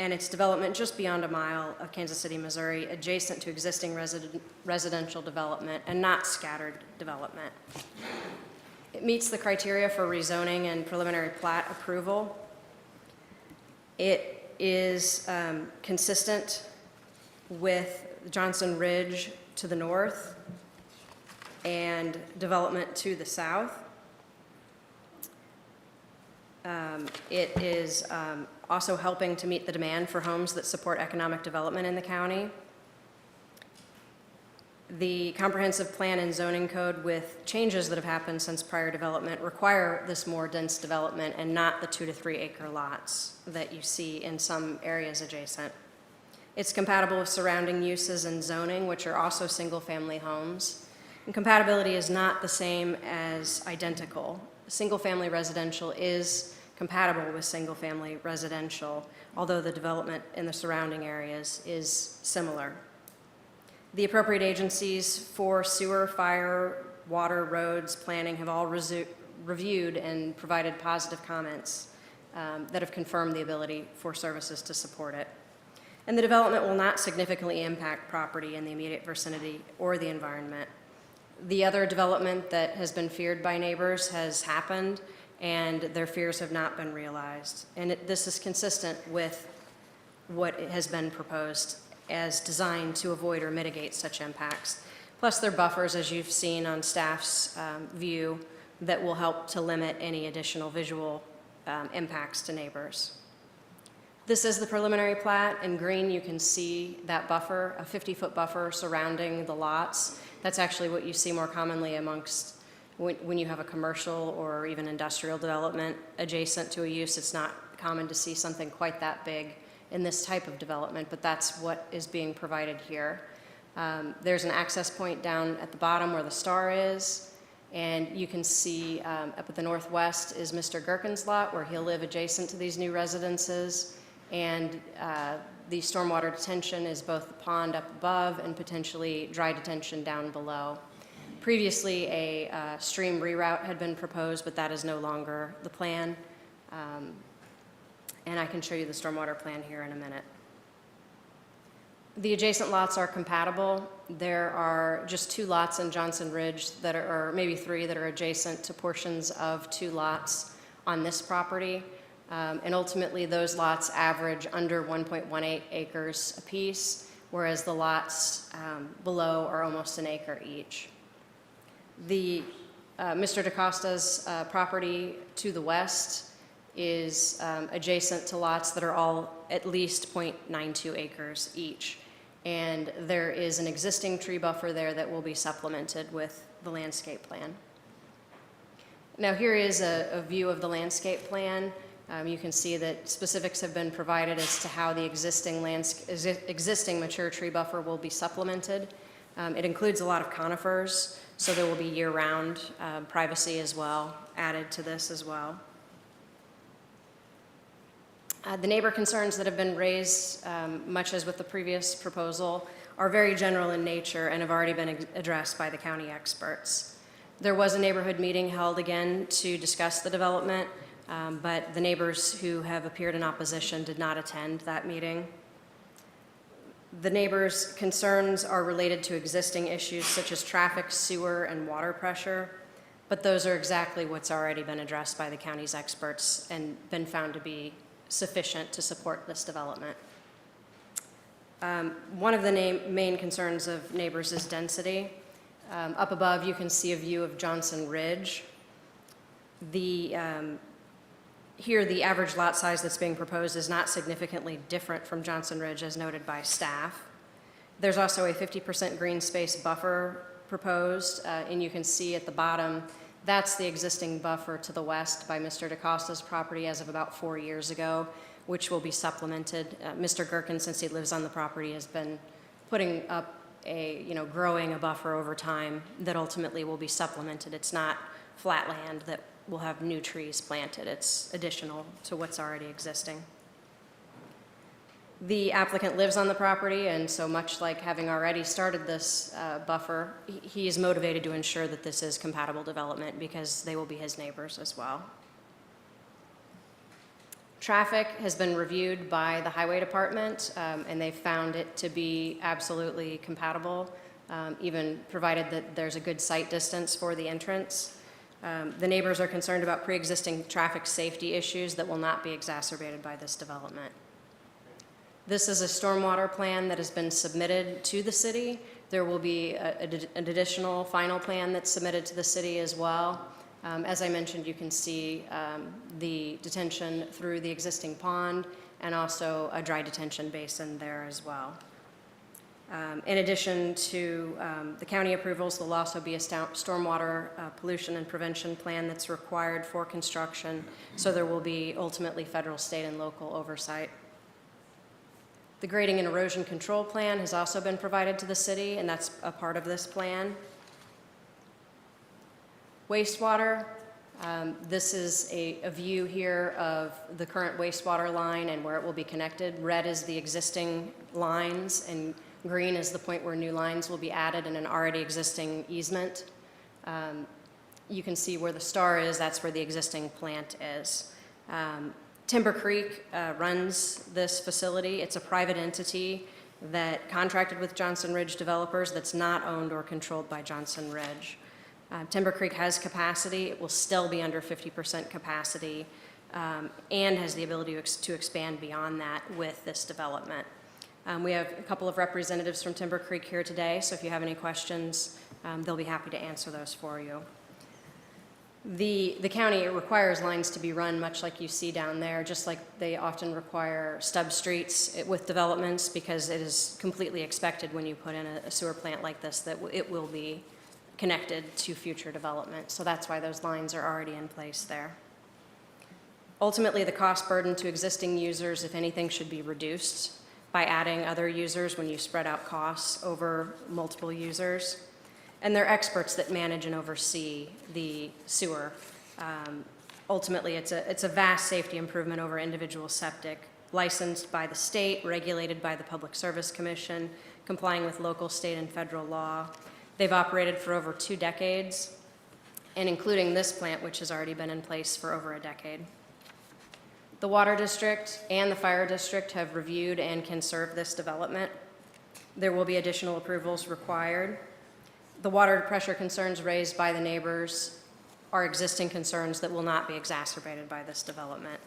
And its development just beyond 1 mile of Kansas City, Missouri, adjacent to existing residential development and not scattered development. It meets the criteria for rezoning and preliminary plat approval. It is consistent with Johnson Ridge to the north and development to the south. It is also helping to meet the demand for homes that support economic development in the county. The comprehensive plan and zoning code, with changes that have happened since prior development, require this more dense development and not the 2 to 3 acre lots that you see in some areas adjacent. It's compatible with surrounding uses and zoning, which are also single-family homes. And compatibility is not the same as identical. Single-family residential is compatible with single-family residential, although the development in the surrounding areas is similar. The appropriate agencies for sewer, fire, water, roads, planning have all reviewed and provided positive comments that have confirmed the ability for services to support it. and the development will not significantly impact property in the immediate vicinity or the environment. The other development that has been feared by neighbors has happened, and their fears have not been realized. And this is consistent with what has been proposed as designed to avoid or mitigate such impacts. Plus, there are buffers, as you've seen on staff's view, that will help to limit any additional visual impacts to neighbors. This is the preliminary plat. In green, you can see that buffer, a 50-foot buffer surrounding the lots. That's actually what you see more commonly amongst when you have a commercial or even industrial development adjacent to a use. It's not common to see something quite that big in this type of development, but that's what is being provided here. There's an access point down at the bottom where the star is, and you can see up at the northwest is Mr. Gherkin's lot, where he'll live adjacent to these new residences. And the stormwater detention is both the pond up above and potentially dry detention down below. Previously, a stream reroute had been proposed, but that is no longer the plan. And I can show you the stormwater plan here in a minute. The adjacent lots are compatible. There are just 2 lots in Johnson Ridge that are, or maybe 3 that are adjacent to portions of 2 lots on this property. And ultimately, those lots average under 1.18 acres apiece, whereas the lots below are almost an acre each. The Mr. DaCosta's property to the west is adjacent to lots that are all at least 0.92 acres each. And there is an existing tree buffer there that will be supplemented with the landscape plan. Now here is a view of the landscape plan. You can see that specifics have been provided as to how the existing mature tree buffer will be supplemented. It includes a lot of conifers, so there will be year-round privacy as well added to this as well. The neighbor concerns that have been raised, much as with the previous proposal, are very general in nature and have already been addressed by the county experts. There was a neighborhood meeting held again to discuss the development, but the neighbors who have appeared in opposition did not attend that meeting. The neighbors' concerns are related to existing issues such as traffic, sewer, and water pressure, but those are exactly what's already been addressed by the county's experts and been found to be sufficient to support this development. One of the main concerns of neighbors is density. Up above, you can see a view of Johnson Ridge. Here, the average lot size that's being proposed is not significantly different from Johnson Ridge, as noted by staff. There's also a 50% green space buffer proposed, and you can see at the bottom, that's the existing buffer to the west by Mr. DaCosta's property as of about 4 years ago, which will be supplemented. Mr. Gherkin, since he lives on the property, has been putting up growing a buffer over time that ultimately will be supplemented. It's not flat land that will have new trees planted. It's additional to what's already existing. The applicant lives on the property, and so much like having already started this buffer, he is motivated to ensure that this is compatible development because they will be his neighbors as well. Traffic has been reviewed by the highway department, and they found it to be absolutely compatible, even provided that there's a good sight distance for the entrance. The neighbors are concerned about pre-existing traffic safety issues that will not be exacerbated by this development. This is a stormwater plan that has been submitted to the city. There will be an additional final plan that's submitted to the city as well. As I mentioned, you can see the detention through the existing pond and also a dry detention basin there as well. In addition to the county approvals, there'll also be a stormwater pollution and prevention plan that's required for construction, so there will be ultimately federal, state, and local oversight. The grading and erosion control plan has also been provided to the city, and that's a part of this plan. Wastewater, this is a view here of the current wastewater line and where it will be connected. Red is the existing lines, and green is the point where new lines will be added in an already existing easement. You can see where the star is, that's where the existing plant is. Timber Creek runs this facility. It's a private entity that contracted with Johnson Ridge developers that's not owned or controlled by Johnson Ridge. Timber Creek has capacity. It will still be under 50% capacity and has the ability to expand beyond that with this development. We have a couple of representatives from Timber Creek here today, so if you have any questions, they'll be happy to answer those for you. The county requires lines to be run much like you see down there, just like they often require stub streets with developments, because it is completely expected when you put in a sewer plant like this that it will be connected to future development. So that's why those lines are already in place there. Ultimately, the cost burden to existing users, if anything, should be reduced by adding other users when you spread out costs over multiple users. And they're experts that manage and oversee the sewer. Ultimately, it's a vast safety improvement over individual septic, licensed by the state, regulated by the Public Service Commission, complying with local, state, and federal law. They've operated for over 2 decades, and including this plant, which has already been in place for over a decade. The Water District and the Fire District have reviewed and can serve this development. There will be additional approvals required. The water pressure concerns raised by the neighbors are existing concerns that will not be exacerbated by this development.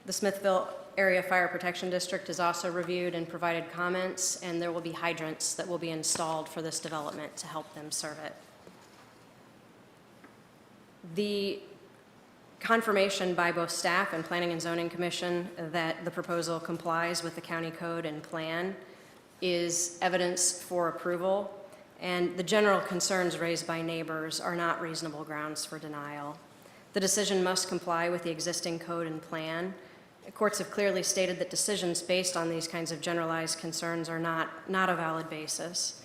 The Smithville Area Fire Protection District is also reviewed and provided comments, and there will be hydrants that will be installed for this development to help them serve it. The confirmation by both staff and Planning and Zoning Commission that the proposal complies with the county code and plan is evidence for approval, and the general concerns raised by neighbors are not reasonable grounds for denial. The decision must comply with the existing code and plan. Courts have clearly stated that decisions based on these kinds of generalized concerns are not a valid basis.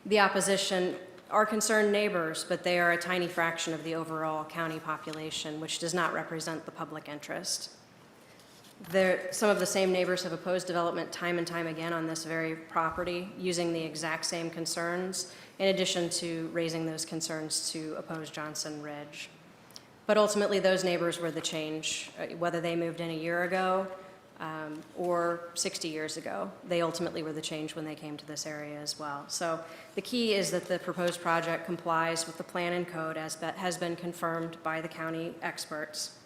The opposition are concerned neighbors, but they are a tiny fraction of the overall county population, which does not represent the public interest. Some of the same neighbors have opposed development time and time again on this very property, using the exact same concerns, in addition to raising those concerns to oppose Johnson Ridge. But ultimately, those neighbors were the change, whether they moved in a year ago or 60 years ago. They ultimately were the change when they came to this area as well. So the key is that the proposed project complies with the plan and code as has been confirmed by the county experts.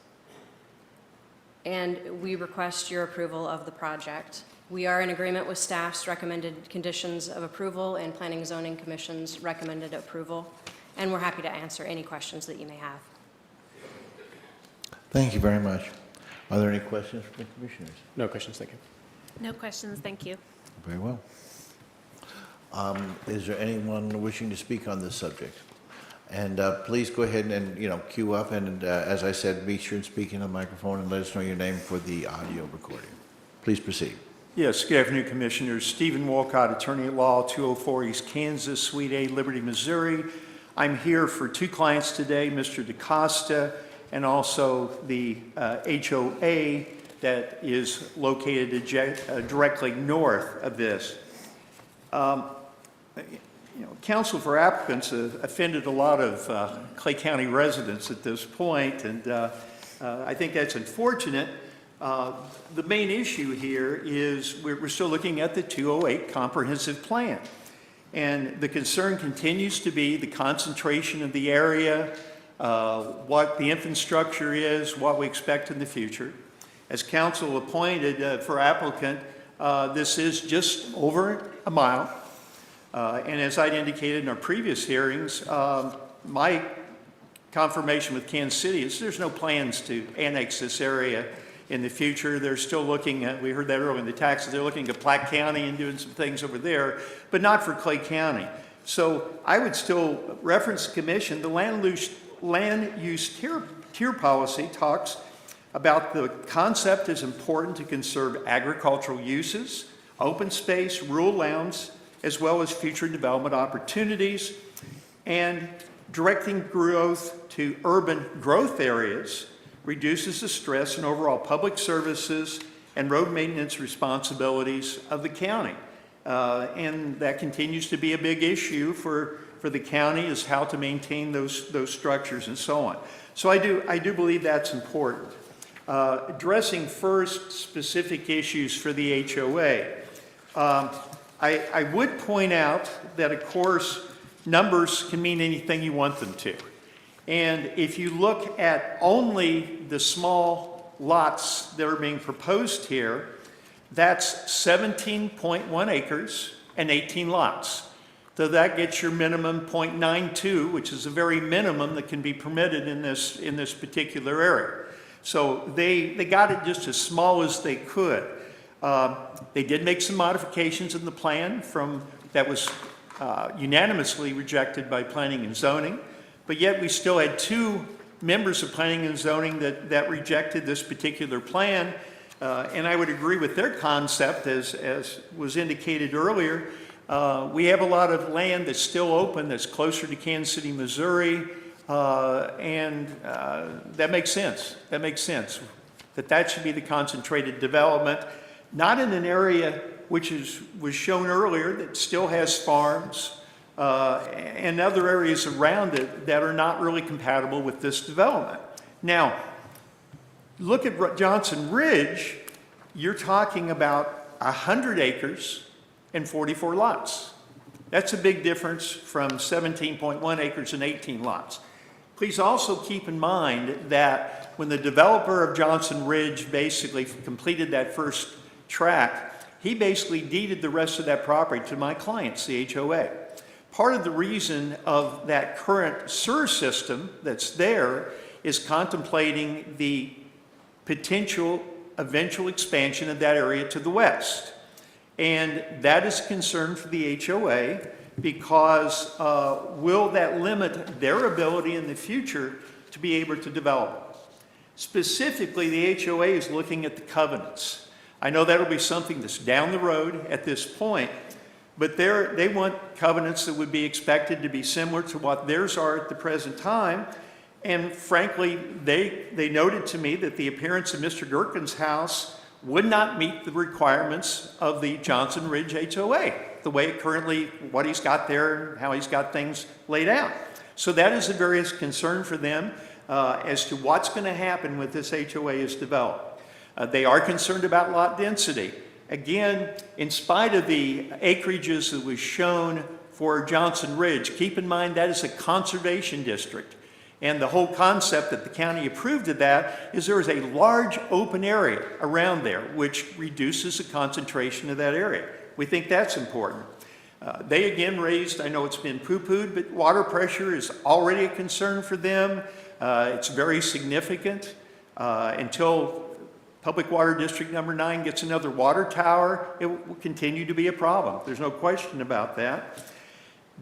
And we request your approval of the project. We are in agreement with staff's recommended conditions of approval and Planning and Zoning Commission's recommended approval, and we're happy to answer any questions that you may have. Thank you very much. Are there any questions from the commissioners? No questions, thank you. No questions, thank you. Very well. Is there anyone wishing to speak on this subject? And please go ahead and, queue up, and as I said, be sure and speak in the microphone and let us know your name for the audio recording. Please proceed. Yes, good afternoon, Commissioners. Stephen Walcott, Attorney at Law, 204 East Kansas, Suite A, Liberty, Missouri. I'm here for 2 clients today, Mr. DaCosta and also the HOA that is located directly north of this. Counsel for applicants offended a lot of Clay County residents at this point, and I think that's unfortunate. The main issue here is we're still looking at the 208 comprehensive plan, and the concern continues to be the concentration of the area, what the infrastructure is, what we expect in the future. As counsel appointed for applicant, this is just over a mile. And as I'd indicated in our previous hearings, my confirmation with Kansas City is there's no plans to annex this area in the future. They're still looking at, we heard that earlier in the taxes, they're looking at Platte County and doing some things over there, but not for Clay County. So I would still reference the commission. The land use tier policy talks about the concept is important to conserve agricultural uses, open space, rural lands, as well as future development opportunities, and directing growth to urban growth areas reduces the stress and overall public services and road maintenance responsibilities of the county. And that continues to be a big issue for the county, is how to maintain those structures and so on. So I do believe that's important. Addressing first specific issues for the HOA. I would point out that, of course, numbers can mean anything you want them to. And if you look at only the small lots that are being proposed here, that's 17.1 acres and 18 lots. So that gets your minimum 0.92, which is the very minimum that can be permitted in this particular area. So they got it just as small as they could. They did make some modifications in the plan that was unanimously rejected by Planning and Zoning, but yet we still had 2 members of Planning and Zoning that rejected this particular plan, and I would agree with their concept, as was indicated earlier. We have a lot of land that's still open, that's closer to Kansas City, Missouri, and that makes sense. That makes sense, that should be the concentrated development, not in an area which was shown earlier that still has farms and other areas around it that are not really compatible with this development. Now, look at Johnson Ridge, you're talking about 100 acres and 44 lots. That's a big difference from 17.1 acres and 18 lots. Please also keep in mind that when the developer of Johnson Ridge basically completed that first tract, he basically deeded the rest of that property to my clients, the HOA. Part of the reason of that current sewer system that's there is contemplating the potential eventual expansion of that area to the west. And that is a concern for the HOA because will that limit their ability in the future to be able to develop? Specifically, the HOA is looking at the covenants. I know that'll be something that's down the road at this point, but they want covenants that would be expected to be similar to what theirs are at the present time. And frankly, they noted to me that the appearance of Mr. Gherkin's house would not meet the requirements of the Johnson Ridge HOA, the way it currently, what he's got there, how he's got things laid out. So that is a various concern for them as to what's going to happen with this HOA is developed. They are concerned about lot density. Again, in spite of the acreages that was shown for Johnson Ridge, keep in mind that is a conservation district. And the whole concept that the county approved of that is there is a large open area around there, which reduces the concentration of that area. We think that's important. They again raised, I know it's been poo-pooed, but water pressure is already a concern for them. It's very significant. Until Public Water District number 9 gets another water tower, it will continue to be a problem. There's no question about that.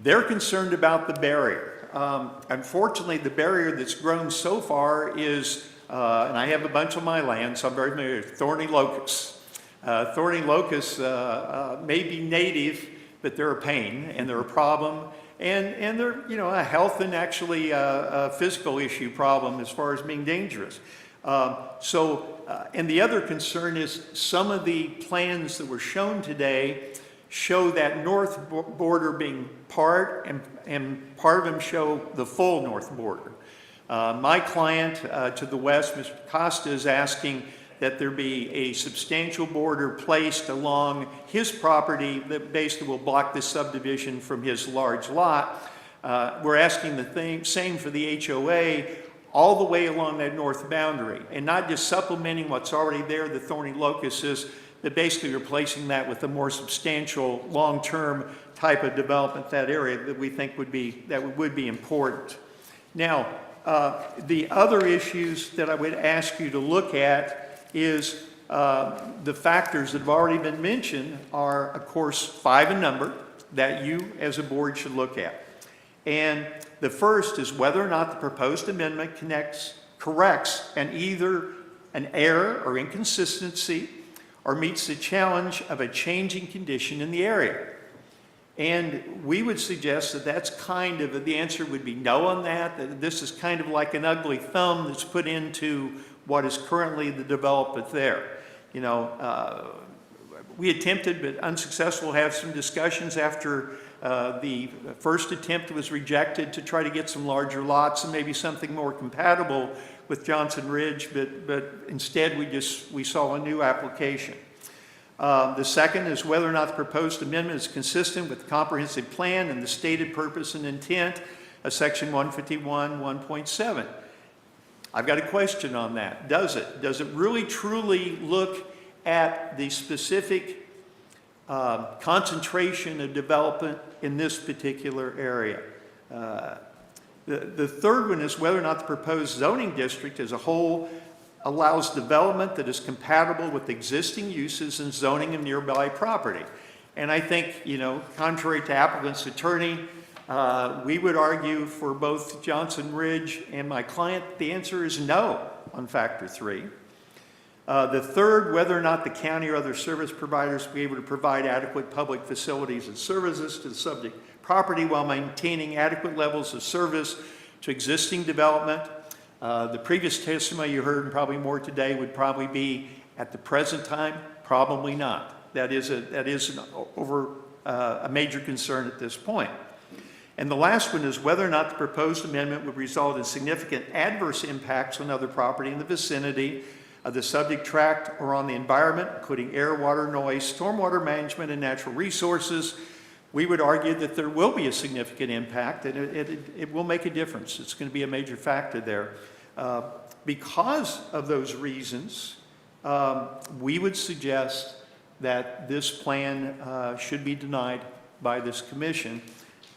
They're concerned about the barrier. Unfortunately, the barrier that's grown so far is, and I have a bunch on my land, so I'm very familiar with thorny locusts. Thorny locusts may be native, but they're a pain and they're a problem. And they're, a health and actually a physical issue problem as far as being dangerous. And the other concern is some of the plans that were shown today show that north border being part, and part of them show the full north border. My client to the west, Mr. Costa, is asking that there be a substantial border placed along his property that basically will block the subdivision from his large lot. We're asking the same for the HOA all the way along that north boundary, and not just supplementing what's already there, the thorny locusts, but basically replacing that with a more substantial long-term type of development, that area that we think would be important. Now, the other issues that I would ask you to look at is the factors that have already been mentioned are, of course, 5 in number that you as a board should look at. And the first is whether or not the proposed amendment corrects either an error or inconsistency or meets the challenge of a changing condition in the area. And we would suggest that that's kind of, the answer would be no on that this is kind of like an ugly thumb that's put into what is currently the development there. We attempted, but unsuccessful, have some discussions after the first attempt was rejected to try to get some larger lots and maybe something more compatible with Johnson Ridge, but instead we saw a new application. The second is whether or not the proposed amendment is consistent with the comprehensive plan and the stated purpose and intent of section 151, 1.7. I've got a question on that. Does it? Does it really truly look at the specific concentration of development in this particular area? The third one is whether or not the proposed zoning district as a whole allows development that is compatible with existing uses and zoning of nearby property. And I think, contrary to applicant's attorney, we would argue for both Johnson Ridge and my client, the answer is no on factor 3. The third, whether or not the county or other service providers will be able to provide adequate public facilities and services to the subject property while maintaining adequate levels of service to existing development. The previous testimony you heard, and probably more today, would probably be at the present time, probably not. That is a major concern at this point. And the last one is whether or not the proposed amendment would result in significant adverse impacts on other property in the vicinity of the subject tract or on the environment, including air, water, noise, stormwater management, and natural resources. We would argue that there will be a significant impact, and it will make a difference. It's going to be a major factor there. Because of those reasons, we would suggest that this plan should be denied by this commission.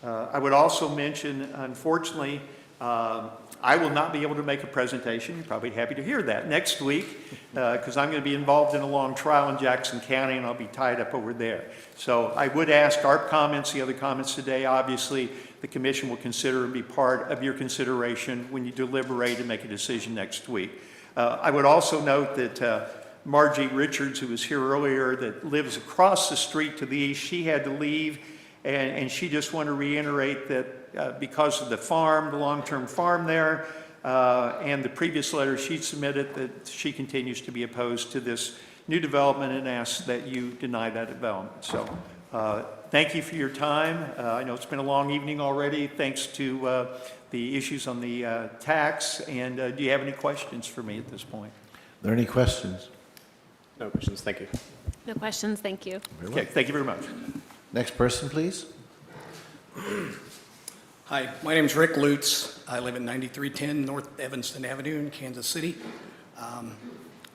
I would also mention, unfortunately, I will not be able to make a presentation. You're probably happy to hear that next week because I'm going to be involved in a long trial in Jackson County and I'll be tied up over there. So I would ask our comments, the other comments today, obviously the commission will consider and be part of your consideration when you deliberate and make a decision next week. I would also note that Margie Richards, who was here earlier, that lives across the street to the east, she had to leave. And she just wanted to reiterate that because of the farm, the long-term farm there, and the previous letter she submitted, that she continues to be opposed to this new development and asks that you deny that development. So thank you for your time. I know it's been a long evening already, thanks to the issues on the tax. And do you have any questions for me at this point? Are there any questions? No questions, thank you. No questions, thank you. Okay, thank you very much. Next person, please. Hi, my name is Rick Lutz. I live at 9310 North Evanston Avenue in Kansas City. I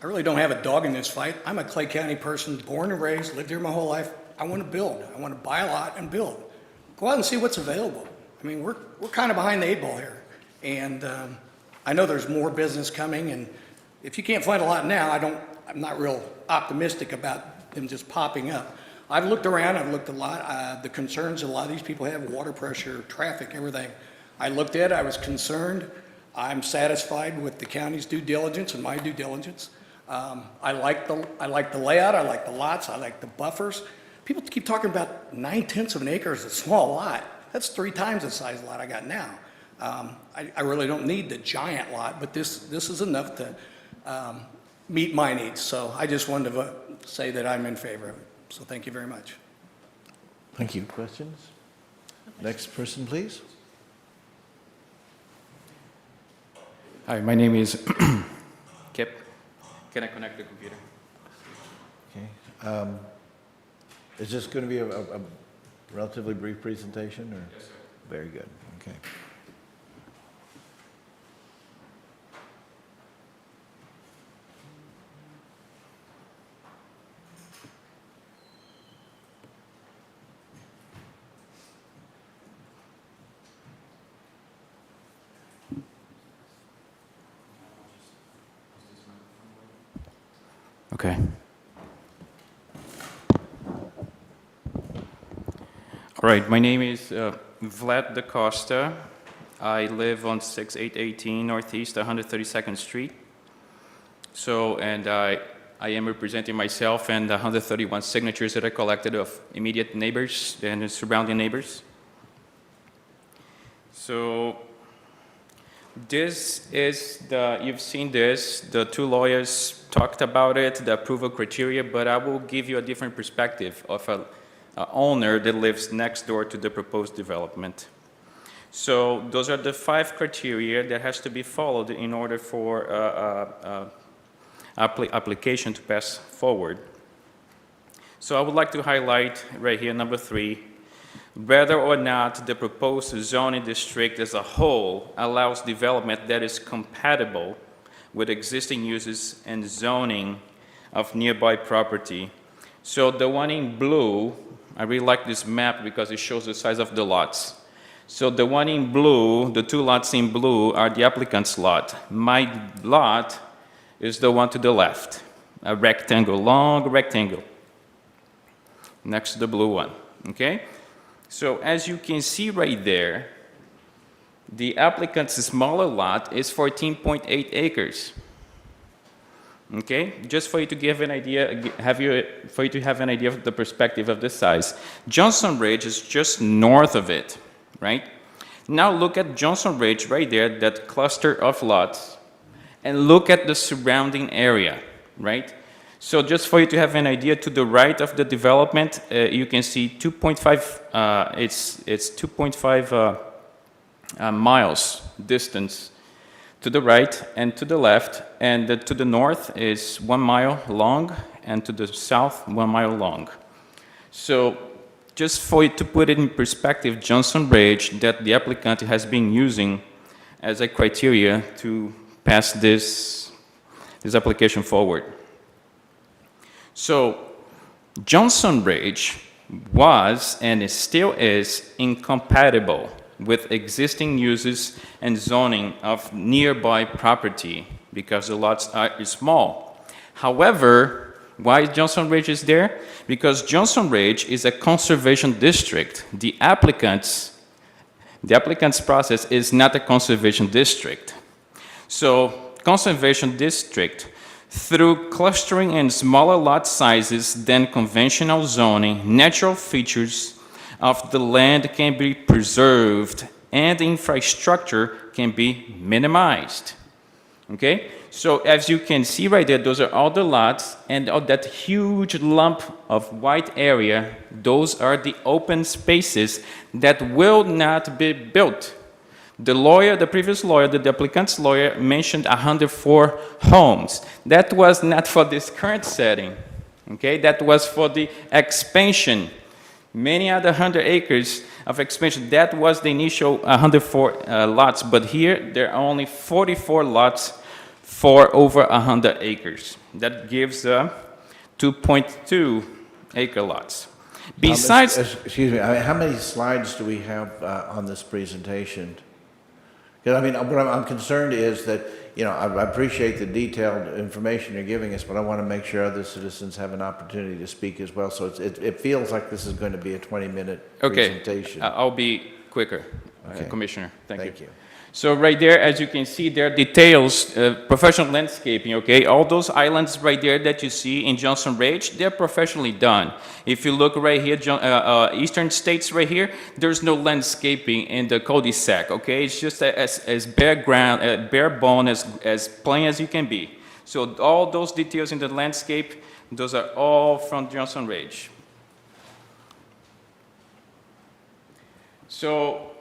really don't have a dog in this fight. I'm a Clay County person, born and raised, lived here my whole life. I want to build. I want to buy a lot and build. Go out and see what's available. I mean, we're kind of behind the 8 ball here. And I know there's more business coming, and if you can't find a lot now, I'm not real optimistic about them just popping up. I've looked around, I've looked a lot, the concerns a lot of these people have, water pressure, traffic, everything. I looked at it, I was concerned. I'm satisfied with the county's due diligence and my due diligence. I like the layout, I like the lots, I like the buffers. People keep talking about 9/10 of an acre is a small lot. That's 3 times the size lot I got now. I really don't need the giant lot, but this is enough to meet my needs. So I just wanted to say that I'm in favor of it. So thank you very much. Thank you. Questions? Next person, please. Hi, my name is Kip. Can I connect the computer? Okay. Is this going to be a relatively brief presentation? Or? Yes, sir. Very good. Okay. Okay. All right, my name is Vlad Da Costa. I live on 6818 Northeast 132nd Street. So, and I am representing myself and the 131 signatures that I collected of immediate neighbors and surrounding neighbors. So, this is you've seen this, the 2 lawyers talked about it, the approval criteria, but I will give you a different perspective of a owner that lives next door to the proposed development. So those are the 5 criteria that has to be followed in order for application to pass forward. So I would like to highlight right here, number 3, whether or not the proposed zoning district as a whole allows development that is compatible with existing uses and zoning of nearby property. So the one in blue, I really like this map because it shows the size of the lots. So the one in blue, the 2 lots in blue are the applicant's lot. My lot is the one to the left, a rectangle, long rectangle, next to the blue one, okay? So as you can see right there, the applicant's smaller lot is 14.8 acres. Okay, just for you to give an idea, for you to have an idea of the perspective of the size. Johnson Ridge is just north of it, right? Now look at Johnson Ridge right there, that cluster of lots, and look at the surrounding area, right? So just for you to have an idea, to the right of the development, you can see 2.5, it's 2.5 miles distance to the right and to the left, and to the north is 1 mile long, and to the south 1 mile long. So just for you to put it in perspective, Johnson Ridge, that the applicant has been using as a criteria to pass this application forward. So Johnson Ridge was and still is incompatible with existing uses and zoning of nearby property because the lots are small. However, why Johnson Ridge is there? Because Johnson Ridge is a conservation district. The applicant's process is not a conservation district. So conservation district, through clustering and smaller lot sizes than conventional zoning, natural features of the land can be preserved and infrastructure can be minimized. Okay? So as you can see right there, those are all the lots, and all that huge lump of white area, those are the open spaces that will not be built. The previous lawyer, the applicant's lawyer, mentioned 104 homes. That was not for this current setting. Okay? That was for the expansion. Many other 100 acres of expansion, that was the initial 104 lots, but here there are only 44 lots for over 100 acres. That gives 2.2 acre lots. Besides... Excuse me, how many slides do we have on this presentation? Because I mean, what I'm concerned is that, you know, I appreciate the detailed information you're giving us, but I want to make sure other citizens have an opportunity to speak as well. So it feels like this is going to be a 20-minute presentation. Okay, I'll be quicker, Okay. Commissioner. Thank you. you. So right there, as you can see, there are details, professional landscaping, okay? All those islands right there that you see in Johnson Ridge, they're professionally done. If you look right here, Eastern States right here, there's no landscaping in the cul-de-sac, okay? It's just as bare ground, bare bone, as plain as you can be. So all those details in the landscape, those are all from Johnson Ridge. So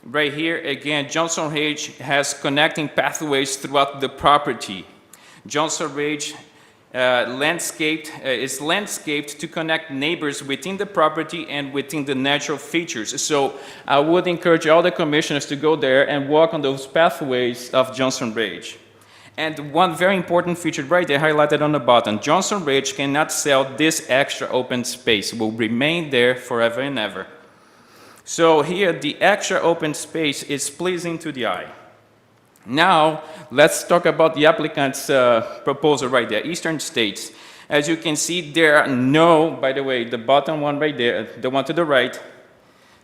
right here, again, Johnson Ridge has connecting pathways throughout the property. Johnson Ridge is landscaped to connect neighbors within the property and within the natural features. So I would encourage all the commissioners to go there and walk on those pathways of Johnson Ridge. And one very important feature right there highlighted on the bottom, Johnson Ridge cannot sell this extra open space. It will remain there forever and ever. So here, the extra open space is pleasing to the eye. Now, let's talk about the applicant's proposal right there, Eastern States. As you can see, there are no, by the way, the bottom one right there, the one to the right,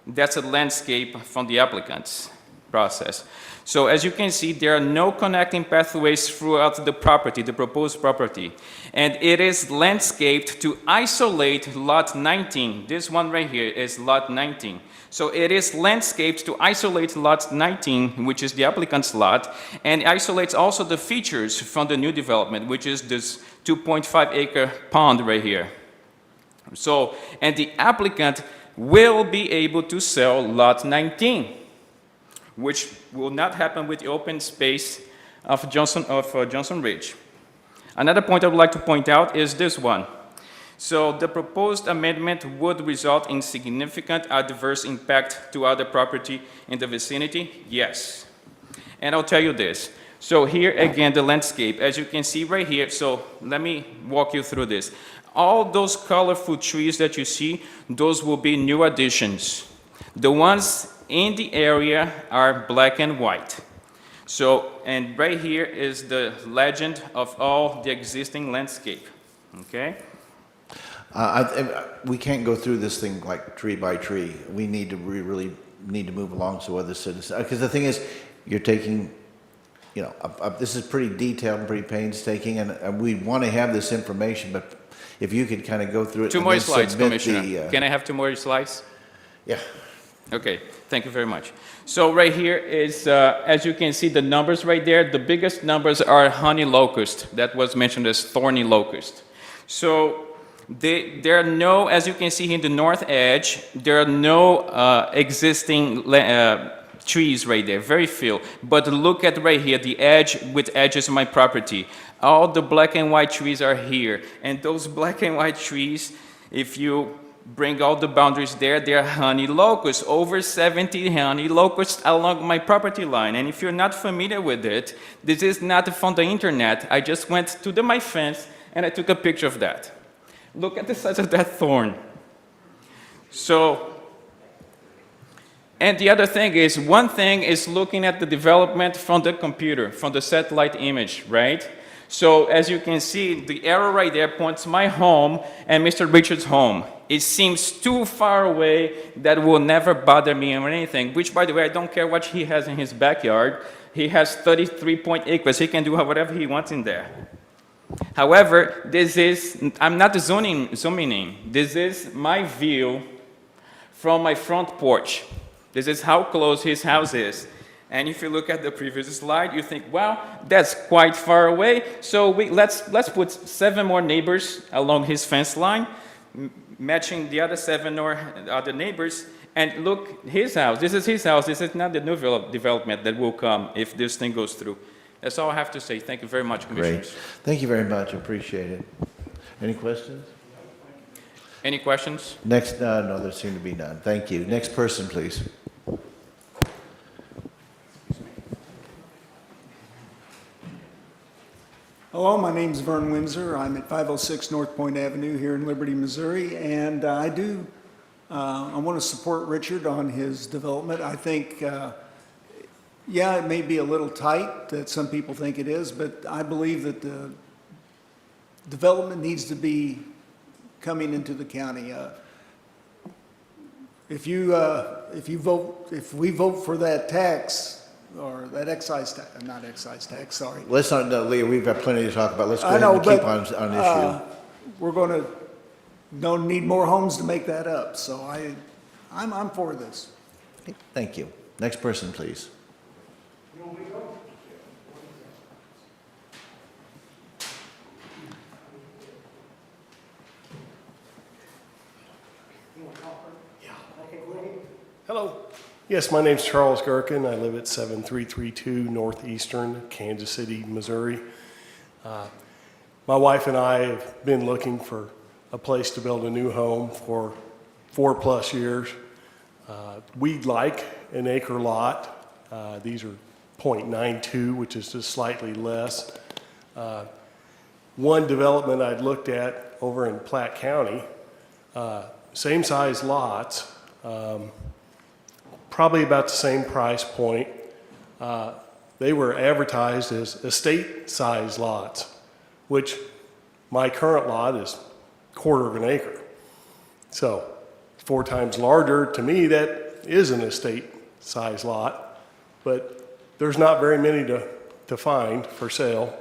that's a landscape from the applicant's process. So as you can see, there are no connecting pathways throughout the property, the proposed property. And it is landscaped to isolate lot 19. This one right here is lot 19. So it is landscaped to isolate lot 19, which is the applicant's lot, and isolates also the features from the new development, which is this 2.5 acre pond right here. So, and the applicant will be able to sell lot 19. which will not happen with the open space of Johnson Ridge. Another point I would like to point out is this one. So the proposed amendment would result in significant adverse impact to other property in the vicinity? Yes. And I'll tell you this. So here again, the landscape, as you can see right here, so let me walk you through this. All those colorful trees that you see, those will be new additions. The ones in the area are black and white. So, and right here is the legend of all the existing landscape, okay? We can't go through this thing like tree by tree. We need to, we really need to move along so other citizens, because the thing is, you're taking, you know, this is pretty detailed and pretty painstaking, and we want to have this information, but if you could kind of go through it. Two more slides, Commissioner. Can I have 2 more slides? Yeah. Okay, thank you very much. So right here is, as you can see, the numbers right there. The biggest numbers are honey locust. That was mentioned as thorny locust. So there are no, as you can see here in the north edge, there are no existing trees right there, very few. But look at right here, the edge with edges of my property. All the black and white trees are here. And those black and white trees, if you bring all the boundaries there, they're honey locusts, over 70 honey locusts along my property line. And if you're not familiar with it, this is not from the internet. I just went to my fence and I took a picture of that. Look at the size of that thorn. So, and the other thing is, one thing is looking at the development from the computer, from the satellite image, right? So as you can see, the arrow right there points my home and Mr. Richard's home. It seems too far away that will never bother me or anything, which, by the way, I don't care what he has in his backyard. He has 33 acres. He can do whatever he wants in there. However, this is, I'm not zooming in. This is my view from my front porch. This is how close his house is. And if you look at the previous slide, you think, well, that's quite far away. So let's put 7 more neighbors along his fence line, matching the other 7 or other neighbors. And look, his house, this is his house. This is not the new development that will come if this thing goes through. That's all I have to say. Thank you very much, Commissioners. Great. Thank you very much. Appreciate it. Any questions? Any questions? Next, no, there seem to be none. Thank you. Next person, please. Hello, my name is Vern Windsor. I'm at 506 North Point Avenue here in Liberty, Missouri, and I want to support Richard on his development. I think, yeah, it may be a little tight that some people think it is, but I believe that the development needs to be coming into the county. If we vote for that tax, or that excise tax, not excise tax, sorry. Let's not, no, Leah, we've got plenty to talk about. Let's go ahead and keep on issue. We're going to, don't need more homes to make that up, so I'm for this. Thank you. Next person, please. Hello. Yes, my name's Charles Gherkin. I live at 7332 Northeastern, Kansas City, Missouri. My wife and I have been looking for a place to build a new home for 4+ years. We'd like an acre lot. These are 0.92, which is just slightly less. One development I'd looked at over in Platte County, same size lots, probably about the same price point. They were advertised as estate-size lots, which my current lot is 1/4 of an acre. So 4 times larger. To me, that is an estate-size lot, but there's not very many to find for sale,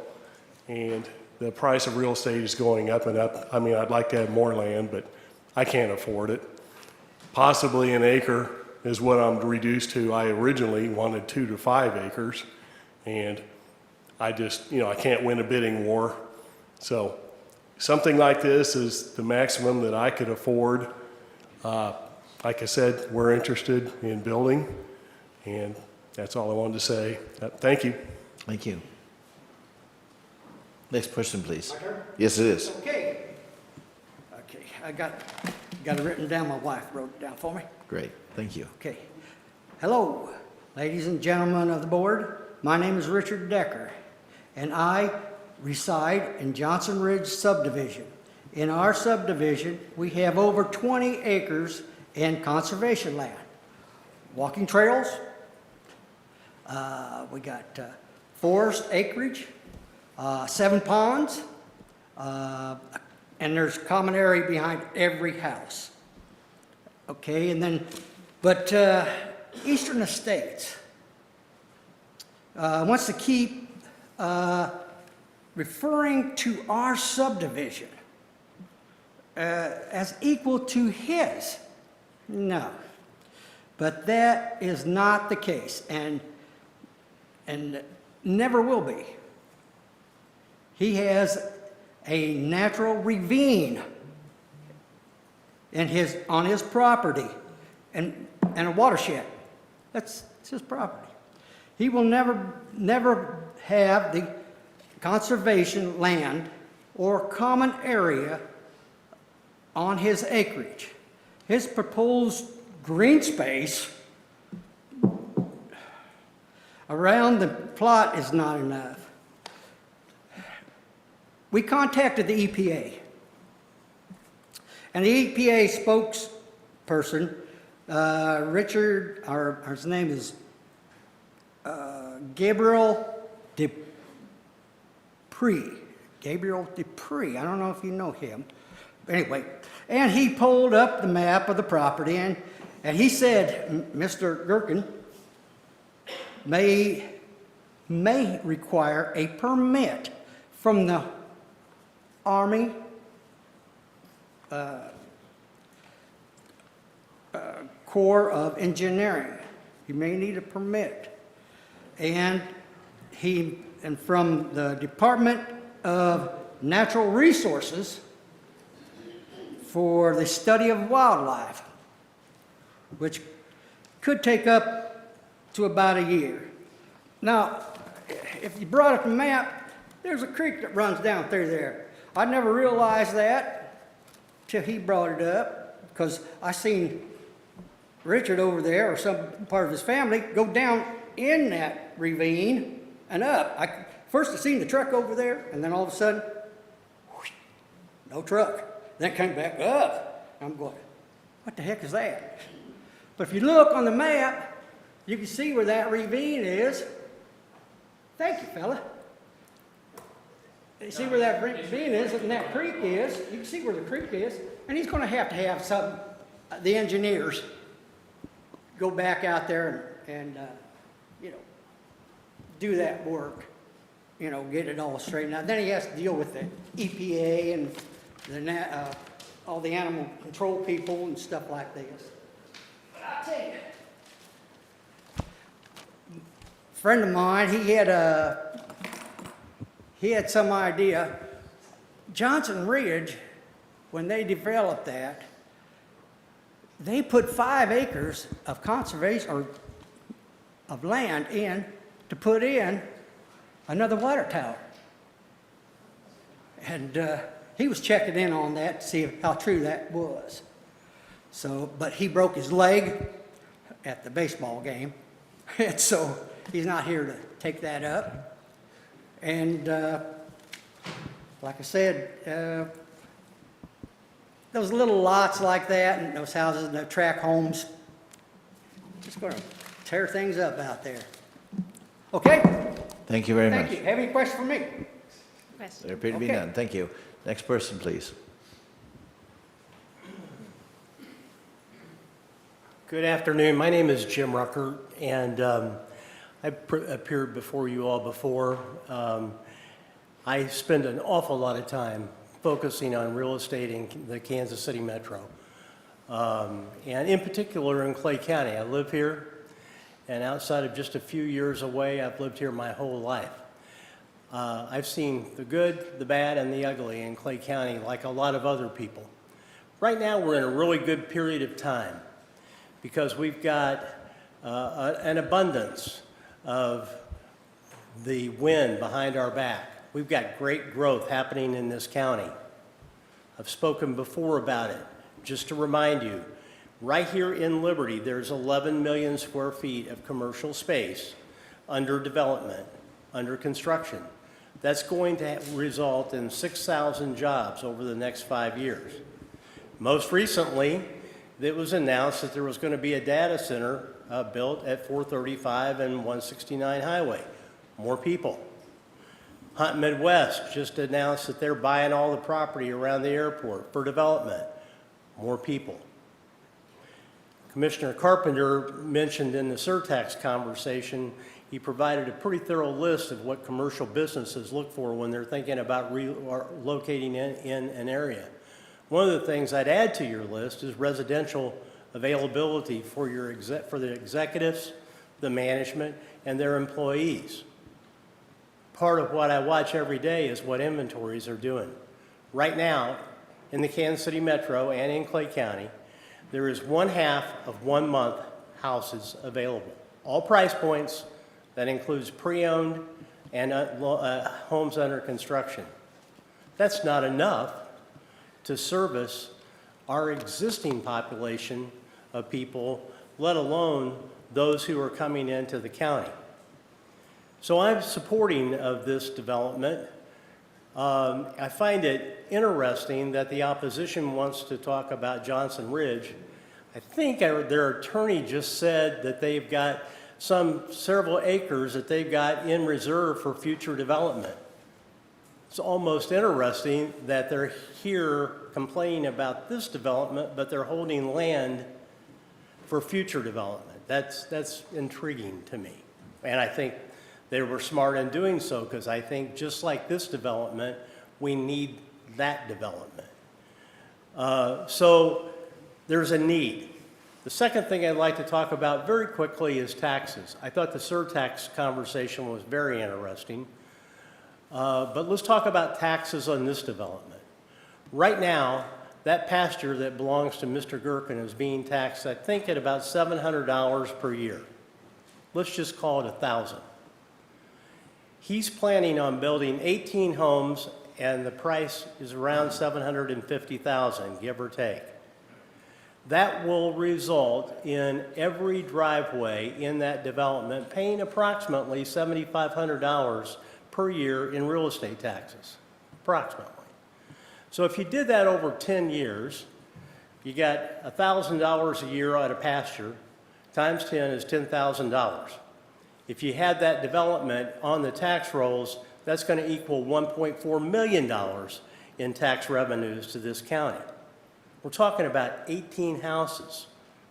and the price of real estate is going up and up. I mean, I'd like to have more land, but I can't afford it. Possibly an acre is what I'm reduced to. I originally wanted 2 to 5 acres, and I just, I can't win a bidding war. So something like this is the maximum that I could afford. Like I said, we're interested in building, and that's all I wanted to say. Thank you. Thank you. Next person, please. Yes, it is. Okay. Okay, I got it written down. My wife wrote it down for me. Great, thank you. Okay. Hello, ladies and gentlemen of the board. My name is Richard Decker, and I reside in Johnson Ridge subdivision. In our subdivision, we have over 20 acres in conservation land. Walking trails, we got forest acreage, 7 ponds, and there's common area behind every house. Okay, and then, but Eastern Estates wants to keep referring to our subdivision as equal to his. No, but that is not the case, and never will be. He has a natural ravine on his property and a watershed. That's his property. He will never have the conservation land or common area on his acreage. His proposed green space around the plot is not enough. We contacted the EPA, and the EPA spokesperson, Richard, his name is Gabriel Dupree. Gabriel Dupree, I don't know if you know him. But anyway, and he pulled up the map of the property, and he said Mr. Gherkin may require a permit from the Army Corps of Engineering. He may need a permit. And from the Department of Natural Resources for the study of wildlife, which could take up to about a year. Now, if you brought up the map, there's a creek that runs down through there. I never realized that till he brought it up, because I seen Richard over there, or some part of his family, go down in that ravine and up. First I seen the truck over there, and then all of a sudden, whoosh, no truck. Then it came back up. I'm going, what the heck is that? But if you look on the map, you can see where that ravine is. Thank you, fella. You see where that ravine is and that creek is. You can see where the creek is. And he's going to have some, the engineers go back out there and do that work. Get it all straightened out. Then he has to deal with the EPA and all the animal control people and stuff like this. But I'll tell you, a friend of mine, he had some idea. Johnson Ridge, when they developed that, they put 5 acres of conservation or of land in to put in another water tower. And he was checking in on that to see how true that was. So, but he broke his leg at the baseball game, and so he's not here to take that up. And like I said, those little lots like that and those houses and the tract homes, just going to tear things up out there. Okay? Thank you very much. Thank you. Have any questions for me? There appear to be none. Thank you. Next person, please. Good afternoon. My name is Jim Rucker, and I've appeared before you all before. I spend an awful lot of time focusing on real estate in the Kansas City metro, and in particular in Clay County. I live here, and outside of just a few years away, I've lived here my whole life. I've seen the good, the bad, and the ugly in Clay County, like a lot of other people. Right now, we're in a really good period of time because we've got an abundance of the wind behind our back. We've got great growth happening in this county. I've spoken before about it. Just to remind you, right here in Liberty, there's 11 million square feet of commercial space under development, under construction. That's going to result in 6,000 jobs over the next 5 years. Most recently, it was announced that there was going to be a data center built at 435 and 169 Highway. More people. Hunt Midwest just announced that they're buying all the property around the airport for development. More people. Commissioner Carpenter mentioned in the surtax conversation, he provided a pretty thorough list of what commercial businesses look for when they're thinking about relocating in an area. One of the things I'd add to your list is residential availability for the executives, the management, and their employees. Part of what I watch every day is what inventories are doing. Right now, in the Kansas City Metro and in Clay County, there is 1/2 of 1 month houses available. All price points, that includes pre-owned and homes under construction. That's not enough to service our existing population of people, let alone those who are coming into the county. So I'm supporting of this development. I find it interesting that the opposition wants to talk about Johnson Ridge. I think their attorney just said that they've got several acres that they've got in reserve for future development. It's almost interesting that they're here complaining about this development, but they're holding land for future development. That's intriguing to me. And I think they were smart in doing so, because I think just like this development, we need that development. So there's a need. The second thing I'd like to talk about very quickly is taxes. I thought the surtax conversation was very interesting. But let's talk about taxes on this development. Right now, that pasture that belongs to Mr. Gherkin is being taxed, I think, at about $700 per year. Let's just call it $1,000. He's planning on building 18 homes, and the price is around $750,000, give or take. That will result in every driveway in that development paying approximately $7,500 per year in real estate taxes, approximately. So if you did that over 10 years, you got $1,000 a year out of pasture, times 10 is $10,000. If you had that development on the tax rolls, that's going to equal $1.4 million in tax revenues to this county. We're talking about 18 houses.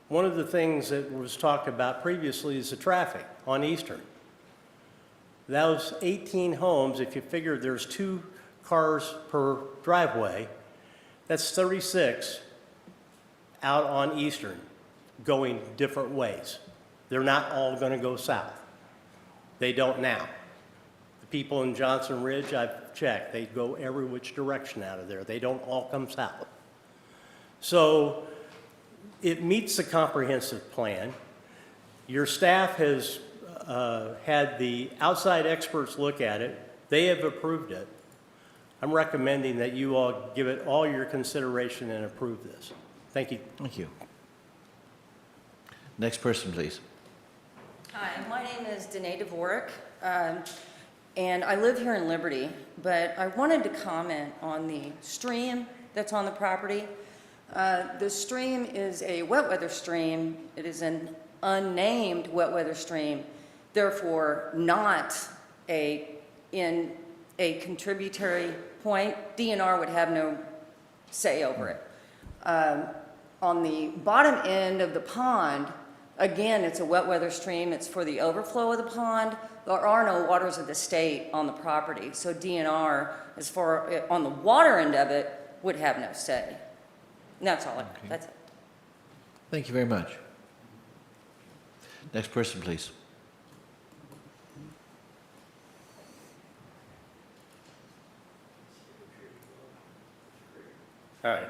One of the things that was talked about previously is the traffic on Eastern. Those 18 homes, if you figure there's 2 cars per driveway, that's 36 out on Eastern going different ways. They're not all going to go south. They don't now. The people in Johnson Ridge, I've checked, they go every which direction out of there. They don't all come south. So it meets the comprehensive plan. Your staff has had the outside experts look at it. They have approved it. I'm recommending that you all give it all your consideration and approve this. Thank you. Thank you. Next person, please. Hi, my name is Danae Dvorak, and I live here in Liberty, but I wanted to comment on the stream that's on the property. The stream is a wet weather stream. It is an unnamed wet weather stream, therefore not in a contributory point. DNR would have no say over it. On the bottom end of the pond, again, it's a wet weather stream. It's for the overflow of the pond. There are no waters of the state on the property, so DNR, as far on the water end of it, would have no say. And that's all. That's it. Thank you very much. Next person, please. Hi,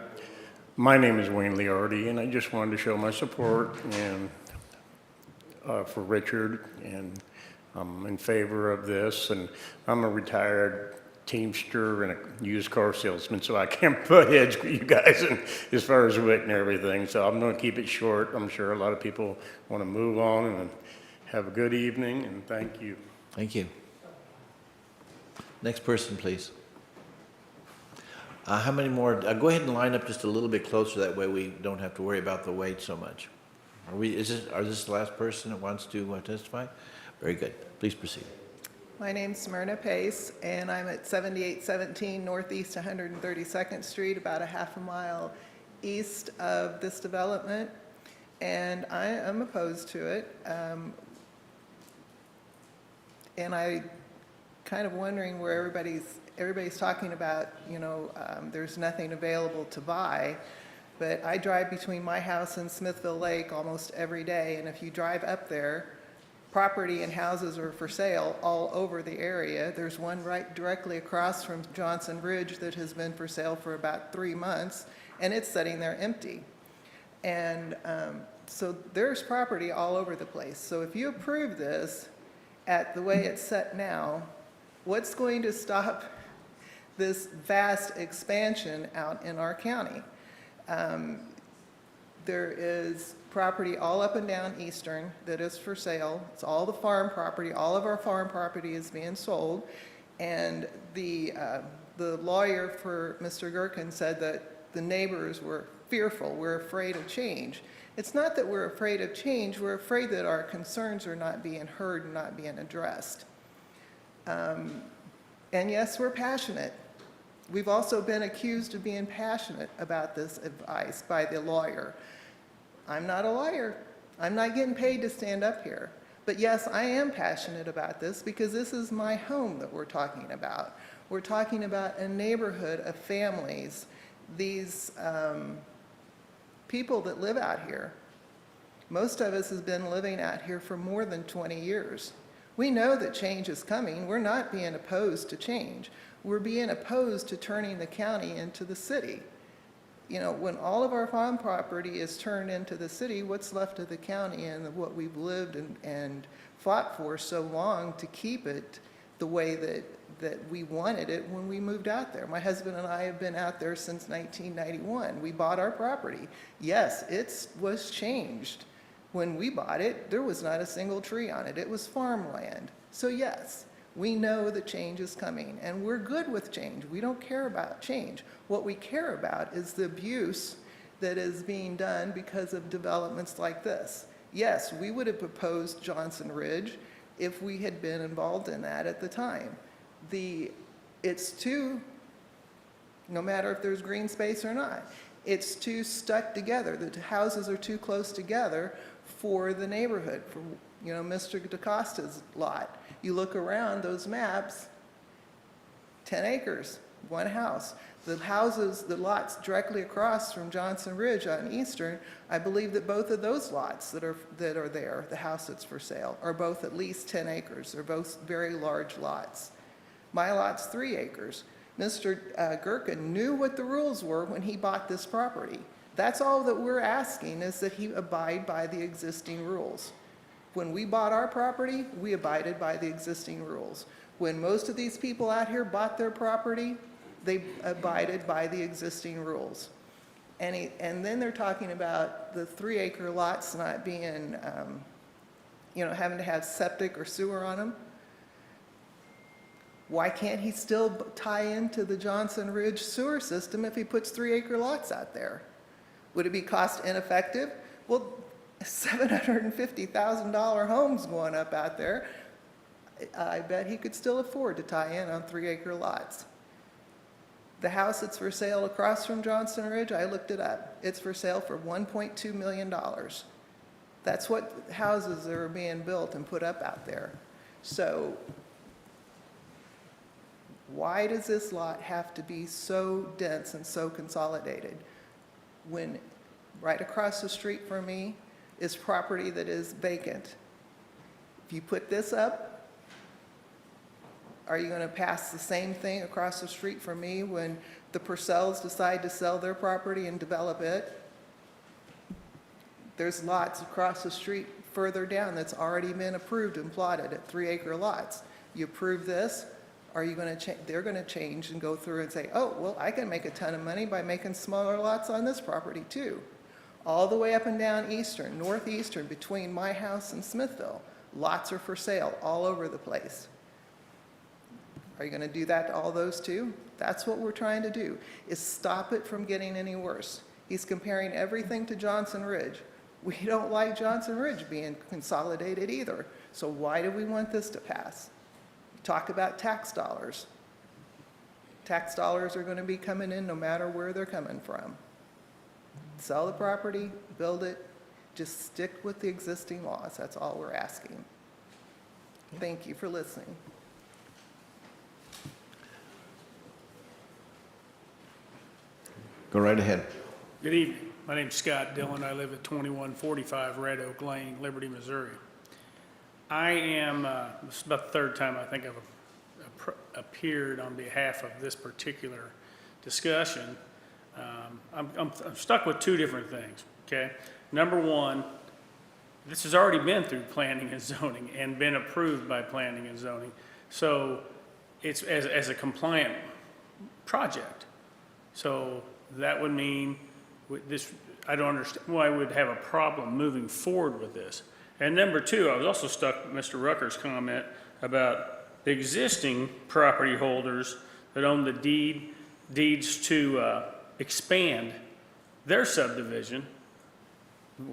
my name is Wayne Liardi, and I just wanted to show my support and for Richard, and I'm in favor of this. And I'm a retired Teamster and a used car salesman, so I can't butt heads with you guys and, as far as wit and everything. So I'm going to keep it short. I'm sure a lot of people want to move on, and have a good evening, and thank you. Thank you. Next person, please. How many more? Go ahead and line up just a little bit closer. That way we don't have to worry about the wait so much. Are this the last person that wants to testify? Very good. Please proceed. My name's Smyrna Pace, and I'm at 7817 Northeast 132nd Street, about a half a mile east of this development, and I am opposed to it. And I kind of wondering where everybody's talking about, there's nothing available to buy, but I drive between my house and Smithville Lake almost every day, and if you drive up there, property and houses are for sale all over the area. There's one right directly across from Johnson Ridge that has been for sale for about 3 months, and it's sitting there empty. And so there's property all over the place. So if you approve this at the way it's set now, what's going to stop this vast expansion out in our county? There is property all up and down Eastern that is for sale. It's all the farm property. All of our farm property is being sold. And the lawyer for Mr. Gherkin said that the neighbors were fearful. We're afraid of change. It's not that we're afraid of change. We're afraid that our concerns are not being heard and not being addressed. And yes, we're passionate. We've also been accused of being passionate about this advice by the lawyer. I'm not a lawyer. I'm not getting paid to stand up here. But yes, I am passionate about this because this is my home that we're talking about. We're talking about a neighborhood of families, these people that live out here. Most of us have been living out here for more than 20 years. We know that change is coming. We're not being opposed to change. We're being opposed to turning the county into the city. When all of our farm property is turned into the city, what's left of the county and what we've lived and fought for so long to keep it the way that we wanted it when we moved out there. My husband and I have been out there since 1991. We bought our property. Yes, it was changed. When we bought it, there was not a single tree on it. It was farmland. So yes, we know that change is coming, and we're good with change. We don't care about change. What we care about is the abuse that is being done because of developments like this. Yes, we would have proposed Johnson Ridge if we had been involved in that at the time. It's too, no matter if there's green space or not, it's too stuck together. The houses are too close together for the neighborhood, for Mr. DaCosta's lot. You look around those maps, 10 acres, one house. The lots directly across from Johnson Ridge on Eastern, I believe that both of those lots that are there, the house that's for sale, are both at least 10 acres. They're both very large lots. My lot's 3 acres. Mr. Gherkin knew what the rules were when he bought this property. That's all that we're asking, is that he abide by the existing rules. When we bought our property, we abided by the existing rules. When most of these people out here bought their property, they abided by the existing rules. And then they're talking about the 3-acre lots not being, having to have septic or sewer on them. Why can't he still tie into the Johnson Ridge sewer system if he puts 3-acre lots out there? Would it be cost ineffective? Well, $750,000 homes going up out there. I bet he could still afford to tie in on 3-acre lots. The house that's for sale across from Johnson Ridge, I looked it up. It's for sale for $1.2 million. That's what houses that are being built and put up out there. So why does this lot have to be so dense and so consolidated when right across the street from me is property that is vacant? If you put this up, are you going to pass the same thing across the street from me when the Purcells decide to sell their property and develop it? There's lots across the street further down that's already been approved and plotted at 3-acre lots. You approve this, are you going to they're going to change and go through and say, oh, well, I can make a ton of money by making smaller lots on this property too. All the way up and down Eastern, Northeastern, between my house and Smithville, lots are for sale all over the place. Are you going to do that to all those too? That's what we're trying to do, is stop it from getting any worse. He's comparing everything to Johnson Ridge. We don't like Johnson Ridge being consolidated either. So why do we want this to pass? Talk about tax dollars. Tax dollars are going to be coming in no matter where they're coming from. Sell the property, build it, just stick with the existing laws. That's all we're asking. Thank you for listening. Go right ahead. Good evening. My name's Scott Dillon. I live at 2145 Red Oak Lane, Liberty, Missouri. I am, this is about the third time I think I've appeared on behalf of this particular discussion. I'm stuck with two different things, okay? Number one, this has already been through planning and zoning and been approved by planning and zoning. So it's as a compliant project. So that would mean this, I don't understand why I would have a problem moving forward with this. And number two, I was also stuck with Mr. Rucker's comment about the existing property holders that own the deeds to expand their subdivision.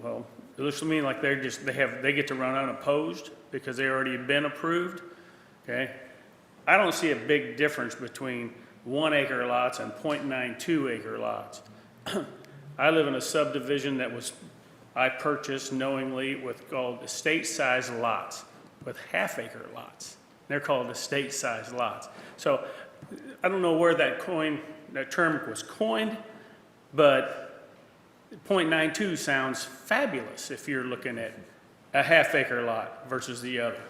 Well, it looks to me like they get to run unopposed because they already have been approved. Okay, I don't see a big difference between 1-acre lots and 0.92 acre lots. I live in a subdivision that I purchased knowingly with called estate-sized lots, with half-acre lots. They're called estate-sized lots. So I don't know where that term was coined, but 0.92 sounds fabulous if you're looking at a half-acre lot versus the other.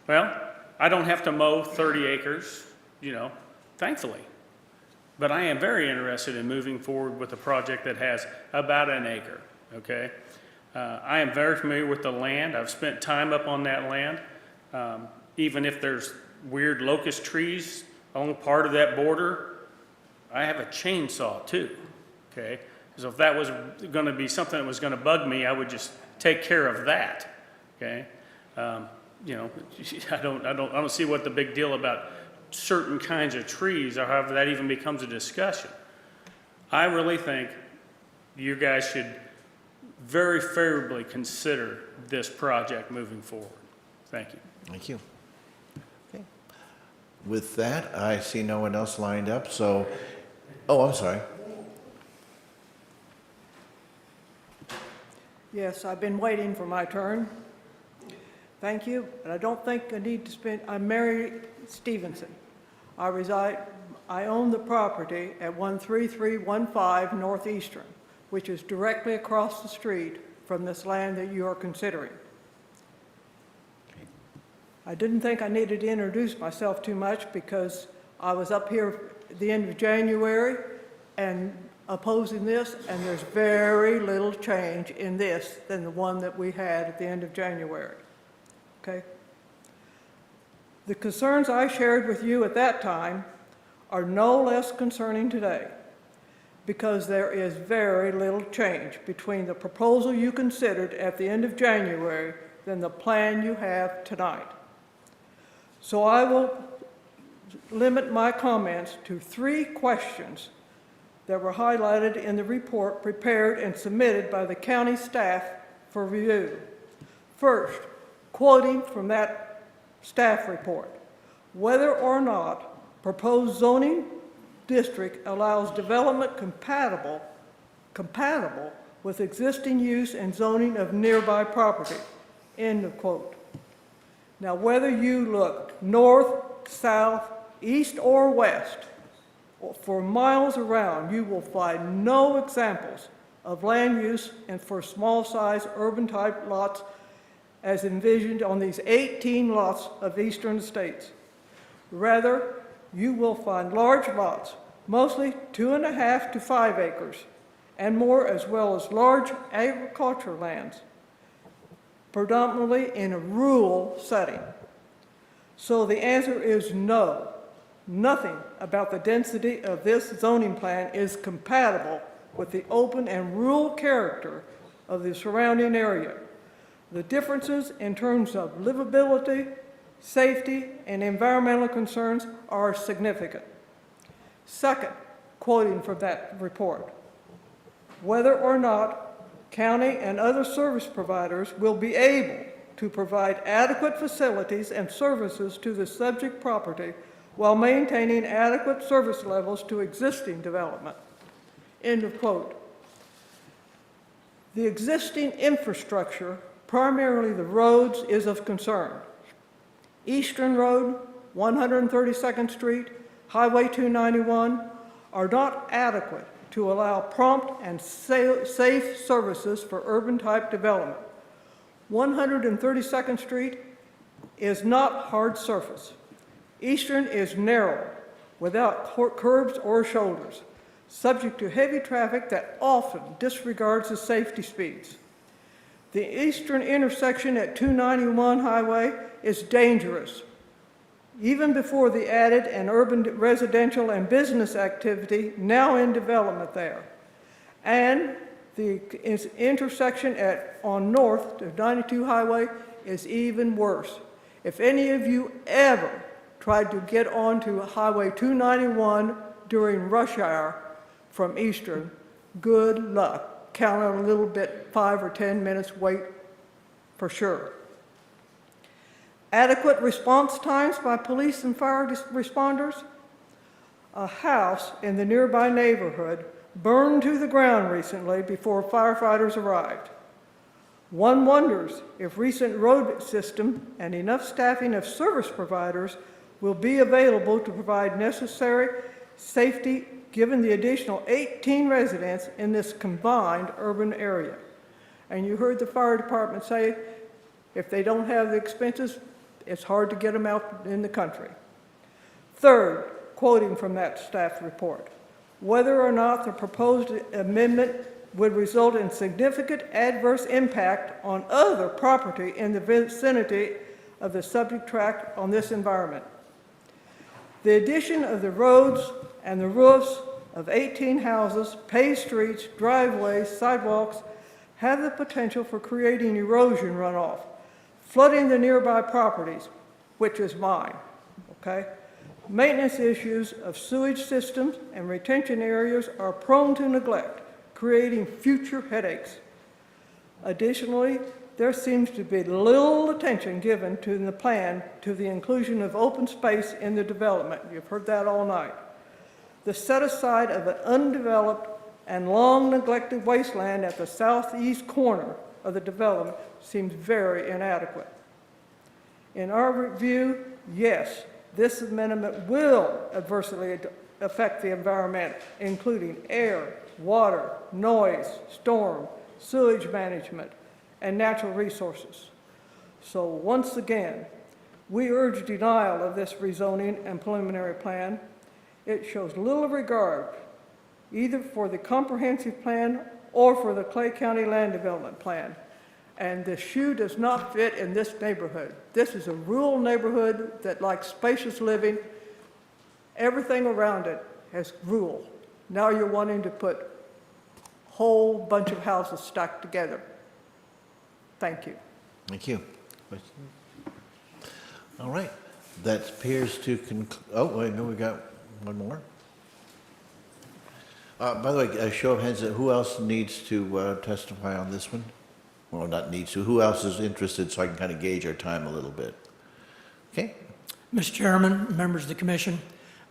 Well, I don't have to mow 30 acres, thankfully. But I am very interested in moving forward with a project that has about an acre, okay? I am very familiar with the land. I've spent time up on that land. Even if there's weird locust trees along part of that border, I have a chainsaw too, okay? So if that was going to be something that was going to bug me, I would just take care of that, okay? I don't see what the big deal about certain kinds of trees or however that even becomes a discussion. I really think you guys should very favorably consider this project moving forward. Thank you. Thank you. Okay. With that, I see no one else lined up, so, oh, I'm sorry. Yes, I've been waiting for my turn. Thank you, but I don't think I need to spend, I'm Mary Stevenson. I own the property at 13315 Northeastern, which is directly across the street from this land that you are considering. I didn't think I needed to introduce myself too much because I was up here at the end of January and opposing this, and there's very little change in this than the one that we had at the end of January. Okay? The concerns I shared with you at that time are no less concerning today because there is very little change between the proposal you considered at the end of January than the plan you have tonight. So I will limit my comments to 3 questions that were highlighted in the report prepared and submitted by the county staff for review. First, quoting from that staff report, whether or not proposed zoning district allows development compatible with existing use and zoning of nearby property, end of quote. Now, whether you look north, south, east, or west, for miles around, you will find no examples of land use and for small-size urban-type lots as envisioned on these 18 lots of eastern estates. Rather, you will find large lots, mostly 2.5 to 5 acres, and more, as well as large agricultural lands, predominantly in a rural setting. So the answer is no. Nothing about the density of this zoning plan is compatible with the open and rural character of the surrounding area. The differences in terms of livability, safety, and environmental concerns are significant. Second, quoting from that report, whether or not county and other service providers will be able to provide adequate facilities and services to the subject property while maintaining adequate service levels to existing development. End of quote. The existing infrastructure, primarily the roads, is of concern. Eastern Road, 132nd Street, Highway 291 are not adequate to allow prompt and safe services for urban-type development. 132nd Street is not hard surface. Eastern is narrow, without curbs or shoulders, subject to heavy traffic that often disregards the safety speeds. The eastern intersection at 291 Highway is dangerous, even before the added and urban residential and business activity now in development there. And the intersection on north to 92 Highway is even worse. If any of you ever tried to get onto Highway 291 during rush hour from Eastern, good luck. Count on a little bit, 5 or 10 minutes wait for sure. Adequate response times by police and fire responders. A house in the nearby neighborhood burned to the ground recently before firefighters arrived. One wonders if recent road system and enough staffing of service providers will be available to provide necessary safety given the additional 18 residents in this combined urban area. And you heard the fire department say if they don't have the expenses, it's hard to get them out in the country. Third, quoting from that staff report, whether or not the proposed amendment would result in significant adverse impact on other property in the vicinity of the subject tract on this environment. The addition of the roads and the roofs of 18 houses, paved streets, driveways, sidewalks have the potential for creating erosion runoff, flooding the nearby properties, which is mine, okay? Maintenance issues of sewage systems and retention areas are prone to neglect, creating future headaches. Additionally, there seems to be little attention given to the plan to the inclusion of open space in the development. You've heard that all night. The set aside of an undeveloped and long neglected wasteland at the southeast corner of the development seems very inadequate. In our view, yes, this amendment will adversely affect the environment, including air, water, noise, storm, sewage management, and natural resources. So once again, we urge denial of this rezoning and preliminary plan. It shows little regard either for the comprehensive plan or for the Clay County Land Development Plan. And the shoe does not fit in this neighborhood. This is a rural neighborhood that likes spacious living. Everything around it has rural. Now you're wanting to put a whole bunch of houses stacked together. Thank you. Thank you. All right. That appears to conclude. Oh, wait, no, we got one more. By the way, a show of hands, who else needs to testify on this one? Well, not needs to. Who else is interested so I can kind of gauge our time a little bit? Okay. Mr. Chairman, members of the commission,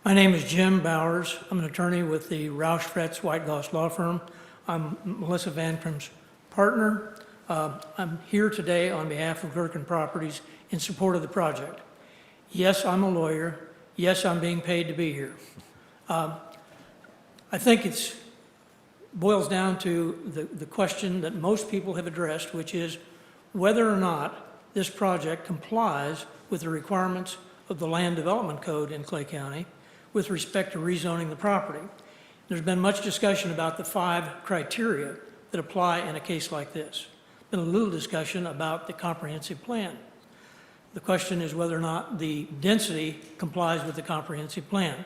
my name is Jim Bowers. I'm an attorney with the Roush, Fritz, White Goss Law Firm. I'm Melissa Van Crim's partner. I'm here today on behalf of Gherkin Properties in support of the project. Yes, I'm a lawyer. Yes, I'm being paid to be here. I think it boils down to the question that most people have addressed, which is whether or not this project complies with the requirements of the Land Development Code in Clay County with respect to rezoning the property. There's been much discussion about the 5 criteria that apply in a case like this. Been a little discussion about the comprehensive plan. The question is whether or not the density complies with the comprehensive plan.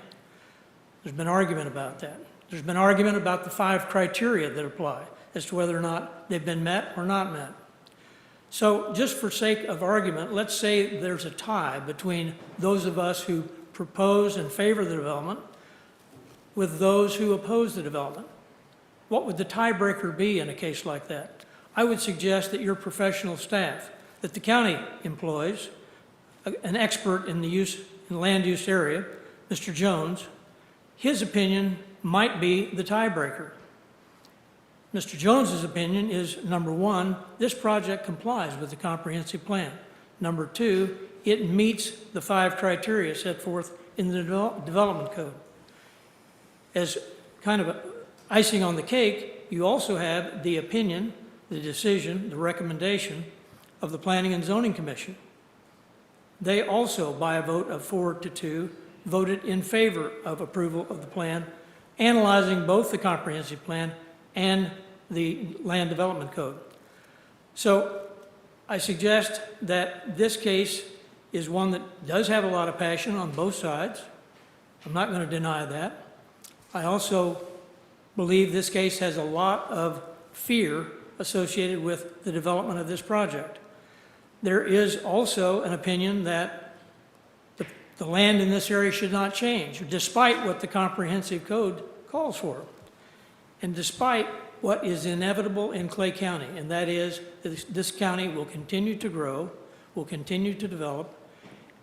There's been argument about that. There's been argument about the 5 criteria that apply as to whether or not they've been met or not met. So just for sake of argument, let's say there's a tie between those of us who propose and favor the development with those who oppose the development. What would the tiebreaker be in a case like that? I would suggest that your professional staff, that the county employs, an expert in the land use area, Mr. Jones, his opinion might be the tiebreaker. Mr. Jones's opinion is, number 1, this project complies with the comprehensive plan. Number 2, it meets the 5 criteria set forth in the development code. As kind of icing on the cake, you also have the opinion, the decision, the recommendation of the Planning and Zoning Commission. They also, by a vote of 4-2, voted in favor of approval of the plan, analyzing both the comprehensive plan and the land development code. So I suggest that this case is one that does have a lot of passion on both sides. I'm not going to deny that. I also believe this case has a lot of fear associated with the development of this project. There is also an opinion that the land in this area should not change, despite what the comprehensive code calls for, and despite what is inevitable in Clay County, and that is that this county will continue to grow, will continue to develop,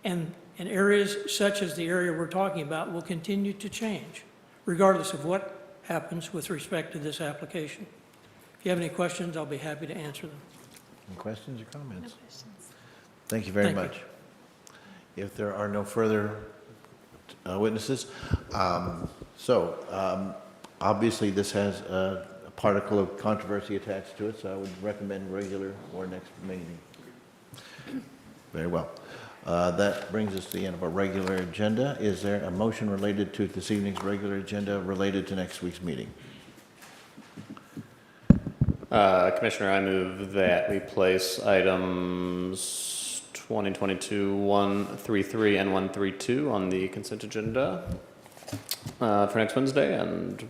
and areas such as the area we're talking about will continue to change, regardless of what happens with respect to this application. If you have any questions, I'll be happy to answer them. Any questions or comments? No questions. Thank you very much. If there are no further witnesses, obviously this has a particle of controversy attached to it, so I would recommend regular or next meeting. Very well. That brings us to the end of our regular agenda. Is there a motion related to this evening's regular agenda related to next week's meeting? Commissioner, I move that we place items 2022-133 and 132 on the consent agenda for next Wednesday, and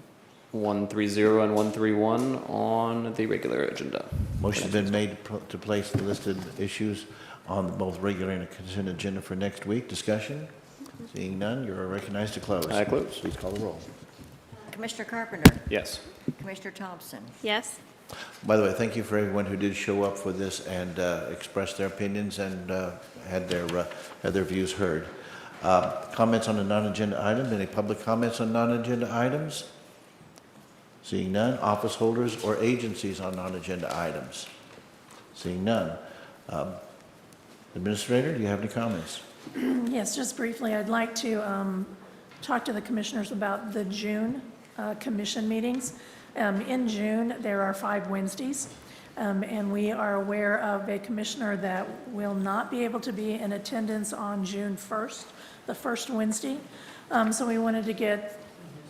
130 and 131 on the regular agenda. Motion's been made to place the listed issues on both regular and consent agenda for next week. Discussion? Seeing none, you're recognized to close. I close. Please call the roll. Commissioner Carpenter? Yes. Commissioner Thompson? Yes. By the way, thank you for everyone who did show up for this and express their opinions and had their views heard. Comments on a non-agenda item? Any public comments on non-agenda items? Seeing none. Office holders or agencies on non-agenda items? Seeing none. Administrator, do you have any comments? Yes, just briefly, I'd like to talk to the commissioners about the June commission meetings. In June, there are 5 Wednesdays, and we are aware of a commissioner that will not be able to be in attendance on June 1st, the first Wednesday. So we wanted to get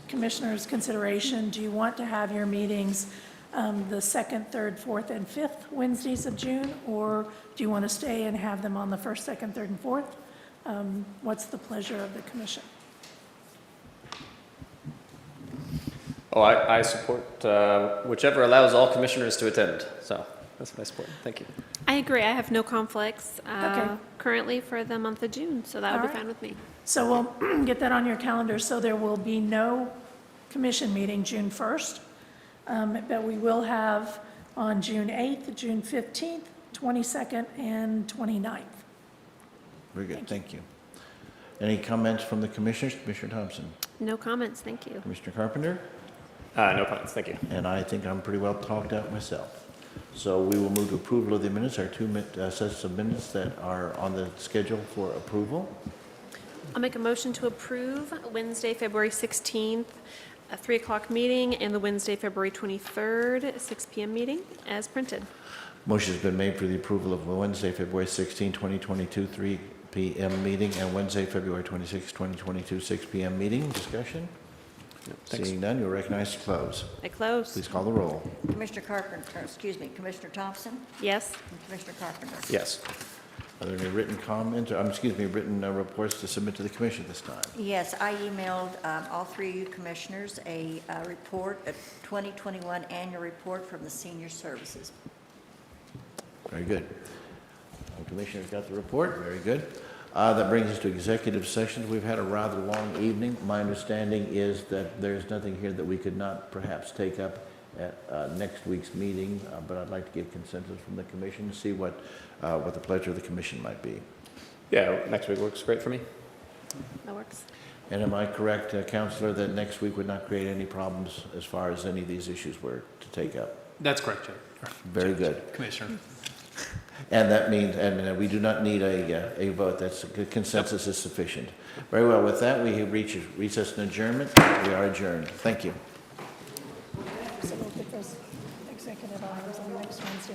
commissioners' consideration. Do you want to have your meetings the 2nd, 3rd, 4th, and 5th Wednesdays of June, or do you want to stay and have them on the 1st, 2nd, 3rd, and 4th? What's the pleasure of the commission? Oh, I support whichever allows all commissioners to attend. So that's what I support. Thank you. I agree. I have no conflicts Okay. currently for the month of June, so that would All be right. fine with me. So we'll get that on your calendar. So there will be no commission meeting June 1st, but we will have on June 8th, June 15th, 22nd, and 29th. Very good. Thank you. Any comments from the commissioners? Commissioner Thompson? No comments. Thank you. Commissioner Carpenter? No comments. Thank you. And I think I'm pretty well talked out myself. So we will move to approval of the minutes, our 2 sets of minutes that are on the schedule for approval. I'll make a motion to approve Wednesday, February 16th, a 3 o'clock meeting, and the Wednesday, February 23rd, 6 p.m. meeting as printed. Motion has been made for the approval of Wednesday, February 16, 2022, 3 p.m. meeting, and Wednesday, February 26, 2022, 6 p.m. meeting. Discussion? Thanks. Seeing none, you're recognized to close. I close. Please call the roll. Commissioner Carpenter, excuse me, Commissioner Thompson Yes. and Commissioner Carpenter. Yes. Are there any written comments, written reports to submit to the commission this time? Yes, I emailed all three of you commissioners a report, a 2021 annual report from the Senior Services. Very good. The commissioner's got the report. Very good. That brings us to executive sessions. We've had a rather long evening. My understanding is that there's nothing here that we could not perhaps take up at next week's meeting, but I'd like to get consensus from the commission to see what the pleasure of the commission might be. Yeah, next week works great for me. That works. And am I correct, Counselor, that next week would not create any problems as far as any of these issues were to take up? That's correct, Chair. Very good. Commissioner. And that means, and we do not need a vote. That's, consensus is sufficient. Very well. With that, we have reached recess and adjournment. We are adjourned. Thank you. So we'll get those executive items on next Wednesday.